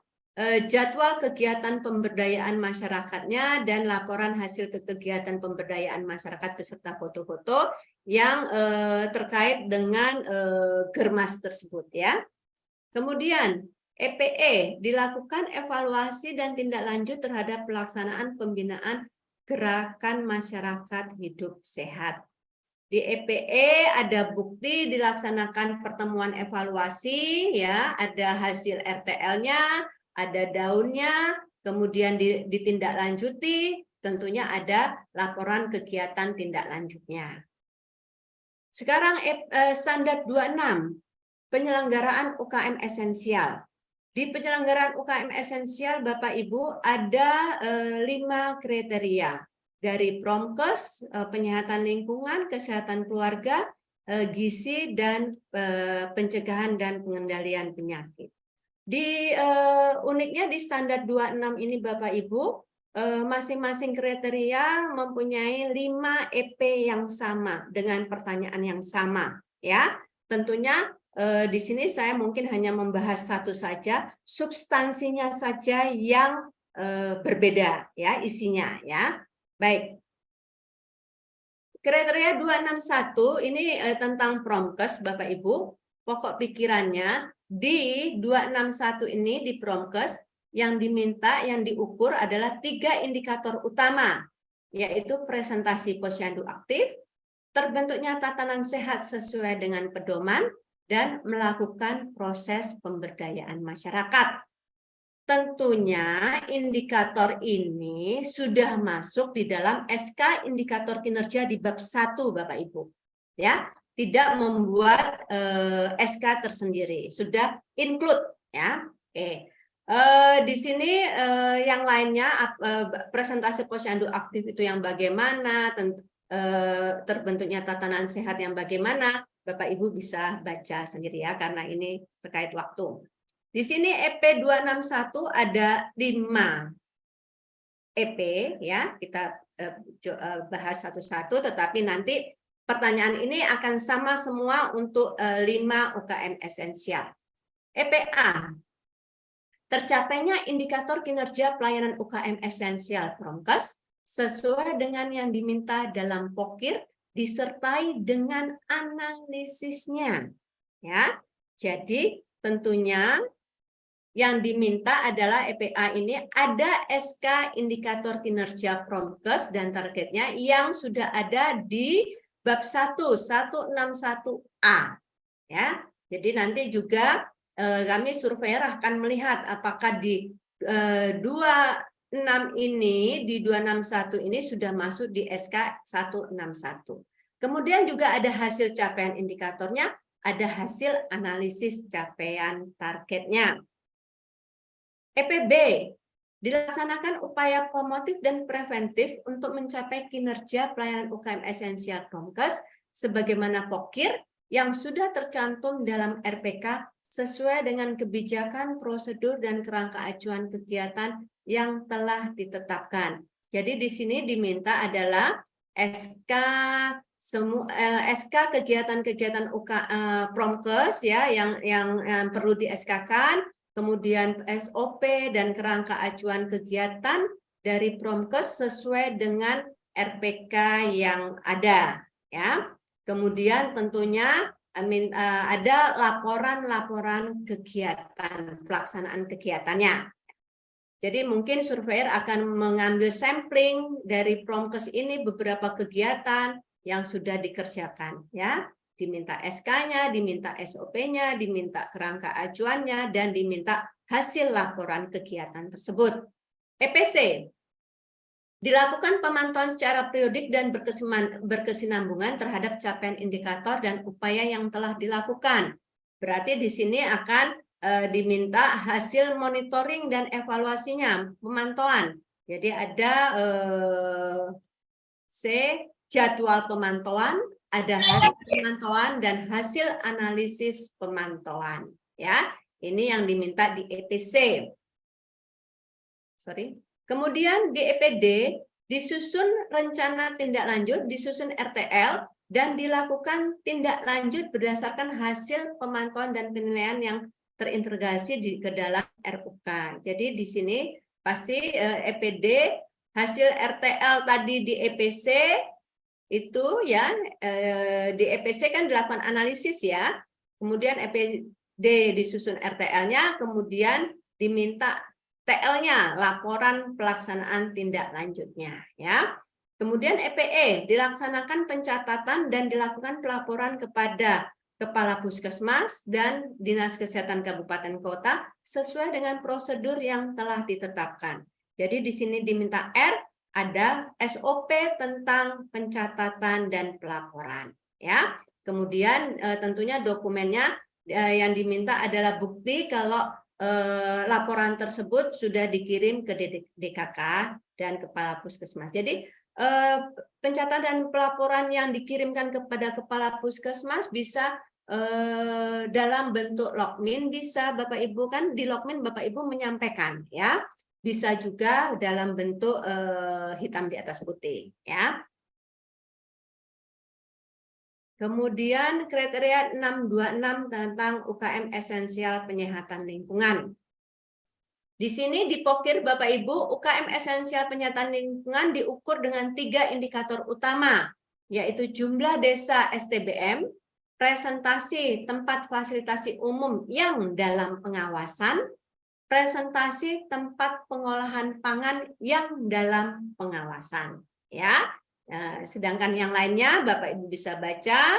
jadwal kegiatan pemberdayaan masyarakatnya dan laporan hasil kegiatan pemberdayaan masyarakat beserta foto-foto yang terkait dengan Germas tersebut, ya. Kemudian EPE, dilakukan evaluasi dan tindak lanjut terhadap pelaksanaan pembinaan gerakan masyarakat hidup sehat. Di EPE ada bukti dilaksanakan pertemuan evaluasi, ya, ada hasil RTL-nya, ada daunnya, kemudian ditindaklanjuti, tentunya ada laporan kegiatan tindak lanjutnya. Sekarang standar 26, penyelenggaraan UKM esensial. Di penyelenggaraan UKM esensial, Bapak Ibu, ada 5 kriteria. Dari Promkes, penyehatan lingkungan, kesehatan keluarga, gizi, dan pencegahan dan pengendalian penyakit. Di uniknya di standar 26 ini Bapak Ibu, masing-masing kriteria mempunyai 5 EP yang sama dengan pertanyaan yang sama, ya. Tentunya di sini saya mungkin hanya membahas satu saja, substansinya saja yang berbeda, ya, isinya, ya. Baik. Kriteria 261 ini tentang Promkes Bapak Ibu. Pokok pikirannya di 261 ini di Promkes yang diminta, yang diukur adalah 3 indikator utama. yaitu presentasi posyandu aktif, terbentuknya tatanan sehat sesuai dengan pedoman, dan melakukan proses pemberdayaan masyarakat. Tentunya indikator ini sudah masuk di dalam SK indikator kinerja di bab 1 Bapak Ibu. Ya, tidak membuat SK tersendiri, sudah include ya. Oke. Di sini yang lainnya presentasi posyandu aktif itu yang bagaimana, terbentuknya tatanan sehat yang bagaimana, Bapak Ibu bisa baca sendiri ya karena ini terkait waktu. Di sini EP 261 ada 5 EP ya, kita bahas satu-satu, tetapi nanti pertanyaan ini akan sama semua untuk 5 UKM esensial. EPA, tercapainya indikator kinerja pelayanan UKM esensial Promkes sesuai dengan yang diminta dalam POKIR disertai dengan analisisnya. Ya, jadi tentunya yang diminta adalah EPA ini ada SK indikator kinerja Promkes dan targetnya yang sudah ada di bab 1 161A ya. Jadi nanti juga kami surveyor akan melihat apakah di 26 ini di 261 ini sudah masuk di SK 161. Kemudian juga ada hasil capaian indikatornya, ada hasil analisis capaian targetnya. EPB, dilaksanakan upaya promotif dan preventif untuk mencapai kinerja pelayanan UKM esensial Promkes sebagaimana POKIR yang sudah tercantum dalam RPK sesuai dengan kebijakan, prosedur, dan kerangka acuan kegiatan yang telah ditetapkan. Jadi di sini diminta adalah SK kegiatan-kegiatan Promkes ya yang perlu di SK-kan, kemudian SOP dan kerangka acuan kegiatan dari Promkes sesuai dengan RPK yang ada ya. Kemudian tentunya ada laporan-laporan kegiatan, pelaksanaan kegiatannya. Jadi mungkin surveyor akan mengambil sampling dari Promkes ini beberapa kegiatan yang sudah dikerjakan ya. Diminta SK-nya, diminta SOP-nya, diminta kerangka acuannya, dan diminta hasil laporan kegiatan tersebut. EPC, dilakukan pemantauan secara periodik dan berkesinambungan terhadap capaian indikator dan upaya yang telah dilakukan. Berarti di sini akan diminta hasil monitoring dan evaluasinya, pemantauan. Jadi ada jadwal pemantauan, ada hasil pemantauan dan hasil analisis pemantauan ya. Ini yang diminta di EPC. Kemudian di EPD disusun rencana tindak lanjut, disusun RTL dan dilakukan tindak lanjut berdasarkan hasil pemantauan dan penilaian yang terintegrasi ke dalam RUK. Jadi di sini pasti EPD hasil RTL tadi di EPC itu ya di EPC kan dilakukan analisis ya, kemudian EPD disusun RTL-nya, kemudian diminta TL-nya, laporan pelaksanaan tindak lanjutnya ya. Kemudian EPE dilaksanakan pencatatan dan dilakukan pelaporan kepada Kepala Puskesmas dan Dinas Kesehatan Kabupaten Kota sesuai dengan prosedur yang telah ditetapkan. Jadi di sini diminta R, ada SOP tentang pencatatan dan pelaporan ya. Kemudian tentunya dokumennya yang diminta adalah bukti kalau laporan tersebut sudah dikirim ke DKK dan Kepala Puskesmas. Jadi pencatatan dan pelaporan yang dikirimkan kepada Kepala Puskesmas bisa dalam bentuk logmin, bisa Bapak Ibu kan di logmin Bapak Ibu menyampaikan ya. Bisa juga dalam bentuk hitam di atas putih ya. Kemudian kriteria 626 tentang UKM esensial penyehatan lingkungan. Di sini di POKIR Bapak Ibu, UKM esensial penyehatan lingkungan diukur dengan 3 indikator utama, yaitu jumlah desa STBM, presentasi tempat fasilitasi umum yang dalam pengawasan, presentasi tempat pengolahan pangan yang dalam pengawasan ya. Sedangkan yang lainnya Bapak Ibu bisa baca.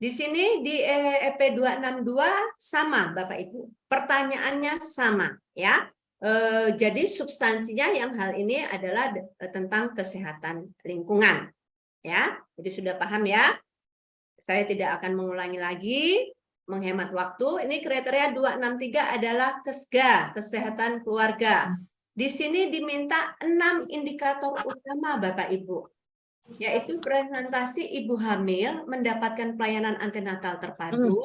Di sini di EP 262 sama Bapak Ibu. Pertanyaannya sama ya. Jadi substansinya yang hal ini adalah tentang kesehatan lingkungan ya. Jadi sudah paham ya. Saya tidak akan mengulangi lagi, menghemat waktu. Ini kriteria 263 adalah KESGA, kesehatan keluarga. Di sini diminta 6 indikator utama Bapak Ibu, yaitu presentasi ibu hamil mendapatkan pelayanan antenatal terpadu,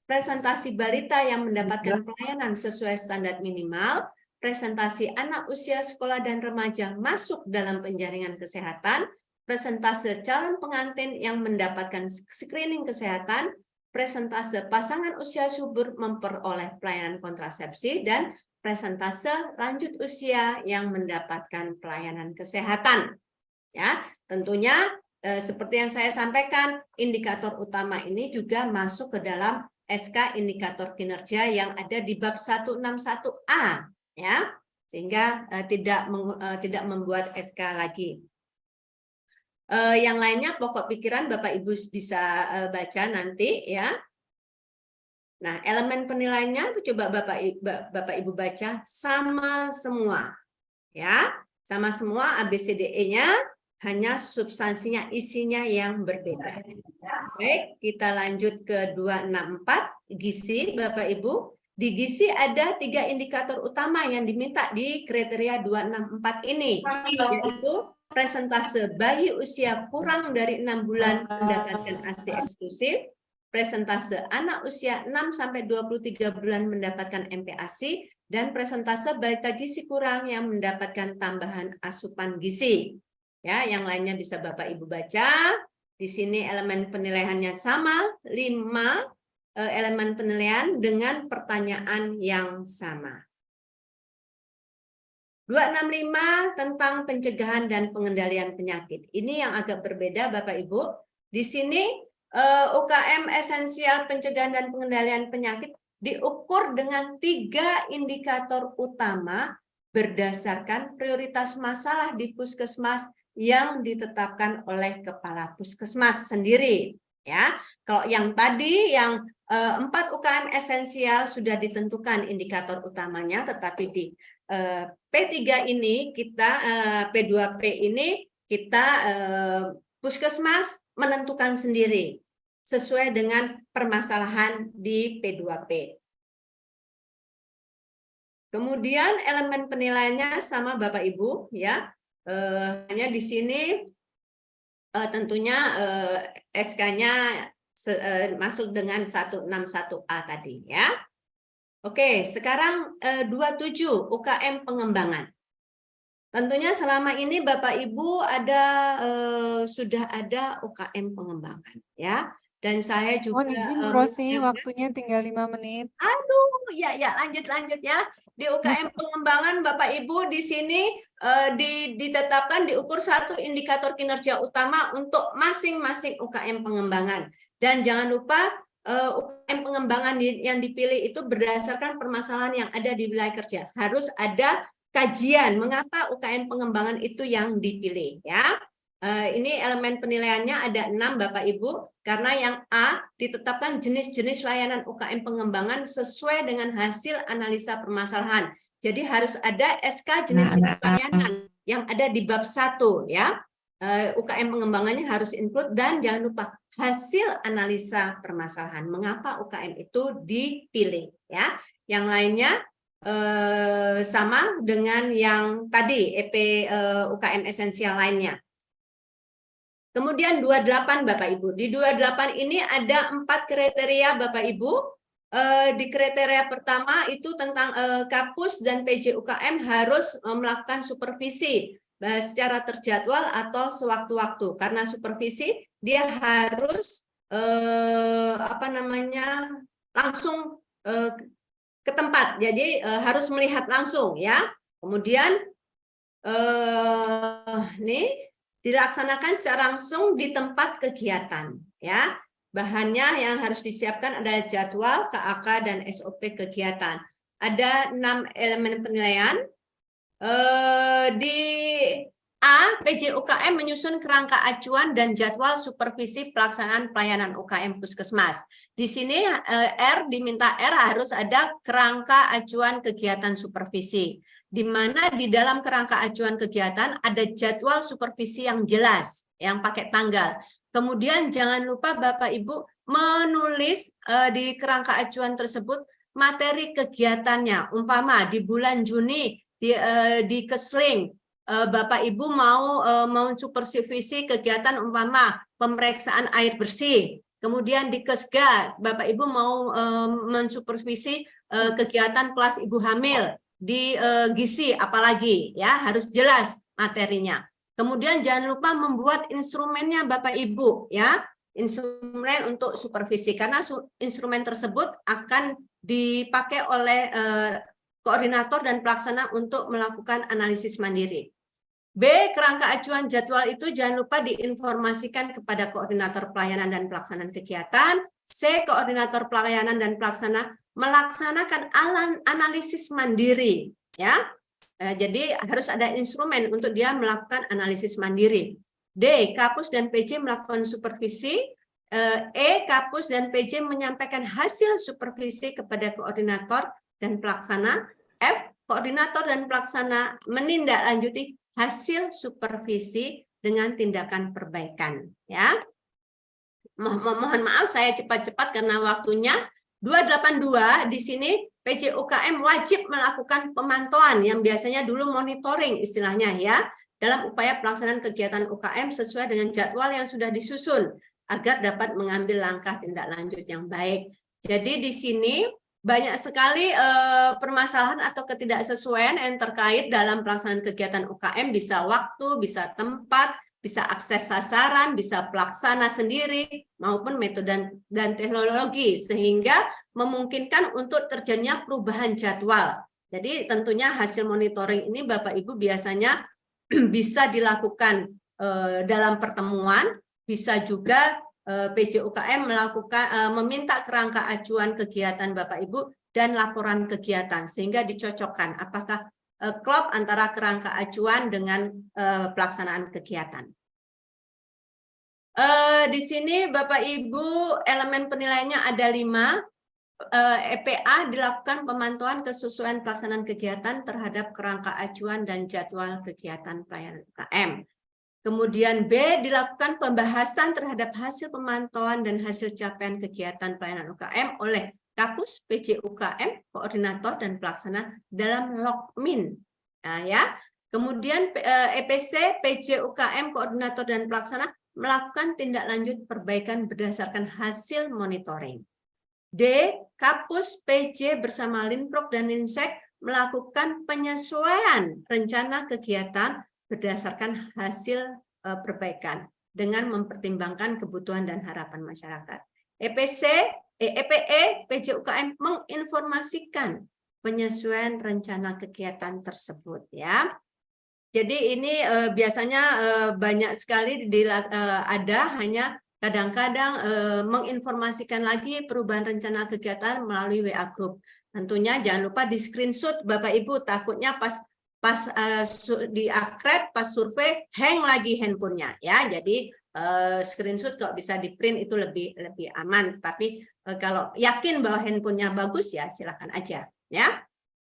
presentasi balita yang mendapatkan pelayanan sesuai standar minimal, presentasi anak usia sekolah dan remaja masuk dalam penjaringan kesehatan, presentase calon pengantin yang mendapatkan screening kesehatan, presentase pasangan usia subur memperoleh pelayanan kontrasepsi, dan presentase lanjut usia yang mendapatkan pelayanan kesehatan. Ya, tentunya seperti yang saya sampaikan, indikator utama ini juga masuk ke dalam SK indikator kinerja yang ada di bab 161A, ya, sehingga tidak membuat SK lagi. Yang lainnya pokok pikiran Bapak Ibu bisa baca nanti, ya. Nah, elemen penilaiannya coba Bapak Ibu baca sama semua, ya, sama semua ABCDE-nya. Hanya substansinya, isinya yang berbeda. Baik, kita lanjut ke 264, gizi Bapak Ibu. Di gizi ada 3 indikator utama yang diminta di kriteria 264 ini, yaitu presentase bayi usia kurang dari 6 bulan mendapatkan ASI eksklusif, presentase anak usia 6-23 bulan mendapatkan MPASI, dan presentase balita gizi kurang yang mendapatkan tambahan asupan gizi. Ya, yang lainnya bisa Bapak Ibu baca. Di sini elemen penilaiannya sama, 5 elemen penilaian dengan pertanyaan yang sama. 265 tentang pencegahan dan pengendalian penyakit. Ini yang agak berbeda Bapak Ibu. Di sini UKM esensial pencegahan dan pengendalian penyakit diukur dengan 3 indikator utama berdasarkan prioritas masalah di puskesmas yang ditetapkan oleh kepala puskesmas sendiri, ya. Kalau yang tadi yang 4 UKM esensial sudah ditentukan indikator utamanya, tetapi di P3 ini kita P2P ini kita puskesmas menentukan sendiri sesuai dengan permasalahan di P2P. Kemudian elemen penilaiannya sama Bapak Ibu, ya. Hanya di sini tentunya SK-nya masuk dengan 161A tadi, ya. Oke, sekarang 27 UKM pengembangan. Tentunya selama ini Bapak Ibu sudah ada UKM pengembangan, ya. Dan saya juga Mohon izin Rosi, waktunya tinggal 5 menit. Aduh, ya lanjut ya. Di UKM pengembangan Bapak Ibu di sini ditetapkan diukur 1 indikator kinerja utama untuk masing-masing UKM pengembangan. Dan jangan lupa UKM pengembangan yang dipilih itu berdasarkan permasalahan yang ada di wilayah kerja. Harus ada kajian mengapa UKM pengembangan itu yang dipilih, ya. Ini elemen penilaiannya ada 6 Bapak Ibu, karena yang A ditetapkan jenis-jenis layanan UKM pengembangan sesuai dengan hasil analisa permasalahan. Jadi harus ada SK jenis-jenis layanan yang ada di bab 1, ya. UKM pengembangannya harus include, dan jangan lupa hasil analisa permasalahan. Mengapa UKM itu dipilih, ya. Yang lainnya sama dengan yang tadi EP UKM esensial lainnya. Kemudian 28 Bapak Ibu. Di 28 ini ada 4 kriteria Bapak Ibu. Di kriteria pertama itu tentang Kapus dan PJ UKM harus melakukan supervisi secara terjadwal atau sewaktu-waktu. Karena supervisi dia harus langsung ke tempat. Jadi harus melihat langsung, ya. Kemudian nih dilaksanakan secara langsung di tempat kegiatan, ya. Bahannya yang harus disiapkan adalah jadwal, KAK, dan SOP kegiatan. Ada 6 elemen penilaian. Di A. PJ UKM menyusun kerangka acuan dan jadwal supervisi pelaksanaan pelayanan UKM Puskesmas. Di sini diminta harus ada kerangka acuan kegiatan supervisi, di mana di dalam kerangka acuan kegiatan ada jadwal supervisi yang jelas, yang pakai tanggal. Kemudian jangan lupa Bapak Ibu menulis di kerangka acuan tersebut materi kegiatannya. Umpama di bulan Juni di Kesling, Bapak Ibu mau supervisi kegiatan umpama pemeriksaan air bersih. Kemudian di Kesga, Bapak Ibu mau mensupervisi kegiatan kelas ibu hamil. Di gizi apalagi, ya harus jelas materinya. Kemudian jangan lupa membuat instrumennya Bapak Ibu, ya, instrumen untuk supervisi, karena instrumen tersebut akan dipakai oleh koordinator dan pelaksana untuk melakukan analisis mandiri. B. Kerangka acuan jadwal itu jangan lupa diinformasikan kepada koordinator pelayanan dan pelaksanaan kegiatan. C. Koordinator pelayanan dan pelaksana melaksanakan analisis mandiri, ya. Jadi harus ada instrumen untuk dia melakukan analisis mandiri. D. Kapus dan PJ melakukan supervisi. E. Kapus dan PJ menyampaikan hasil supervisi kepada koordinator dan pelaksana. F. Koordinator dan pelaksana menindaklanjuti hasil supervisi dengan tindakan perbaikan, ya. Mohon maaf saya cepat-cepat karena waktunya. 282 di sini PJ UKM wajib melakukan pemantauan yang biasanya dulu monitoring istilahnya, ya, dalam upaya pelaksanaan kegiatan UKM sesuai dengan jadwal yang sudah disusun agar dapat mengambil langkah tindak lanjut yang baik. Jadi di sini banyak sekali permasalahan atau ketidaksesuaian yang terkait dalam pelaksanaan kegiatan UKM, bisa waktu, bisa tempat, bisa akses sasaran, bisa pelaksana sendiri, maupun metode dan teknologi, sehingga memungkinkan untuk terjadinya perubahan jadwal. Jadi tentunya hasil monitoring ini Bapak Ibu biasanya bisa dilakukan dalam pertemuan, bisa juga PJ UKM melakukan meminta kerangka acuan kegiatan Bapak Ibu dan laporan kegiatan, sehingga dicocokkan apakah klop antara kerangka acuan dengan pelaksanaan kegiatan. Di sini Bapak Ibu elemen penilaiannya ada 5. EPA dilakukan pemantauan kesesuaian pelaksanaan kegiatan terhadap kerangka acuan dan jadwal kegiatan pelayanan UKM. Kemudian B, dilakukan pembahasan terhadap hasil pemantauan dan hasil capaian kegiatan pelayanan UKM oleh Kapus, PJ UKM, koordinator dan pelaksana dalam logmin. Nah, ya. Kemudian EPC, PJ UKM, koordinator dan pelaksana melakukan tindak lanjut perbaikan berdasarkan hasil monitoring. D, Kapus, PJ bersama Linprok dan Linsek melakukan penyesuaian rencana kegiatan berdasarkan hasil perbaikan dengan mempertimbangkan kebutuhan dan harapan masyarakat. EPE, PJ UKM menginformasikan penyesuaian rencana kegiatan tersebut, ya. Jadi ini biasanya banyak sekali ada, hanya kadang-kadang menginformasikan lagi perubahan rencana kegiatan melalui WA Group. Tentunya jangan lupa di screenshot Bapak Ibu, takutnya pas di akred, pas survei hang lagi handphonenya, ya. Jadi screenshot kalau bisa di print itu lebih aman. Tapi kalau yakin bahwa handphonenya bagus, ya silakan aja, ya.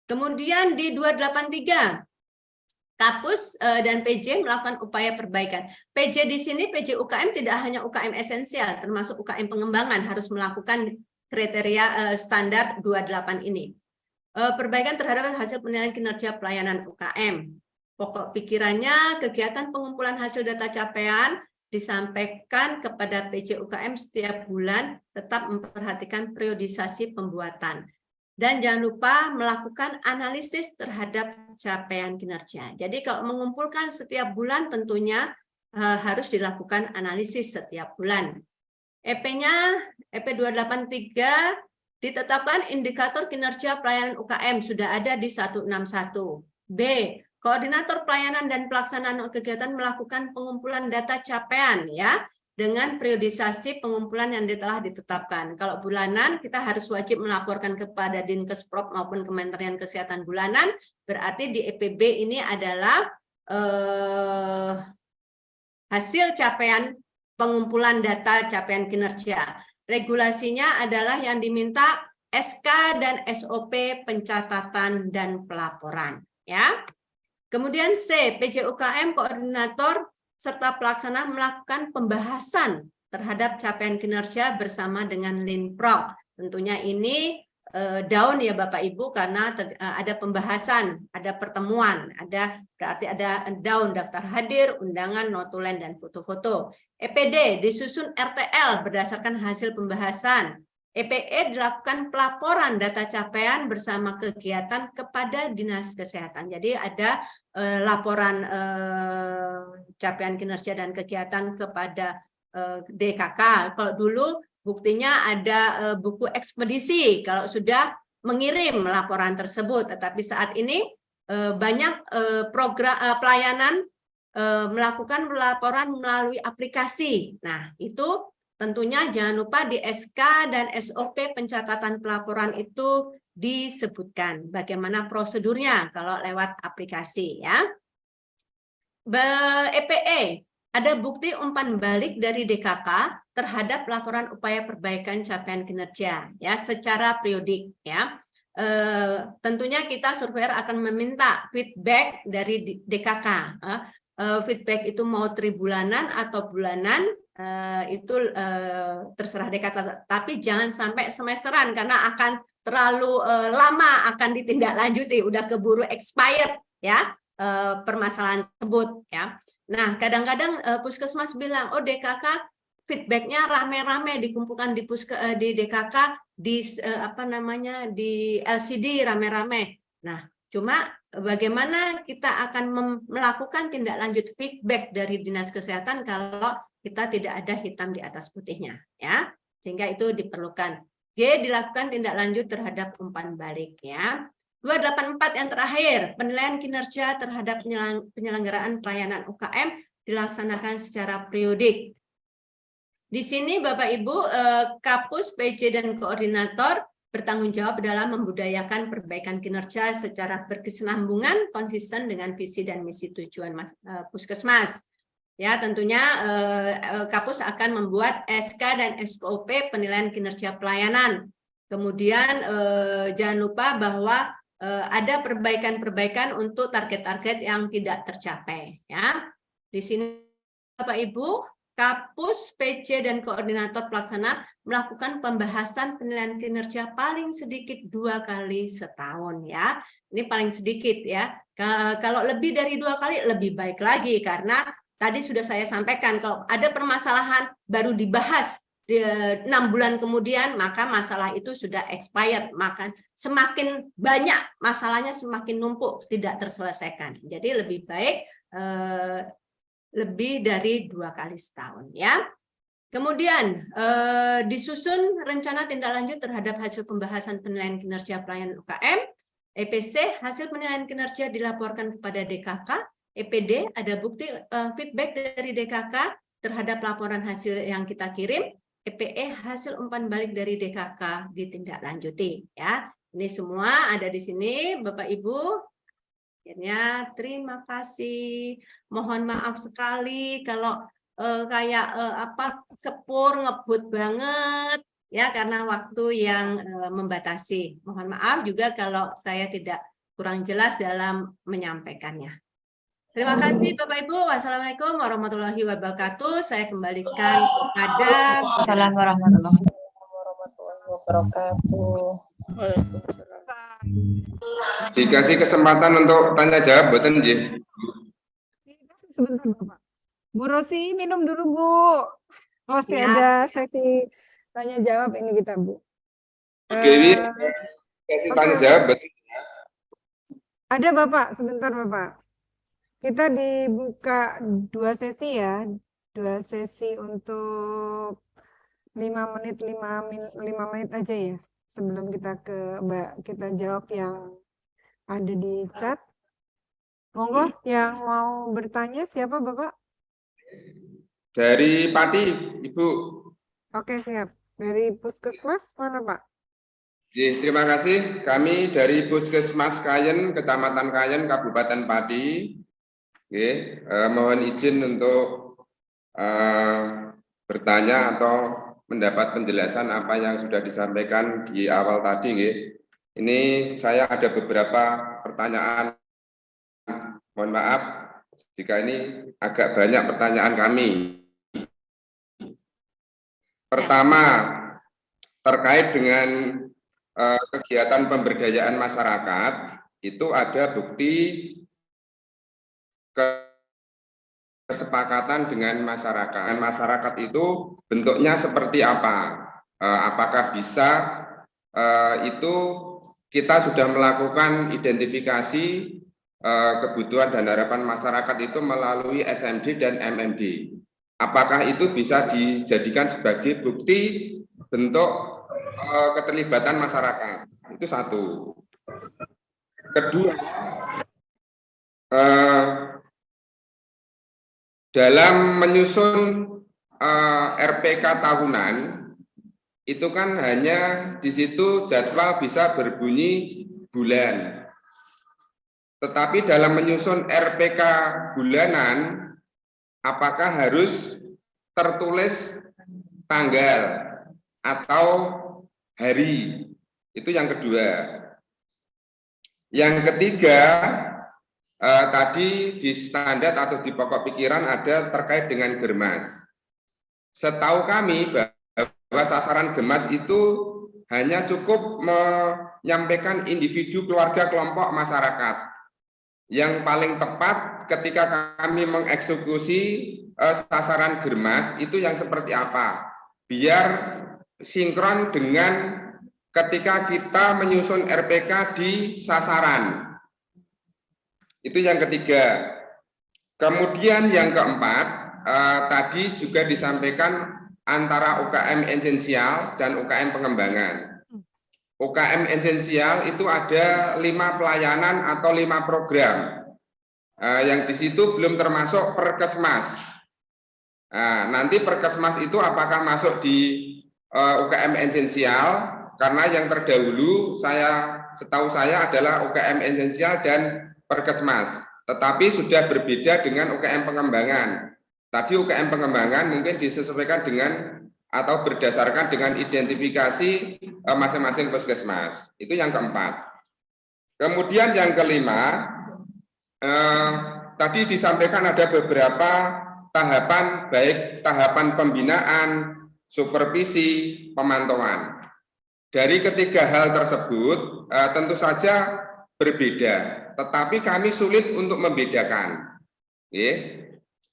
Kemudian di 283 Kapus dan PJ melakukan upaya perbaikan. PJ di sini, PJ UKM tidak hanya UKM esensial, termasuk UKM pengembangan harus melakukan kriteria standar 28 ini. Perbaikan terhadap hasil penilaian kinerja pelayanan UKM. Pokok pikirannya, kegiatan pengumpulan hasil data capaian disampaikan kepada PJ UKM setiap bulan, tetap memperhatikan periodisasi pembuatan. Dan jangan lupa melakukan analisis terhadap capaian kinerja. Jadi kalau mengumpulkan setiap bulan tentunya harus dilakukan analisis setiap bulan. EP-nya, EP 283, ditetapkan indikator kinerja pelayanan UKM, sudah ada di 161. B, koordinator pelayanan dan pelaksanaan kegiatan melakukan pengumpulan data capaian, ya, dengan periodisasi pengumpulan yang telah ditetapkan. Kalau bulanan, kita harus wajib melaporkan kepada Dinkesprop maupun Kementerian Kesehatan bulanan, berarti di EPB ini adalah hasil capaian pengumpulan data capaian kinerja. Regulasinya adalah yang diminta SK dan SOP pencatatan dan pelaporan, ya. Kemudian C, PJUKM koordinator serta pelaksana melakukan pembahasan terhadap capaian kinerja bersama dengan Linprok. Tentunya ini down ya Bapak Ibu, karena ada pembahasan, ada pertemuan, berarti ada down, daftar hadir, undangan, notulen, dan foto-foto. EPD disusun RTL berdasarkan hasil pembahasan. EPE dilakukan pelaporan data capaian bersama kegiatan kepada Dinas Kesehatan. Jadi ada laporan capaian kinerja dan kegiatan kepada DKK. Kalau dulu buktinya ada buku ekspedisi kalau sudah mengirim laporan tersebut. Tetapi saat ini banyak program pelayanan melakukan laporan melalui aplikasi. Nah, itu tentunya jangan lupa di SK dan SOP pencatatan pelaporan itu disebutkan bagaimana prosedurnya kalau lewat aplikasi, ya. EPE ada bukti umpan balik dari DKK terhadap laporan upaya perbaikan capaian kinerja, ya, secara periodik, ya. Tentunya kita surveyor akan meminta feedback dari DKK. Feedback itu mau tribulanan atau bulanan, itu terserah DKK, tapi jangan sampai semesteran karena akan terlalu lama akan ditindaklanjuti, udah keburu expired, ya, permasalahan tersebut, ya. Nah, kadang-kadang puskesmas bilang, oh DKK feedbacknya rame-rame dikumpulkan di DKK di di LCD rame-rame. Nah, cuma bagaimana kita akan melakukan tindak lanjut feedback dari Dinas Kesehatan kalau kita tidak ada hitam di atas putihnya, ya. Sehingga itu diperlukan. G, dilakukan tindak lanjut terhadap umpan balik, ya. 284 yang terakhir, penilaian kinerja terhadap penyelenggaraan pelayanan UKM dilaksanakan secara periodik. Di sini Bapak Ibu, Kapus, PJ, dan koordinator bertanggung jawab dalam membudayakan perbaikan kinerja secara berkesinambungan, konsisten dengan visi dan misi tujuan puskesmas. Ya, tentunya Kapus akan membuat SK dan SOP penilaian kinerja pelayanan. Kemudian jangan lupa bahwa ada perbaikan-perbaikan untuk target-target yang tidak tercapai, ya. Di sini Bapak Ibu, Kapus, PC, dan koordinator pelaksana melakukan pembahasan penilaian kinerja paling sedikit 2 kali setahun, ya. Ini paling sedikit, ya. Kalau lebih dari 2 kali lebih baik lagi, karena tadi sudah saya sampaikan kalau ada permasalahan baru dibahas 6 bulan kemudian, maka masalah itu sudah expired, maka semakin banyak masalahnya, semakin numpuk, tidak terselesaikan. Jadi lebih baik lebih dari 2 kali setahun, ya. Kemudian disusun rencana tindak lanjut terhadap hasil pembahasan penilaian kinerja pelayanan UKM. EPC, hasil penilaian kinerja dilaporkan kepada DKK. EPD, ada bukti feedback dari DKK terhadap laporan hasil yang kita kirim. EPE, hasil umpan balik dari DKK ditindaklanjuti, ya. Ini semua ada di sini Bapak Ibu. Akhirnya terima kasih. Mohon maaf sekali kalau kayak sepur ngebut banget, ya, karena waktu yang membatasi. Mohon maaf juga kalau saya tidak kurang jelas dalam menyampaikannya. Terima kasih Bapak Ibu. Wassalamualaikum warahmatullahi wabarakatuh. Saya kembalikan kepada Assalamualaikum warahmatullahi wabarakatuh. Dikasih kesempatan untuk tanya jawab, boten nggih? Sebentar Bapak. Bu Rosi minum dulu Bu. Masih Ya. ada sesi tanya jawab ini kita Bu. Bu Dewi, kasih tanya jawab, boten? Ada Bapak, sebentar Bapak. Kita dibuka 2 sesi ya. 2 sesi untuk 5 menit aja ya. Sebelum kita kita jawab yang ada di chat. Monggo yang mau bertanya siapa Bapak? Dari Pati, Ibu. Oke, siap. Dari Puskesmas mana Pak? Terima kasih. Kami dari Puskesmas Kayen, Kecamatan Kayen, Kabupaten Pati. Oke, mohon izin untuk bertanya atau mendapat penjelasan apa yang sudah disampaikan di awal tadi. Nggih. Ini saya ada beberapa pertanyaan. Mohon maaf jika ini agak banyak pertanyaan kami. Pertama, terkait dengan kegiatan pemberdayaan masyarakat, itu ada bukti kesepakatan dengan masyarakat. Masyarakat itu bentuknya seperti apa? Apakah bisa itu kita sudah melakukan identifikasi kebutuhan dan harapan masyarakat itu melalui SMD dan MMD. Apakah itu bisa dijadikan sebagai bukti bentuk keterlibatan masyarakat? Itu satu. Kedua, dalam menyusun RPK tahunan, itu kan hanya di situ jadwal bisa berbunyi bulan. Tetapi dalam menyusun RPK bulanan, apakah harus tertulis tanggal atau hari? Itu yang kedua. Yang ketiga, tadi di standar atau di pokok pikiran ada terkait dengan germas. Setahu kami bahwa sasaran germas itu hanya cukup menyampaikan individu, keluarga, kelompok, masyarakat. Yang paling tepat ketika kami mengeksekusi sasaran germas itu yang seperti apa? Biar sinkron dengan ketika kita menyusun RPK di sasaran. Itu yang ketiga. Kemudian yang keempat, tadi juga disampaikan antara UKM esensial dan UKM pengembangan. UKM esensial itu ada 5 pelayanan atau 5 program. Yang di situ belum termasuk Perkesmas. Nanti Perkesmas itu apakah masuk di UKM esensial? Karena yang terdahulu setahu saya adalah UKM esensial dan Perkesmas. Tetapi sudah berbeda dengan UKM pengembangan. Tadi UKM pengembangan mungkin disesuaikan dengan atau berdasarkan dengan identifikasi masing-masing puskesmas. Itu yang keempat. Kemudian yang kelima, tadi disampaikan ada beberapa tahapan, baik tahapan pembinaan, supervisi, pemantauan. Dari ketiga hal tersebut tentu saja berbeda, tetapi kami sulit untuk membedakan.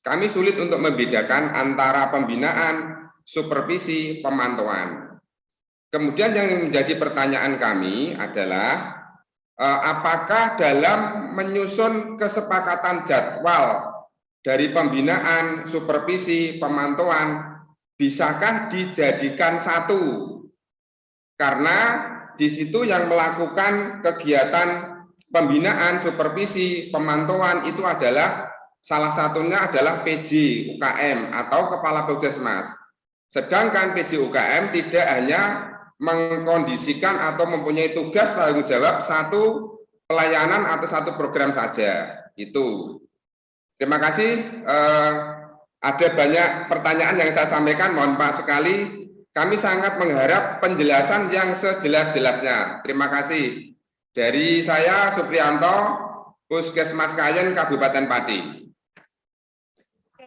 Kami sulit untuk membedakan antara pembinaan, supervisi, pemantauan. Kemudian yang menjadi pertanyaan kami adalah apakah dalam menyusun kesepakatan jadwal dari pembinaan, supervisi, pemantauan bisakah dijadikan satu? Karena di situ yang melakukan kegiatan pembinaan, supervisi, pemantauan itu adalah salah satunya adalah PJ UKM atau Kepala Puskesmas. Sedangkan PJ UKM tidak hanya mengkondisikan atau mempunyai tugas tanggung jawab satu pelayanan atau satu program saja. Itu. Terima kasih. Ada banyak pertanyaan yang saya sampaikan. Mohon maaf sekali. Kami sangat mengharap penjelasan yang sejelas-jelasnya. Terima kasih. Dari saya Supriyanto, Puskesmas Kayen, Kabupaten Pati.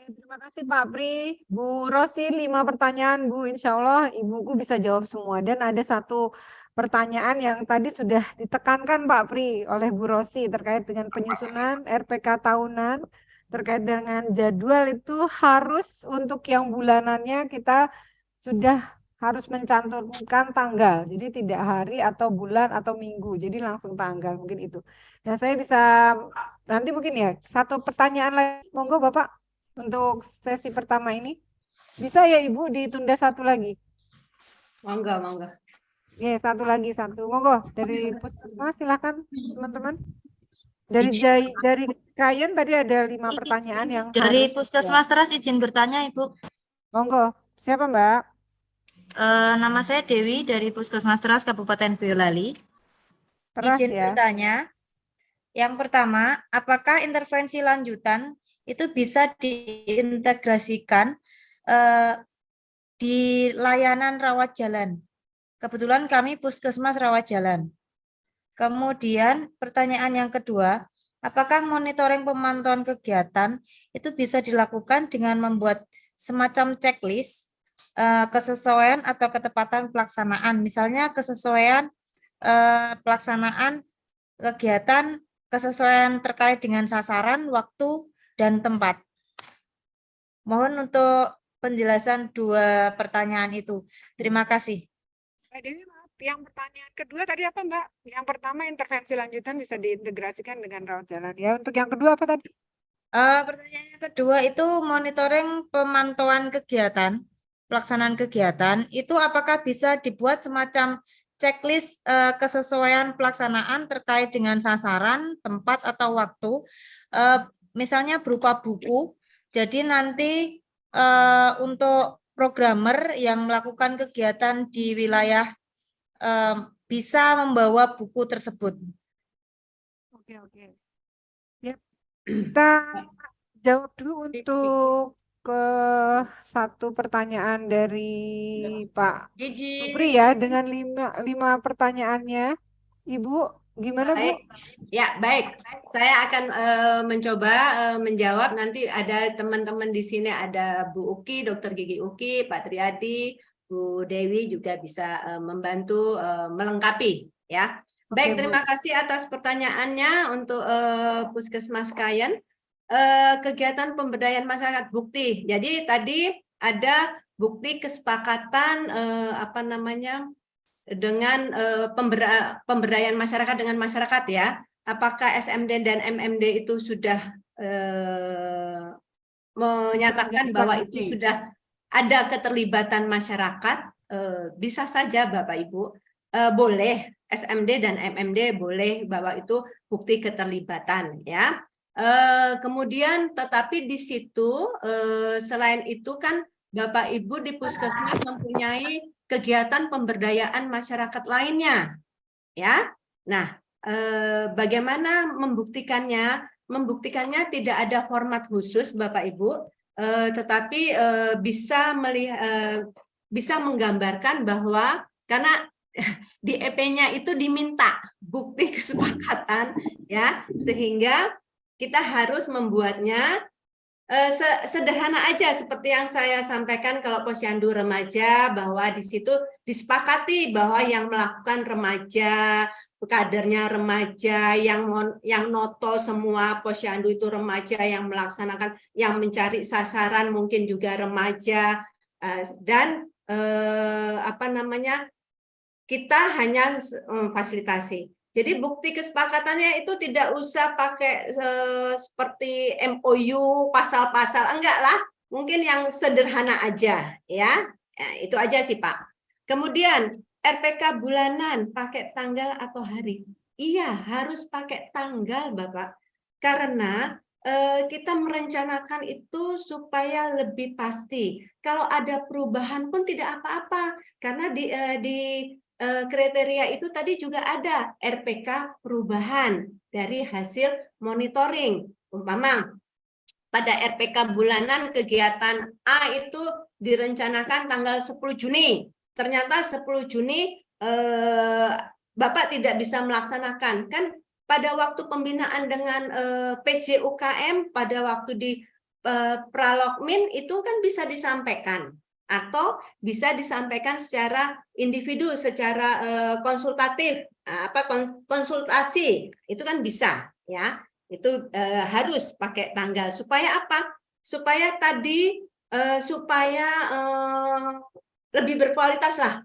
Terima kasih Pak Pri. Bu Rosi, 5 pertanyaan Bu, insya Allah Ibuku bisa jawab semua. Dan ada satu pertanyaan yang tadi sudah ditekankan Pak Pri oleh Bu Rosi terkait dengan penyusunan RPK tahunan, terkait dengan jadwal itu harus untuk yang bulanannya kita sudah harus mencantumkan tanggal. Jadi tidak hari atau bulan atau minggu, jadi langsung tanggal mungkin itu. Dan saya bisa nanti mungkin ya satu pertanyaan lagi, monggo Bapak. Untuk sesi pertama ini bisa ya Ibu ditunda satu lagi? Monggo. Ya, satu lagi monggo dari Puskesmas silakan teman-teman. Dari Kayen tadi ada 5 pertanyaan yang dari Puskesmas Teras izin bertanya Ibu. Monggo, siapa Mbak? Nama saya Dewi dari Puskesmas Teras Kabupaten Boyolali. Teras Izin ya. bertanya. Yang pertama, apakah intervensi lanjutan itu bisa diintegrasikan di layanan rawat jalan. Kebetulan kami puskesmas rawat jalan. Kemudian pertanyaan yang kedua, apakah monitoring pemantauan kegiatan itu bisa dilakukan dengan membuat semacam checklist kesesuaian atau ketepatan pelaksanaan, misalnya kesesuaian pelaksanaan kegiatan, kesesuaian terkait dengan sasaran, waktu, dan tempat. Mohon untuk penjelasan dua pertanyaan itu. Terima kasih. Mbak Dewi, maaf, yang pertanyaan kedua tadi apa, Mbak? Yang pertama intervensi lanjutan bisa diintegrasikan dengan rawat jalan. Ya, untuk yang kedua apa tadi? Pertanyaan yang kedua itu monitoring pemantauan kegiatan, pelaksanaan kegiatan, itu apakah bisa dibuat semacam checklist kesesuaian pelaksanaan terkait dengan sasaran, tempat, atau waktu, misalnya berupa buku. Jadi nanti untuk programmer yang melakukan kegiatan di wilayah bisa membawa buku tersebut. Oke, oke. Ya, kita jawab dulu untuk ke satu pertanyaan dari Pak Gigi. Supri ya, dengan lima pertanyaannya. Ibu, gimana Bu? Baik, ya baik. Saya akan mencoba menjawab. Nanti ada teman-teman di sini, ada Bu Uki, Dokter Gigi Uki, Pak Triadi, Bu Dewi juga bisa membantu melengkapi. Ya, baik. Oke, Bu. Terima kasih atas pertanyaannya untuk Puskesmas Kayen. Kegiatan pemberdayaan masyarakat bukti. Jadi tadi ada bukti kesepakatan apa namanya? Dengan pemberdayaan masyarakat dengan masyarakat ya. Apakah SMD dan MMD itu sudah menyatakan bahwa itu sudah ada keterlibatan masyarakat? Bisa saja Bapak Ibu, boleh SMD dan MMD boleh bahwa itu bukti keterlibatan ya. Kemudian tetapi di situ selain itu kan Bapak Ibu di Puskesmas mempunyai kegiatan pemberdayaan masyarakat lainnya, ya. Nah, bagaimana membuktikannya? Membuktikannya tidak ada format khusus, Bapak Ibu, tetapi bisa melihat, bisa menggambarkan bahwa karena di EP-nya itu diminta bukti kesepakatan, ya, sehingga kita harus membuatnya sederhana aja seperti yang saya sampaikan kalau Posyandu remaja, bahwa di situ disepakati bahwa yang melakukan remaja, kadernya remaja, yang noto semua Posyandu itu remaja, yang melaksanakan, yang mencari sasaran mungkin juga remaja, dan apa namanya, kita hanya fasilitasi. Jadi bukti kesepakatannya itu tidak usah pakai seperti MOU, pasal-pasal, enggak lah. Mungkin yang sederhana aja, ya. Itu aja sih Pak. Kemudian RPK bulanan pakai tanggal atau hari? Iya, harus pakai tanggal Bapak. Karena kita merencanakan itu supaya lebih pasti. Kalau ada perubahan pun tidak apa-apa. Karena di kriteria itu tadi juga ada RPK perubahan dari hasil monitoring. Umpama pada RPK bulanan kegiatan A itu direncanakan tanggal 10 Juni. Ternyata 10 Juni Bapak tidak bisa melaksanakan. Kan pada waktu pembinaan dengan PJ UKM, pada waktu di Pralogmin itu kan bisa disampaikan. Atau bisa disampaikan secara individu, secara konsultatif, konsultasi, itu kan bisa, ya. Itu harus pakai tanggal supaya apa? Supaya tadi supaya lebih berkualitas lah.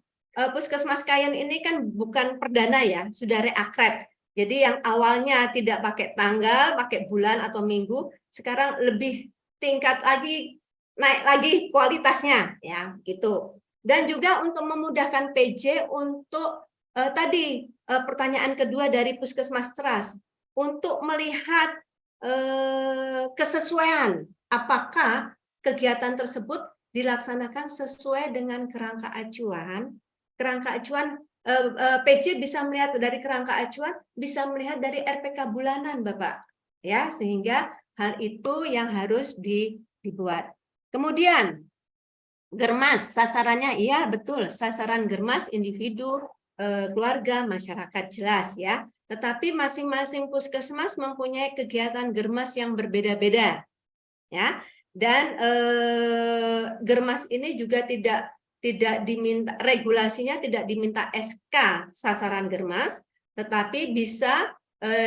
Puskesmas Kayen ini kan bukan perdana ya, sudah reakret. Jadi yang awalnya tidak pakai tanggal, pakai bulan atau minggu, sekarang lebih tingkat lagi, naik lagi kualitasnya, ya gitu. Dan juga untuk memudahkan PJ untuk tadi pertanyaan kedua dari Puskesmas Trust, untuk melihat kesesuaian apakah kegiatan tersebut dilaksanakan sesuai dengan kerangka acuan. Kerangka acuan PJ bisa melihat dari kerangka acuan, bisa melihat dari RPK bulanan, Bapak. Ya, sehingga Hal itu yang harus dibuat. Kemudian Germas, sasarannya, iya betul, sasaran Germas individu, keluarga, masyarakat, jelas ya. Tetapi masing-masing puskesmas mempunyai kegiatan Germas yang berbeda-beda, ya. Dan Germas ini juga tidak diminta, regulasinya tidak diminta SK sasaran Germas, tetapi bisa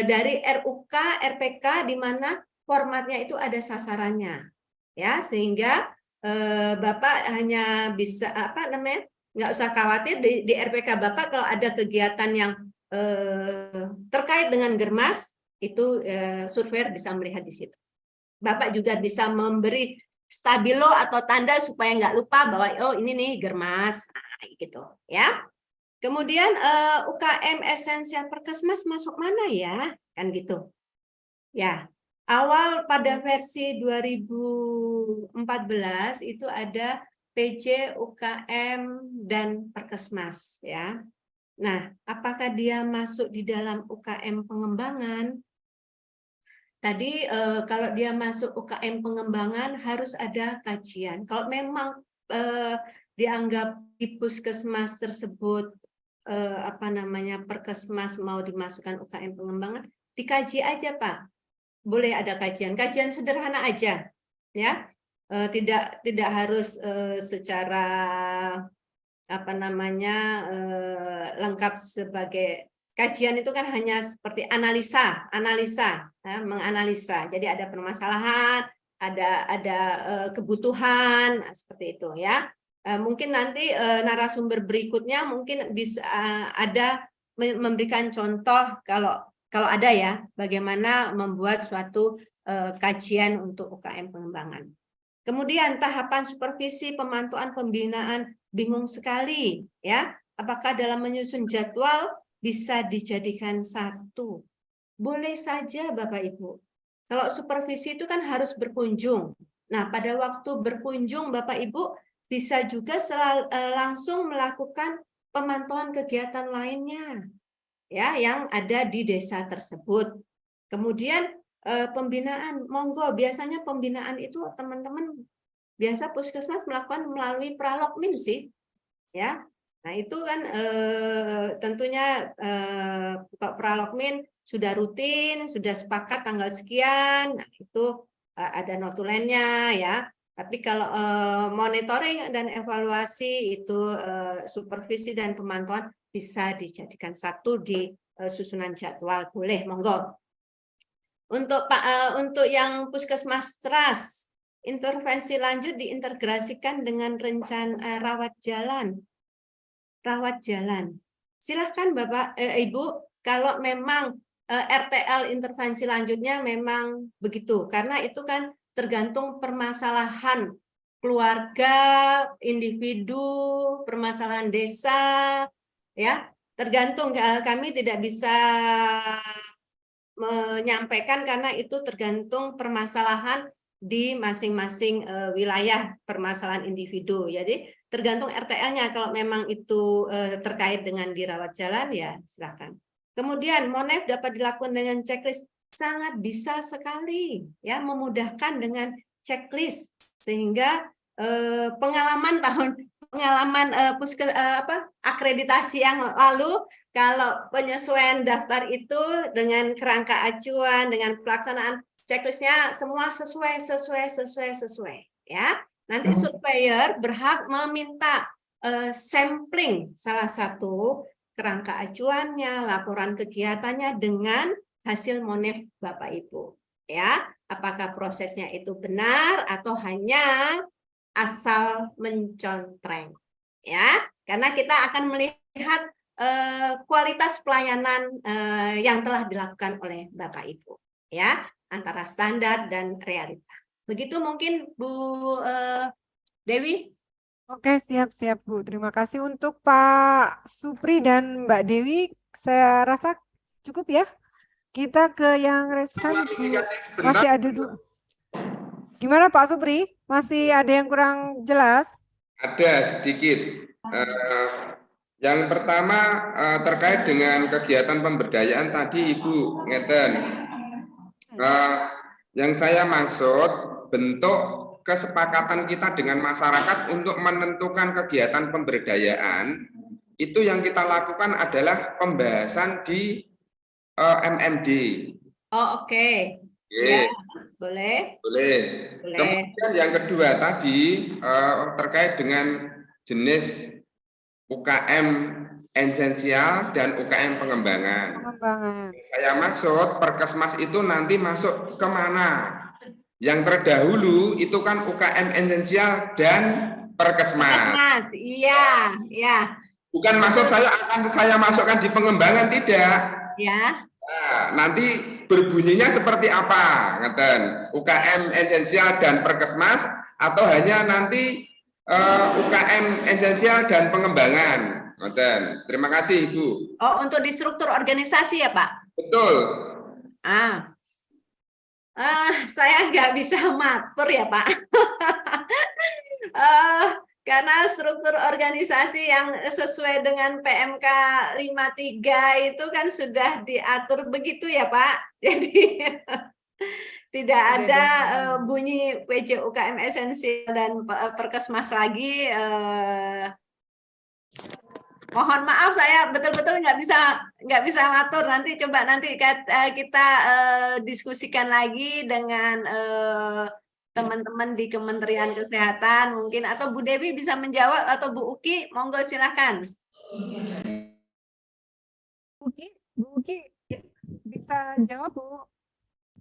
dari RUK, RPK, di mana formatnya itu ada sasarannya, ya, sehingga Bapak hanya bisa nggak usah khawatir di RPK Bapak kalau ada kegiatan yang terkait dengan Germas, itu surveyor bisa melihat di situ. Bapak juga bisa memberi stabilo atau tanda supaya nggak lupa bahwa oh ini nih Germas, nah, gitu ya. Kemudian UKM esensial Perkesmas masuk mana ya, kan gitu. Ya, awal pada versi 2014 itu ada PJ, UKM dan Perkesmas ya. Nah, apakah dia masuk di dalam UKM pengembangan? Tadi kalau dia masuk UKM pengembangan harus ada kajian. Kalau memang dianggap di puskesmas tersebut Perkesmas mau dimasukkan UKM pengembangan, dikaji aja Pak. Boleh ada kajian sederhana aja, ya. Tidak harus secara lengkap sebagai kajian. Itu kan hanya seperti analisa ya, menganalisa. Jadi ada permasalahan, ada kebutuhan, seperti itu ya. Mungkin nanti narasumber berikutnya mungkin bisa ada memberikan contoh kalau ada ya, bagaimana membuat suatu kajian untuk UKM pengembangan. Kemudian tahapan supervisi, pemantauan, pembinaan, bingung sekali ya. Apakah dalam menyusun jadwal bisa dijadikan satu? Boleh saja Bapak Ibu. Kalau supervisi itu kan harus berkunjung. Nah, pada waktu berkunjung Bapak Ibu bisa juga langsung melakukan pemantauan kegiatan lainnya ya yang ada di desa tersebut. Kemudian pembinaan, monggo, biasanya pembinaan itu teman-teman biasa puskesmas melakukan melalui pralokmin sih ya. Nah, itu kan tentunya pralokmin sudah rutin, sudah sepakat tanggal sekian, nah, itu ada notulennya ya. Tapi kalau monitoring dan evaluasi itu supervisi dan pemantauan bisa dijadikan satu di susunan jadwal, boleh, monggo. Untuk yang puskesmas trust, intervensi lanjut diintegrasikan dengan rencana rawat jalan. Silahkan Bapak Ibu, kalau memang RTL intervensi lanjutnya memang begitu, karena itu kan tergantung permasalahan keluarga, individu, permasalahan desa, ya, tergantung. Kami tidak bisa menyampaikan karena itu tergantung permasalahan di masing-masing wilayah, permasalahan individu. Jadi tergantung RTL-nya, kalau memang itu terkait dengan dirawat jalan ya silakan. Kemudian Monef dapat dilakukan dengan checklist, sangat bisa sekali ya, memudahkan dengan checklist, sehingga pengalaman akreditasi yang lalu, kalau penyesuaian daftar itu dengan kerangka acuan, dengan pelaksanaan checklistnya semua sesuai ya. Nanti surveyor berhak meminta sampling salah satu kerangka acuannya, laporan kegiatannya dengan hasil Monef Bapak Ibu ya. Apakah prosesnya itu benar atau hanya asal mencontreng ya. Karena kita akan melihat kualitas pelayanan yang telah dilakukan oleh Bapak Ibu ya, antara standar dan realita. Begitu mungkin Bu Dewi. Oke, siap Bu. Terima kasih untuk Pak Supri dan Mbak Dewi. Saya rasa cukup ya. Kita ke yang resan. Masih ada dulu. Gimana Pak Supri? Masih ada yang kurang jelas? Ada sedikit. Yang pertama terkait dengan kegiatan pemberdayaan tadi Ibu ngeten. Yang saya maksud bentuk kesepakatan kita dengan masyarakat untuk menentukan kegiatan pemberdayaan itu yang kita lakukan adalah pembahasan di MMD. Oh, oke. Oke. Ya, boleh. Boleh. Boleh. Kemudian yang kedua tadi terkait dengan jenis UKM esensial dan UKM pengembangan. Pengembangan. Saya maksud Perkesmas itu nanti masuk kemana? Yang terdahulu itu kan UKM esensial dan Perkesmas. Mas, iya, ya, Bukan maksud saya akan saya masukkan di pengembangan, tidak. ya. Nah, nanti berbunyinya seperti apa? Ngeten, UKM esensial dan Perkesmas atau hanya nanti UKM esensial dan pengembangan? Ngeten. Terima kasih, Ibu. Oh, untuk di struktur organisasi ya, Pak? Betul. Saya nggak bisa matur ya, Pak. Karena struktur organisasi yang sesuai dengan PMK 53 itu kan sudah diatur begitu ya, Pak. Jadi tidak ada bunyi PJ UKM esensial dan Perkesmas lagi. Mohon maaf, saya betul-betul nggak bisa matur. Nanti coba kita diskusikan lagi dengan teman-teman di Kementerian Kesehatan mungkin, atau Bu Dewi bisa menjawab, atau Bu Uki, monggo silakan. Bu Uki bisa jawab, Bu.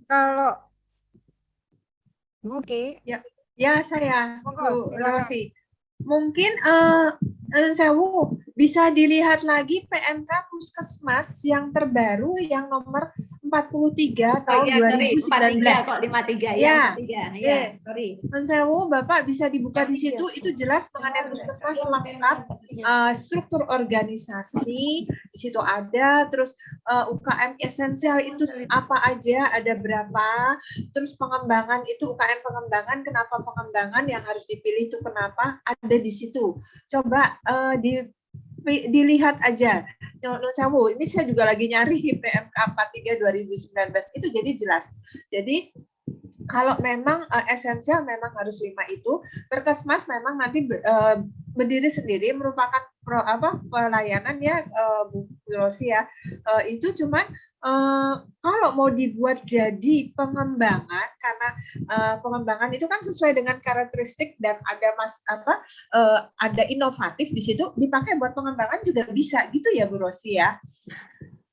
Kalau Bu Uki, Ya, saya, monggo, Bu silakan. Rosi. Mungkin Sewu bisa dilihat lagi PMK Puskesmas yang terbaru yang nomor 43 tahun Oh iya, sorry, 2019. 43 kok 53 Ya, 43. Ya, sorry. Sewu, Bapak bisa dibuka di situ, itu jelas mengenai Puskesmas lengkap, struktur organisasi di situ ada, terus UKM esensial itu apa aja, ada berapa, terus pengembangan itu UKM pengembangan, kenapa pengembangan yang harus dipilih itu kenapa, ada di situ. Coba dilihat aja. Sewu, ini saya juga lagi nyari PMK 43 2019 itu jadi jelas. Jadi kalau memang esensial memang harus 5 itu, Perkesmas memang nanti berdiri sendiri merupakan pelayanan ya, Bu Rosi ya. Itu cuman kalau mau dibuat jadi pengembangan, karena pengembangan itu kan sesuai dengan karakteristik dan ada ada inovatif di situ, dipakai buat pengembangan juga bisa gitu ya Bu Rosi ya.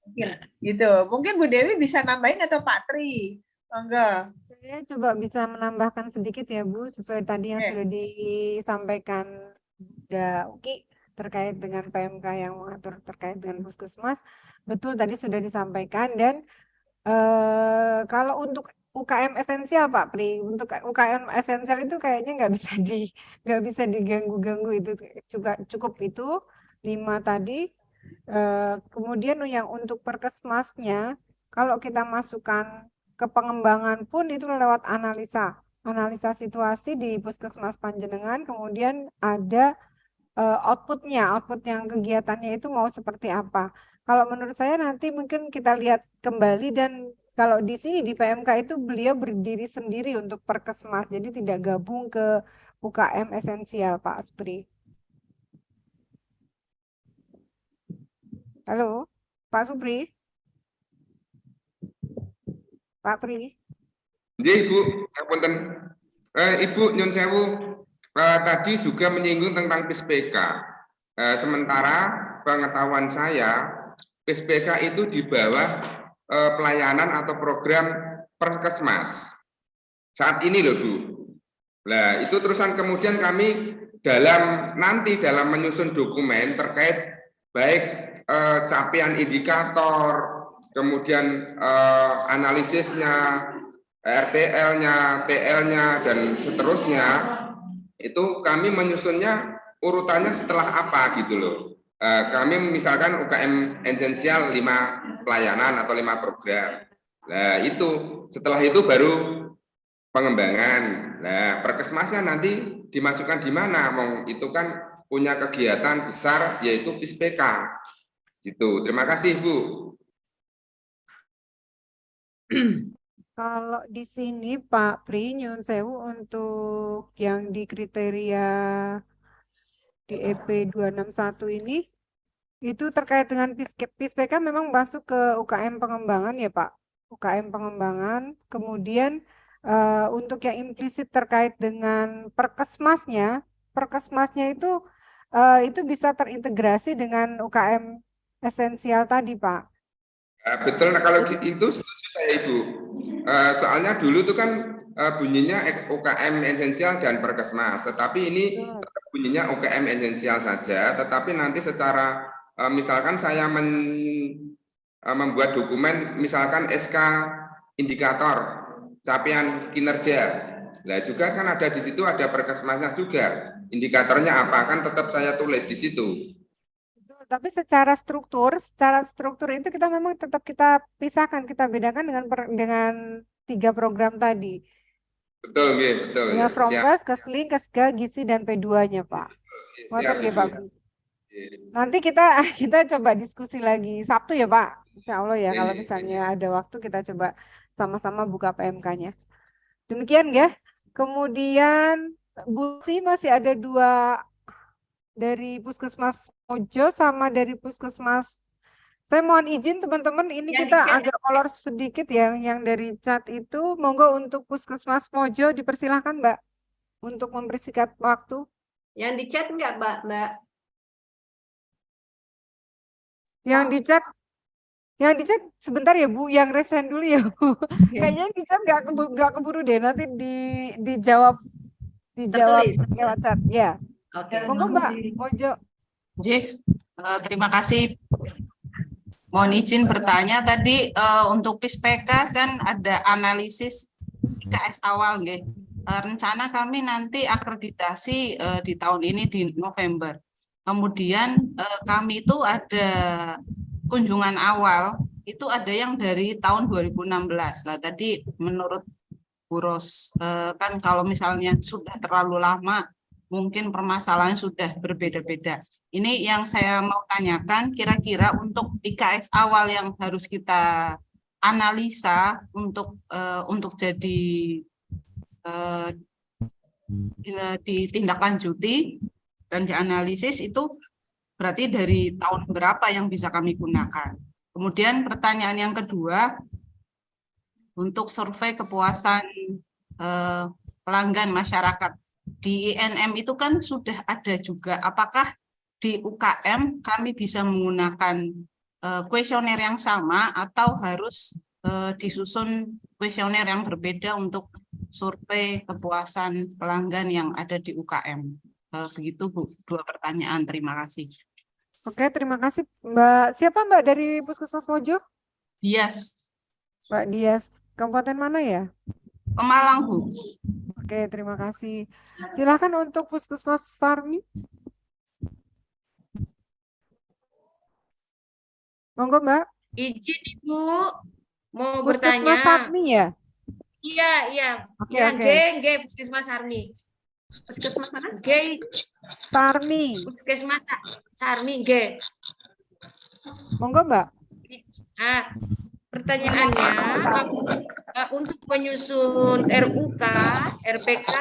Mungkin gitu. Mungkin Bu Dewi bisa nambahin atau Pak Tri. Enggak. Saya coba bisa menambahkan sedikit ya, Bu, sesuai tadi yang sudah disampaikan Da Uki terkait dengan PMK yang mengatur terkait dengan Puskesmas. Betul tadi sudah disampaikan, dan kalau untuk UKM esensial, Pak Pri, untuk UKM esensial itu kayaknya nggak bisa diganggu-ganggu, itu cukup itu 5 tadi. Kemudian yang untuk Perkesmasnya, kalau kita masukkan ke pengembangan pun itu lewat analisa situasi di Puskesmas Panjenengan, kemudian ada output yang kegiatannya itu mau seperti apa. Kalau menurut saya nanti mungkin kita lihat kembali, dan kalau di sini di PMK itu beliau berdiri sendiri untuk Perkesmas, jadi tidak gabung ke UKM esensial, Pak Aspri. Halo, Pak Supri? Pak Pri? Nggih, Bu, ngapunten. Ibu nyun sewu, tadi juga menyinggung tentang PISPK. Sementara pengetahuan saya, PISPK itu di bawah pelayanan atau program Perkesmas. Saat ini loh, Bu. Nah, itu terusan kemudian kami dalam menyusun dokumen terkait baik capaian indikator, kemudian analisisnya, RTL-nya, TL-nya, dan seterusnya, itu kami menyusunnya urutannya setelah apa gitu loh. Kami misalkan UKM esensial 5 pelayanan atau 5 program. Nah itu, setelah itu baru pengembangan. Nah Perkesmasnya nanti dimasukkan di mana? Itu kan punya kegiatan besar yaitu PISPK. Gitu. Terima kasih, Bu. Kalau di sini Pak Pri nyun sewu untuk yang di kriteria di EP 261 ini itu terkait dengan PISPK memang masuk ke UKM pengembangan ya Pak. UKM pengembangan. Kemudian untuk yang implisit terkait dengan perkesmasnya itu bisa terintegrasi dengan UKM esensial tadi Pak. Betul, nah kalau itu setuju saya Ibu. Soalnya dulu itu kan bunyinya UKM esensial dan perkesmas, tetapi ini tetap bunyinya UKM esensial saja, tetapi nanti secara misalkan saya membuat dokumen, misalkan SK indikator capaian kinerja, nah juga kan ada di situ ada perkesmasnya juga, indikatornya apa kan tetap saya tulis di situ. Tapi secara struktur itu kita memang tetap kita pisahkan, kita bedakan dengan 3 program tadi. Betul, betul. Dengan Ya, Frompas, Kesling, Kesga, Gizi, dan P2-nya, Pak. Ngoten nggih, Pak. Nanti kita coba diskusi lagi Sabtu ya, Pak. Insya Allah ya, kalau misalnya ada waktu kita coba sama-sama buka PMK-nya. Demikian ya. Kemudian Bu Si masih ada 2 dari Puskesmas Mojo sama dari Puskesmas. Saya mohon izin teman-teman, ini Yang kita di chat. agak molor sedikit ya, yang dari chat itu. Monggo untuk Puskesmas Mojo dipersilahkan Mbak untuk mempersingkat waktu. Yang di chat enggak, Mbak? Yang di chat sebentar ya Bu, yang resen dulu ya Bu. Kayaknya di chat nggak keburu deh, nanti dijawab Tertulis. lewat chat ya. Oke. Monggo Mbak Mojo. Jess, terima kasih. Mohon izin bertanya tadi untuk PISPK kan ada analisis IKS awal nggih. Rencana kami nanti akreditasi di tahun ini di November. Kemudian kami itu ada kunjungan awal itu ada yang dari tahun 2016. Lah tadi menurut Bu Ros kan kalau misalnya sudah terlalu lama mungkin permasalahannya sudah berbeda-beda. Ini yang saya mau tanyakan, kira-kira untuk IKS awal yang harus kita analisa untuk jadi ditindaklanjuti dan dianalisis itu berarti dari tahun berapa yang bisa kami gunakan. Kemudian pertanyaan yang kedua, untuk survei kepuasan pelanggan masyarakat. Di INM itu kan sudah ada juga, apakah di UKM kami bisa menggunakan kuesioner yang sama atau harus disusun kuesioner yang berbeda untuk survei kepuasan pelanggan yang ada di UKM. Begitu Bu, 2 pertanyaan, terima kasih. Oke, terima kasih Mbak. Siapa Mbak dari Puskesmas Mojo? Dias. Mbak Dias, kabupaten mana ya? Pemalang Bu. Oke, terima kasih. Silakan untuk Puskesmas Sarmi. Monggo Mbak. Izin Ibu mau Puskesmas bertanya. Sarmi ya? Iya. Oke, Ya, oke. G, Puskesmas Sarmi. Puskesmas mana? G, Sarmi. Puskesmas Sarmi, G. Monggo Mbak. Pertanyaannya, untuk menyusun RUK, RPK,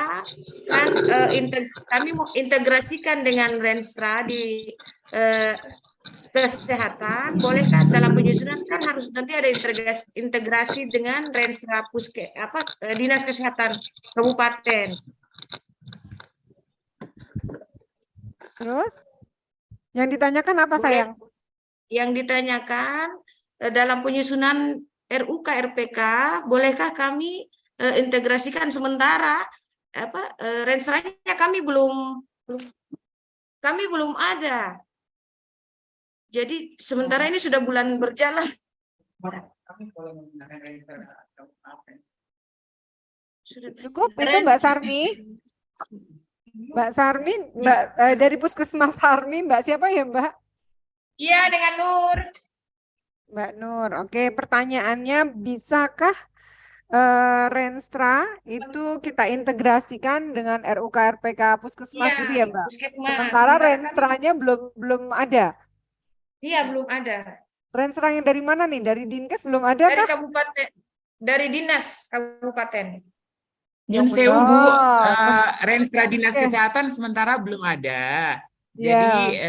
kan kami mau integrasikan dengan Renstra di kesehatan, bolehkah dalam penyusunan kan harus nanti ada integrasi dengan Renstra Dinas Kesehatan Kabupaten. Terus? Yang ditanyakan apa sayang? Yang ditanyakan dalam penyusunan RUK RPK, bolehkah kami integrasikan sementara Renstra-nya kami belum ada. Jadi sementara ini sudah bulan berjalan. Sudah Cukup itu Mbak Sarmi. Mbak Sarmi, dari Puskesmas Sarmi, Mbak siapa ya Mbak? Iya, dengan Nur. Mbak Nur, oke, pertanyaannya bisakah Renstra itu kita integrasikan dengan RUK RPK Puskesmas gitu ya Mbak? Puskesmas. Sementara Renstranya belum ada. Iya, belum ada. Renstra yang dari mana nih? Dari Dinkes belum ada Dari kah? kabupaten. dari dinas kabupaten. Yang Nyun sewu Bu, benar. Renstra Dinas Oke. Kesehatan sementara belum ada. Ya. Jadi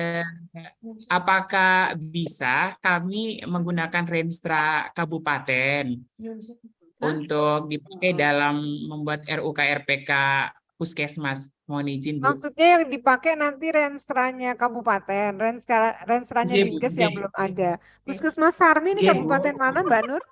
apakah bisa kami menggunakan Renstra Kabupaten untuk dipakai dalam membuat RUKRPK Puskesmas? Mohon izin Bu. Maksudnya yang dipakai nanti renstranya kabupaten, renstranya J, Bu, Dinkes J. yang belum ada. Puskesmas Sarmi ini J, Bu. kabupaten mana Mbak Nur?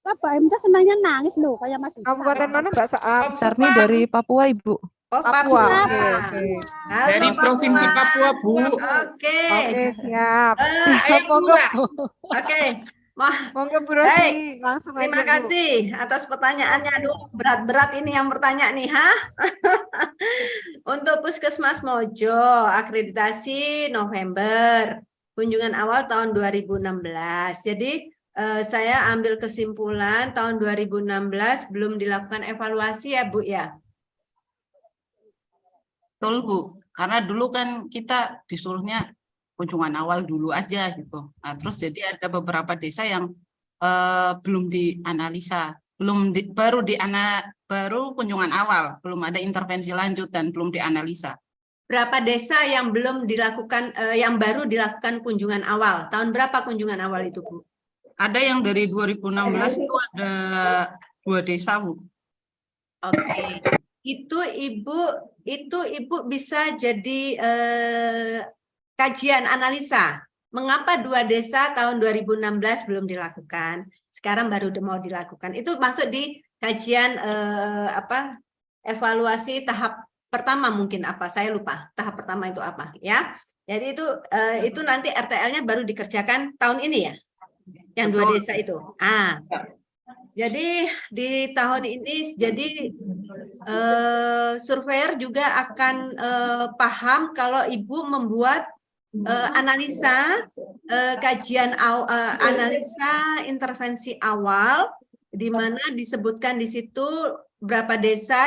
Pak MK senangnya nangis loh kayak Mas Isa. Kabupaten mana Mbak Saat? Sarmi dari Papua, Ibu. Oh, Papua. Papua. Oke, oke. Halo, Dari Provinsi Papua Bu. Oke. Oke, siap. Ayo Monggo, Oke. monggo Bu Baik. Rosi, langsung aja Terima Bu. kasih atas pertanyaannya. Aduh, berat-berat ini yang bertanya nih, ha? Untuk Puskesmas Mojo, akreditasi November, kunjungan awal tahun 2016. Jadi saya ambil kesimpulan tahun 2016 belum dilakukan evaluasi ya Bu ya. Betul Bu, karena dulu kan kita disuruhnya kunjungan awal dulu aja gitu. Nah, terus jadi ada beberapa desa yang belum dianalisa, baru kunjungan awal, belum ada intervensi lanjut dan belum dianalisa. Berapa desa yang belum dilakukan, yang baru dilakukan kunjungan awal? Tahun berapa kunjungan awal itu Bu? Ada yang dari 2016 itu ada 2 desa Bu. Oke. Itu Ibu bisa jadi kajian analisa. Mengapa 2 desa tahun 2016 belum dilakukan? Sekarang baru mau dilakukan. Itu masuk di kajian evaluasi tahap pertama mungkin apa? Saya lupa. Tahap pertama itu apa ya? Jadi itu nanti RTL-nya baru dikerjakan tahun ini ya. Yang 2 desa itu. Jadi di tahun ini surveyor juga akan paham kalau Ibu membuat analisa kajian analisa intervensi awal di mana disebutkan di situ berapa desa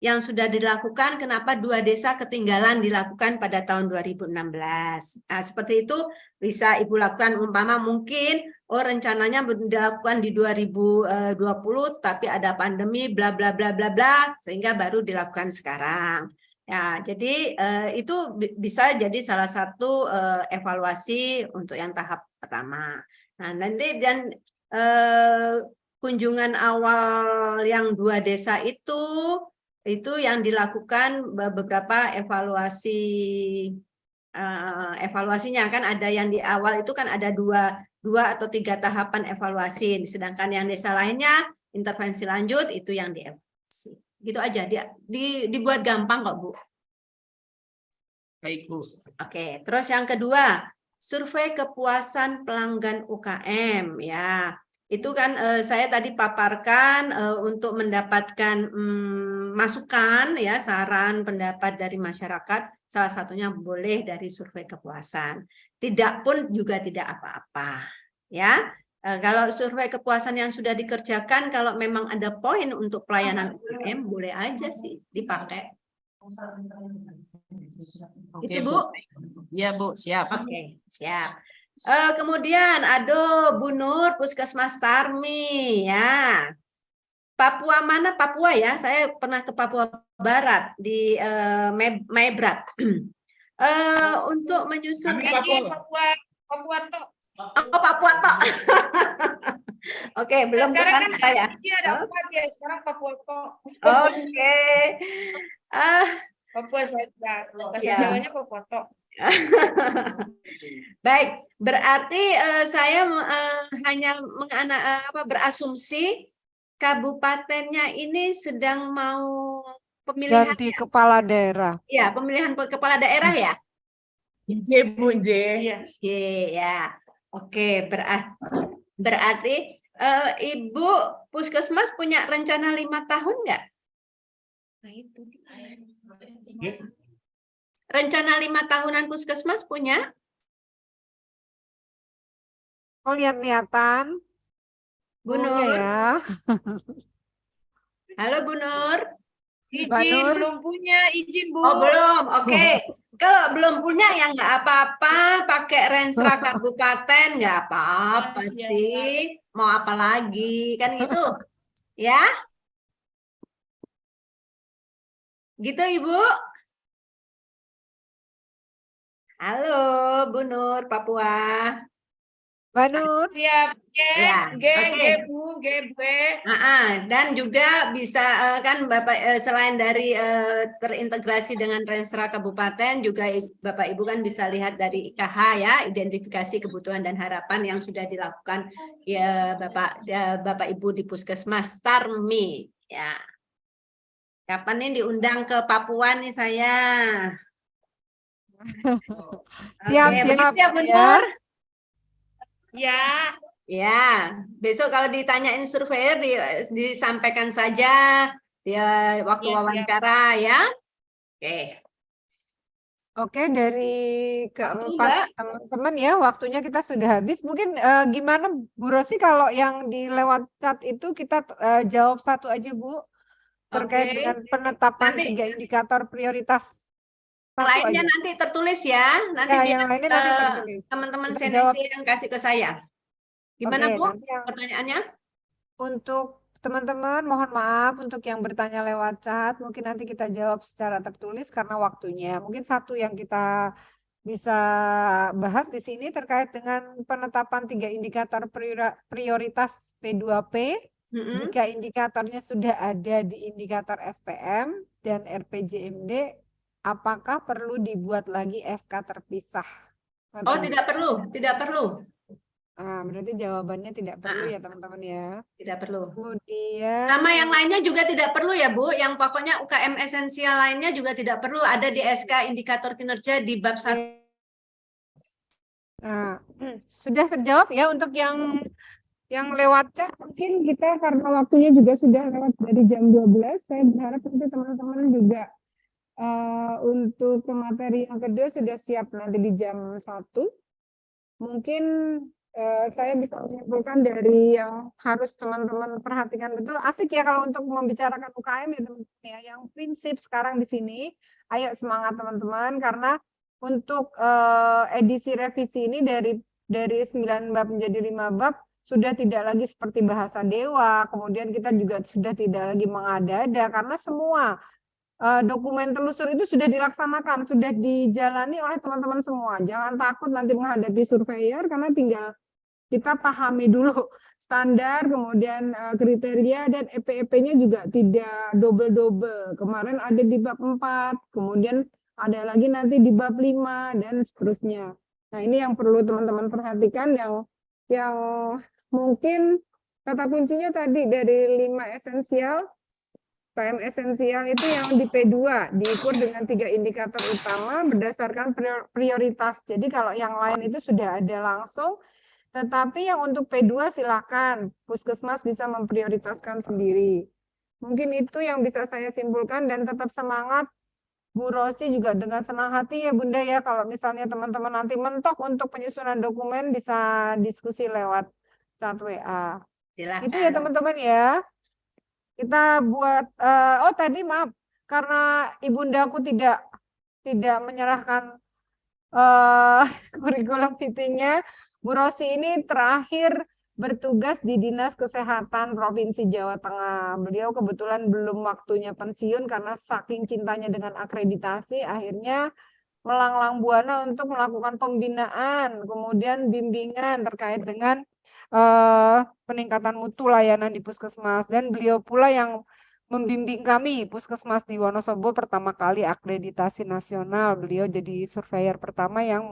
yang sudah dilakukan, kenapa 2 desa ketinggalan dilakukan pada tahun 2016. Nah, seperti itu bisa Ibu lakukan umpama mungkin rencananya dilakukan di 2020 tapi ada pandemi bla bla bla bla bla sehingga baru dilakukan sekarang. Ya, jadi itu bisa jadi salah satu evaluasi untuk yang tahap pertama. Nah, nanti dan kunjungan awal yang 2 desa itu yang dilakukan beberapa evaluasinya kan ada yang di awal itu kan ada 2 atau 3 tahapan evaluasi, sedangkan yang desa lainnya intervensi lanjut itu yang dievaluasi. Gitu aja, dibuat gampang kok Bu. Baik Bu. Oke, terus yang kedua, survei kepuasan pelanggan UKM ya. Itu kan saya tadi paparkan untuk mendapatkan masukan ya, saran pendapat dari masyarakat, salah satunya boleh dari survei kepuasan. Tidak pun juga tidak apa-apa ya. Kalau survei kepuasan yang sudah dikerjakan, kalau memang ada poin untuk pelayanan UKM boleh aja sih dipakai. Oke, Itu Bu. Ya Bu, siap. Oke, siap. Kemudian Bu Nur, Puskesmas Sarmi ya. Papua mana? Papua ya. Saya pernah ke Papua Barat di Maibrat. Untuk menyusun Papua Tok. Oh, Papua Tok. Oke, belum Sekarang kesana kan saya. ada 4 ya, sekarang Papua Tok. Oke. Papua saja. Bahasa Ya. Jawanya Papua Tok. Baik, berarti saya hanya berasumsi kabupatennya ini sedang mau pemilihan Ganti kepala daerah. ya, pemilihan kepala daerah ya. J Bu, J. Oke ya. Oke, berarti Ibu Puskesmas punya rencana 5 tahun nggak? Nah, itu dia. Rencana 5 tahunan Puskesmas punya? Oh, lihat-lihatan. Bu Maunya Nur. ya. Halo Bu Nur. Mbak Izin, Nur. belum punya izin Bu. Oh belum, oke. Kalau belum punya ya nggak apa-apa, pakai Renstra Kabupaten nggak apa-apa sih. mau apa lagi kan gitu ya? Gitu Ibu. Halo Bu Nur Papua. Mbak Nur. Siap. Ya, oke. Bu, Bu. Dan juga bisa kan Bapak selain dari terintegrasi dengan Renstra Kabupaten juga Bapak Ibu kan bisa lihat dari IKH ya, identifikasi kebutuhan dan harapan yang sudah dilakukan ya Bapak Ibu di Puskesmas Tarmi ya. Kapan nih diundang ke Papua nih saya? Siap, Oke, siap begitu ya Bu ya. Nur? Ya. Ya, besok kalau ditanyain surveyor disampaikan saja ya waktu Iya, siap. wawancara ya. Oke. Oke, dari keempat teman-teman ya, waktunya kita sudah habis. Mungkin gimana Bu Rosi kalau yang di lewat chat itu kita jawab satu aja Bu, terkait Oke. dengan penetapan Nanti 3 indikator prioritas. yang Satu lainnya aja. nanti tertulis ya. Nanti Ya, biar yang lainnya nanti tertulis. teman-teman Kita jawab. senesi yang kasih ke saya. Gimana Oke, Bu nanti yang pertanyaannya? untuk teman-teman mohon maaf untuk yang bertanya lewat chat, mungkin nanti kita jawab secara tertulis karena waktunya. Mungkin satu yang kita bisa bahas di sini terkait dengan penetapan 3 indikator prioritas P2P. Jika indikatornya sudah ada di indikator SPM dan RPJMD, apakah perlu dibuat lagi SK terpisah? Oh, tidak perlu, tidak perlu. Nah, berarti jawabannya tidak perlu ya teman-teman ya. Tidak perlu. Kemudian Sama yang lainnya juga tidak perlu ya Bu. Yang pokoknya UKM esensial lainnya juga tidak perlu ada di SK indikator kinerja di bab 1. Nah, sudah terjawab ya untuk yang lewat chat. Mungkin kita karena waktunya juga sudah lewat dari jam 12, saya berharap nanti teman-teman juga untuk materi yang kedua sudah siap nanti di jam 1. Mungkin saya bisa menyimpulkan dari yang harus teman-teman perhatikan betul. Asik ya kalau untuk membicarakan UKM ya teman-teman ya. Yang prinsip sekarang di sini, ayo semangat teman-teman karena untuk edisi revisi ini dari 9 bab menjadi 5 bab sudah tidak lagi seperti bahasa dewa. Kemudian kita juga sudah tidak lagi mengada-ada karena semua dokumen telusur itu sudah dilaksanakan, sudah dijalani oleh teman-teman semua. Jangan takut nanti menghadapi surveyor karena tinggal kita pahami dulu standar, kemudian kriteria dan EP-EP-nya juga tidak double-double. Kemarin ada di bab 4, kemudian ada lagi nanti di bab 5 dan seterusnya. Nah, ini yang perlu teman-teman perhatikan yang mungkin kata kuncinya tadi dari 5 esensial. UKM esensial itu yang di P2 diukur dengan 3 indikator utama berdasarkan prioritas. Jadi kalau yang lain itu sudah ada langsung, tetapi yang untuk P2 silakan Puskesmas bisa memprioritaskan sendiri. Mungkin itu yang bisa saya simpulkan dan tetap semangat. Bu Rosi juga dengan senang hati ya Bunda ya kalau misalnya teman-teman nanti mentok untuk penyusunan dokumen bisa diskusi lewat chat WA. Silakan. Itu ya teman-teman ya. Kita buat tadi maaf karena ibundaku tidak menyerahkan kurikulum vitae-nya. Bu Rosi ini terakhir bertugas di Dinas Kesehatan Provinsi Jawa Tengah. Beliau kebetulan belum waktunya pensiun karena saking cintanya dengan akreditasi akhirnya melanglang buana untuk melakukan pembinaan, kemudian bimbingan terkait dengan peningkatan mutu layanan di Puskesmas, dan beliau pula yang membimbing kami Puskesmas di Wonosobo pertama kali akreditasi nasional. Beliau jadi surveyor pertama yang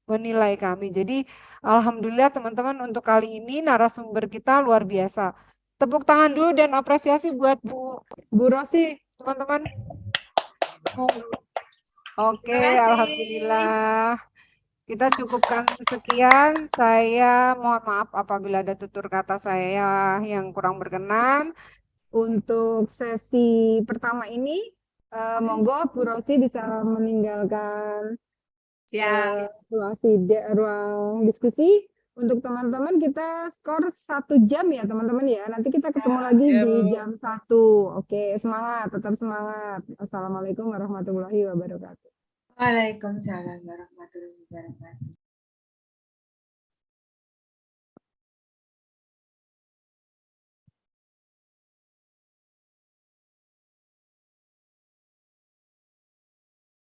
menilai kami. Jadi alhamdulillah teman-teman untuk kali ini narasumber kita luar biasa. Tepuk tangan dulu dan apresiasi buat Bu Rosi, teman-teman. Oke, alhamdulillah. Kita cukupkan sekian. Saya mohon maaf apabila ada tutur kata saya yang kurang berkenan. Untuk sesi pertama ini, monggo Bu Rosi bisa meninggalkan ruang diskusi. Untuk teman-teman kita skor 1 jam ya teman-teman ya. Nanti kita ketemu lagi di jam 1. Oke, semangat, tetap semangat. Assalamualaikum warahmatullahi wabarakatuh. Waalaikumsalam warahmatullahi wabarakatuh.